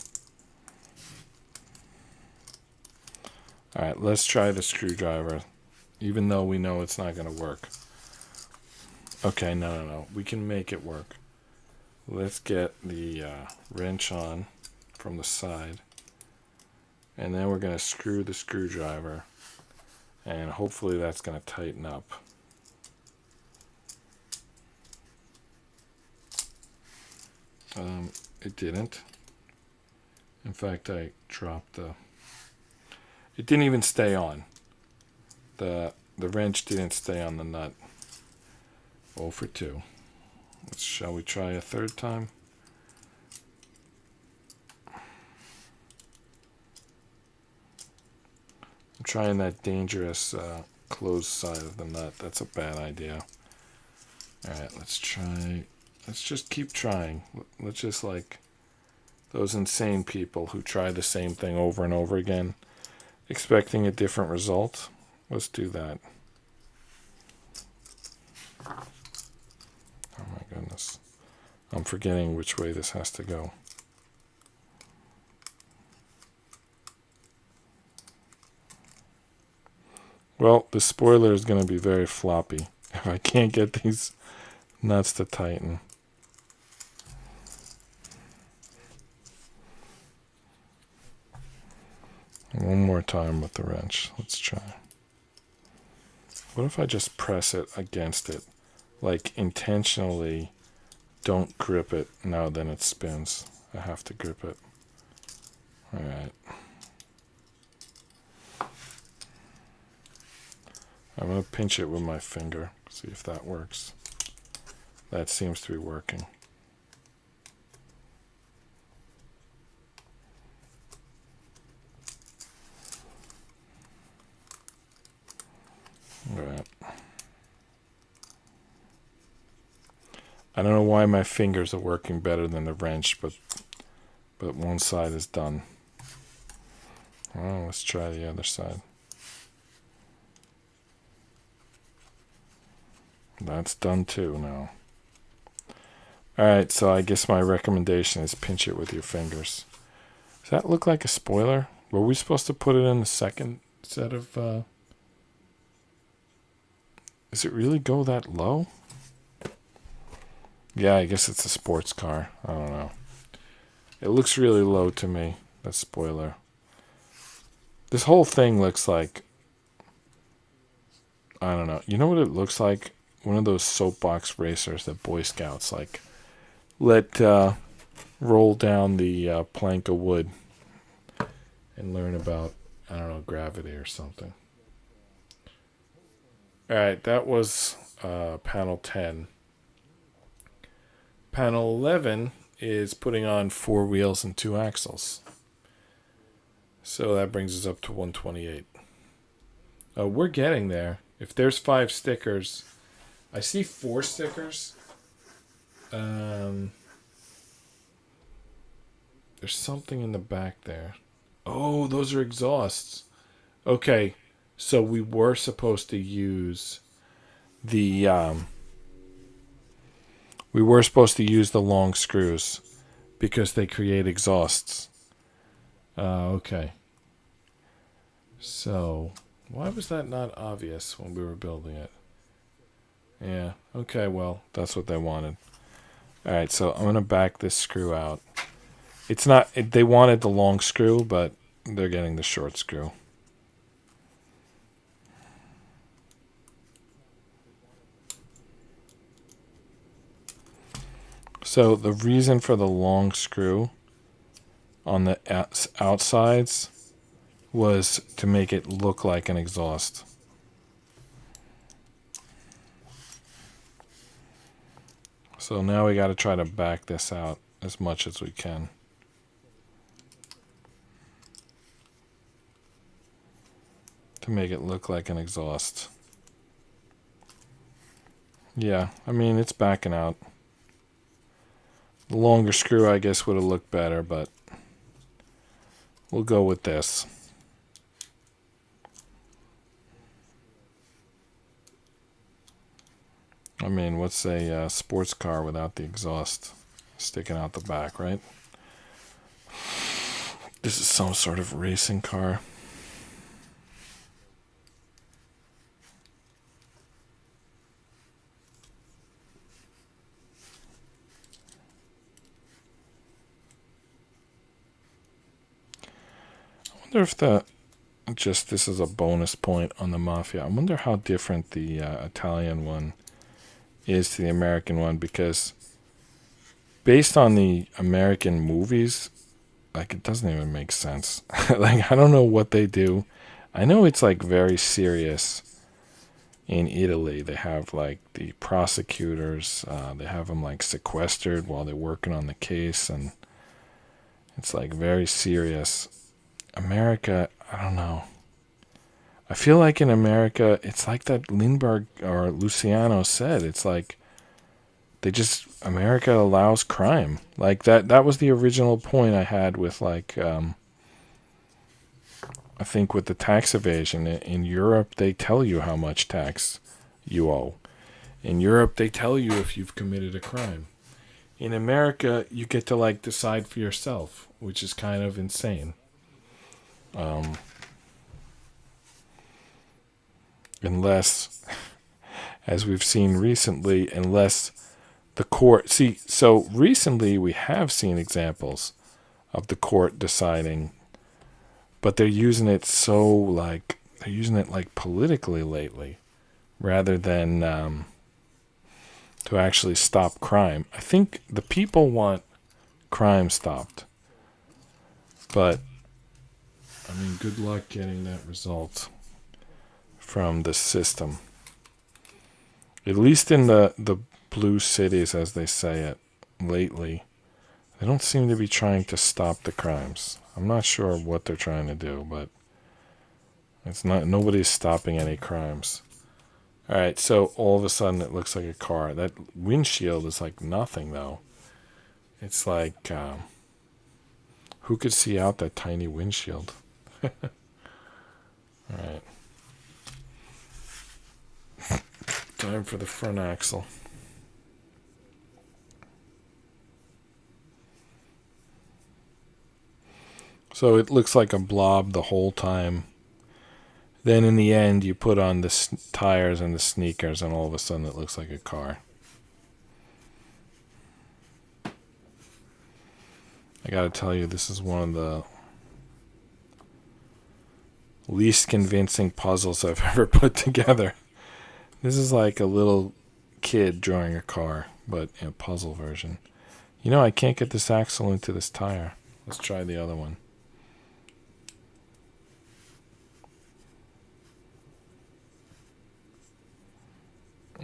Alright, let's try the screwdriver, even though we know it's not going to work. Okay, no. We can make it work. Let's get the wrench on from the side. And then we're going to screw the screwdriver. And hopefully that's going to tighten up. It didn't. In fact, I dropped the... It didn't even stay on. The wrench didn't stay on the nut. 0 for 2. Shall we try a third time? I'm trying that dangerous closed side of the nut. That's a bad idea. Alright, let's try... Let's just keep trying. Let's just like those insane people who try the same thing over and over again, expecting a different result. Let's do that. Oh my goodness. I'm forgetting which way this has to go. Well, the spoiler is going to be very floppy if I can't get these nuts to tighten. One more time with the wrench. Let's try. What if I just press it against it? Like intentionally don't grip it. No, then it spins. I have to grip it. Alright. I'm going to pinch it with my finger. See if that works. That seems to be working. Alright. I don't know why my fingers are working better than the wrench, but one side is done. Well, let's try the other side. That's done too now. Alright, so I guess my recommendation is pinch it with your fingers. Does that look like a spoiler? Were we supposed to put it in the second set of... Does it really go that low? Yeah, I guess it's a sports car. I don't know. It looks really low to me, that spoiler. This whole thing looks like I don't know. You know what it looks like? One of those soapbox racers that Boy Scouts like let roll down the plank of wood and learn about, I don't know, gravity or something. All right, that was panel 10. Panel 11 is putting on 4 wheels and 2 axles. So that brings us up to 128. We're getting there. If there's 5 stickers, I see 4 stickers. There's something in the back there. Oh, those are exhausts. Okay, so we were supposed to use the long screws because they create exhausts. Okay. So, why was that not obvious when we were building it? Yeah, okay, well, that's what they wanted. Alright, so I'm going to back this screw out. It's not, they wanted the long screw, but they're getting the short screw. So the reason for the long screw on the outsides was to make it look like an exhaust. So now we got to try to back this out as much as we can. To make it look like an exhaust. Yeah, I mean, it's backing out. The longer screw, I guess, would have looked better, but we'll go with this. I mean, what's a sports car without the exhaust sticking out the back, right? This is some sort of racing car. I wonder if this is a bonus point on the Mafia. I wonder how different the Italian one is to the American one, because based on the American movies, like, it doesn't even make sense. Like, I don't know what they do. I know it's like very serious in Italy. They have like the prosecutors, they have them like sequestered while they're working on the case, and it's like very serious. America, I don't know. I feel like in America, it's like that Lindbergh or Luciano said. It's like America allows crime. Like that was the original point I had with like, I think with the tax evasion. In Europe, they tell you how much tax you owe. In Europe, they tell you if you've committed a crime. In America, you get to like decide for yourself, which is kind of insane. Unless, as we've seen recently, unless the court... See, so recently we have seen examples of the court deciding, but they're using it like politically lately, rather than to actually stop crime. I think the people want crime stopped, but I mean, good luck getting that result from the system. At least in the blue cities, as they say it, lately, they don't seem to be trying to stop the crimes. I'm not sure what they're trying to do, but nobody's stopping any crimes. Alright, so all of a sudden it looks like a car. That windshield is like nothing, though. It's like, who could see out that tiny windshield? Alright. Time for the front axle. So it looks like a blob the whole time. Then in the end, you put on the tires and the sneakers, and all of a sudden it looks like a car. I gotta tell you, this is one of the least convincing puzzles I've ever put together. This is like a little kid drawing a car, but in a puzzle version. You know, I can't get this axle into this tire. Let's try the other one.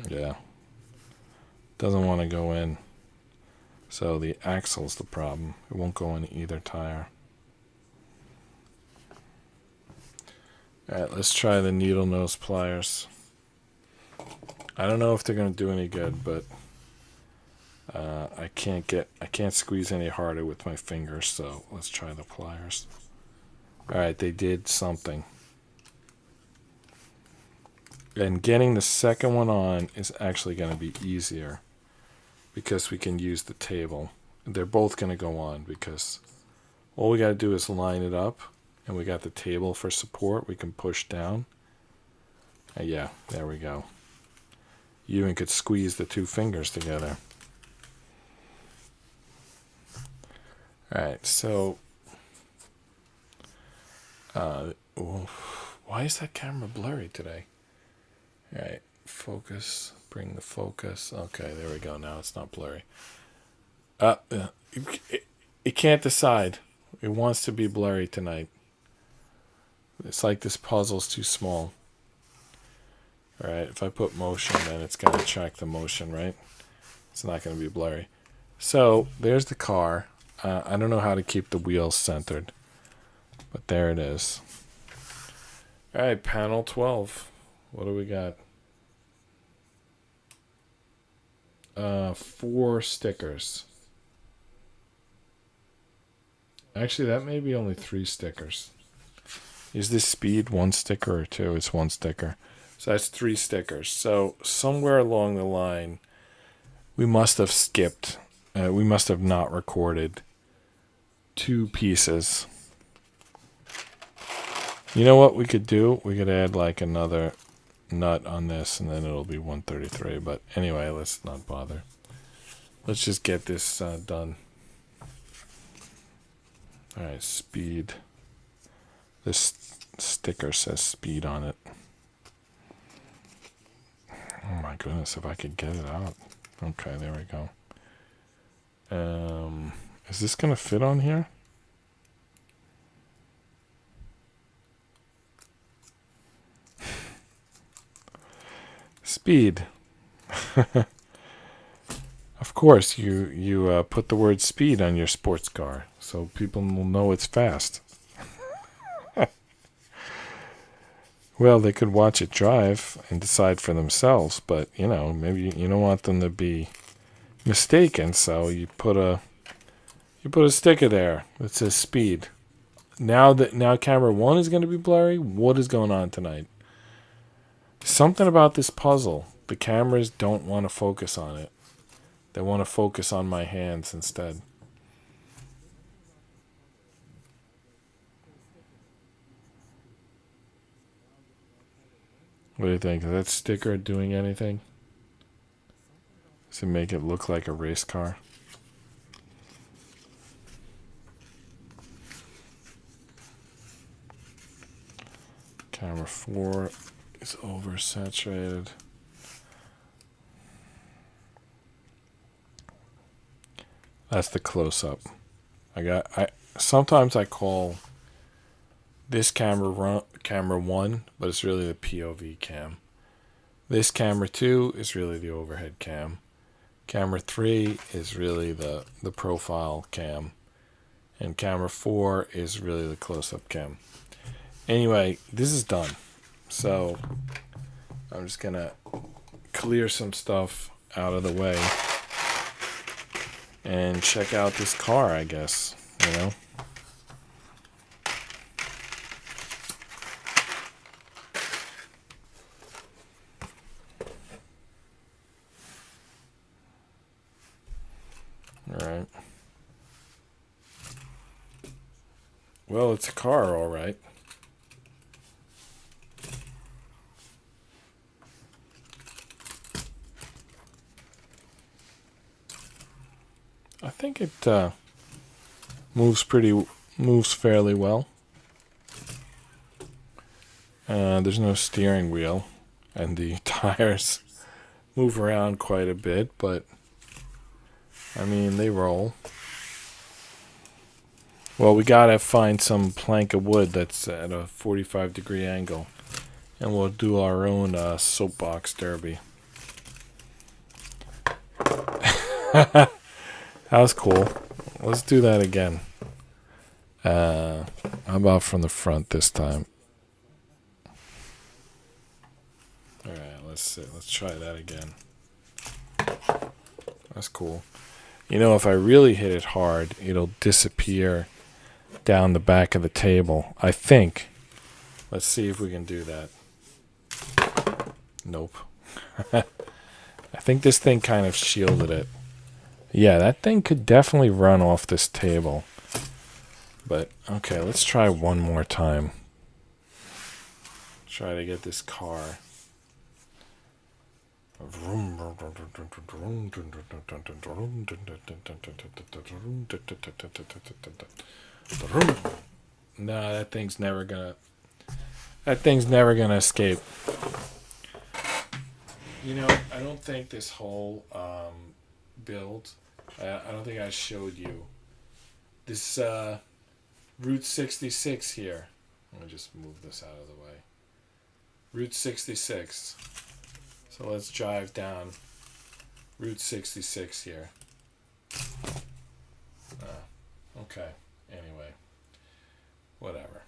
Yeah. Doesn't want to go in. So the axle's the problem. It won't go in either tire. Alright, let's try the needle nose pliers. I don't know if they're going to do any good, but I can't squeeze any harder with my fingers, so let's try the pliers. Alright, they did something. And getting the second one on is actually going to be easier because we can use the table. They're both going to go on because all we got to do is line it up, and we got the table for support. We can push down. Yeah, there we go. You even could squeeze the two fingers together. Alright, so why is that camera blurry today? Alright, focus, bring the focus. Okay, there we go. Now it's not blurry. It can't decide. It wants to be blurry tonight. It's like this puzzle's too small. Alright, if I put motion, then it's going to track the motion, right? It's not going to be blurry. So, there's the car. I don't know how to keep the wheels centered, but there it is. Alright, panel 12. What do we got? 4 stickers. Actually, that may be only 3 stickers. Is this speed 1 sticker or 2? It's 1 sticker. So that's 3 stickers. So somewhere along the line, we must have skipped. We must have not recorded 2 pieces. You know what we could do? We could add like another nut on this, and then it'll be 133. But anyway, let's not bother. Let's just get this done. All right, speed. This sticker says speed on it. Oh my goodness, if I could get it out. Okay, there we go. Is this going to fit on here? Speed. Of course, you put the word speed on your sports car, so people will know it's fast. Well, they could watch it drive and decide for themselves, but, you know, maybe you don't want them to be mistaken, so you put a sticker there that says speed. Now camera 1 is going to be blurry. What is going on tonight? Something about this puzzle. The cameras don't want to focus on it. They want to focus on my hands instead. What do you think? Is that sticker doing anything? Does it make it look like a race car? Camera 4 is oversaturated. That's the close-up. Sometimes I call this camera 1, but it's really the POV cam. This camera 2 is really the overhead cam. Camera 3 is really the profile cam. And camera 4 is really the close-up cam. Anyway, this is done. So I'm just going to clear some stuff out of the way and check out this car, I guess, you know. All right. Well, it's a car, all right. I think it moves fairly well. There's no steering wheel. and the tires move around quite a bit, but I mean, they roll. Well, we gotta find some plank of wood that's at a 45-degree angle, and we'll do our own soapbox derby. That was cool. Let's do that again. How about from the front this time? All right, let's see. Let's try that again. That's cool. You know, if I really hit it hard, it'll disappear down the back of the table, I think. Let's see if we can do that. Nope. I think this thing kind of shielded it. Yeah, that thing could definitely run off this table. But, okay, let's try one more time. Try to get this car. No, that thing's never gonna escape. You know, I don't think this whole build, I don't think I showed you this Route 66 here. Let me just move this out of the way. Route 66. So let's drive down Route 66 here. Okay. Anyway. Whatever.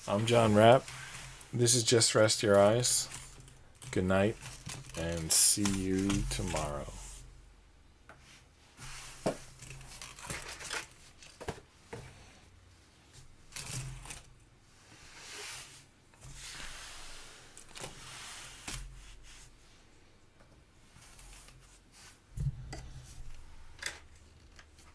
I'm John Rapp. This is Just Rest Your Eyes. Good night, and see you tomorrow.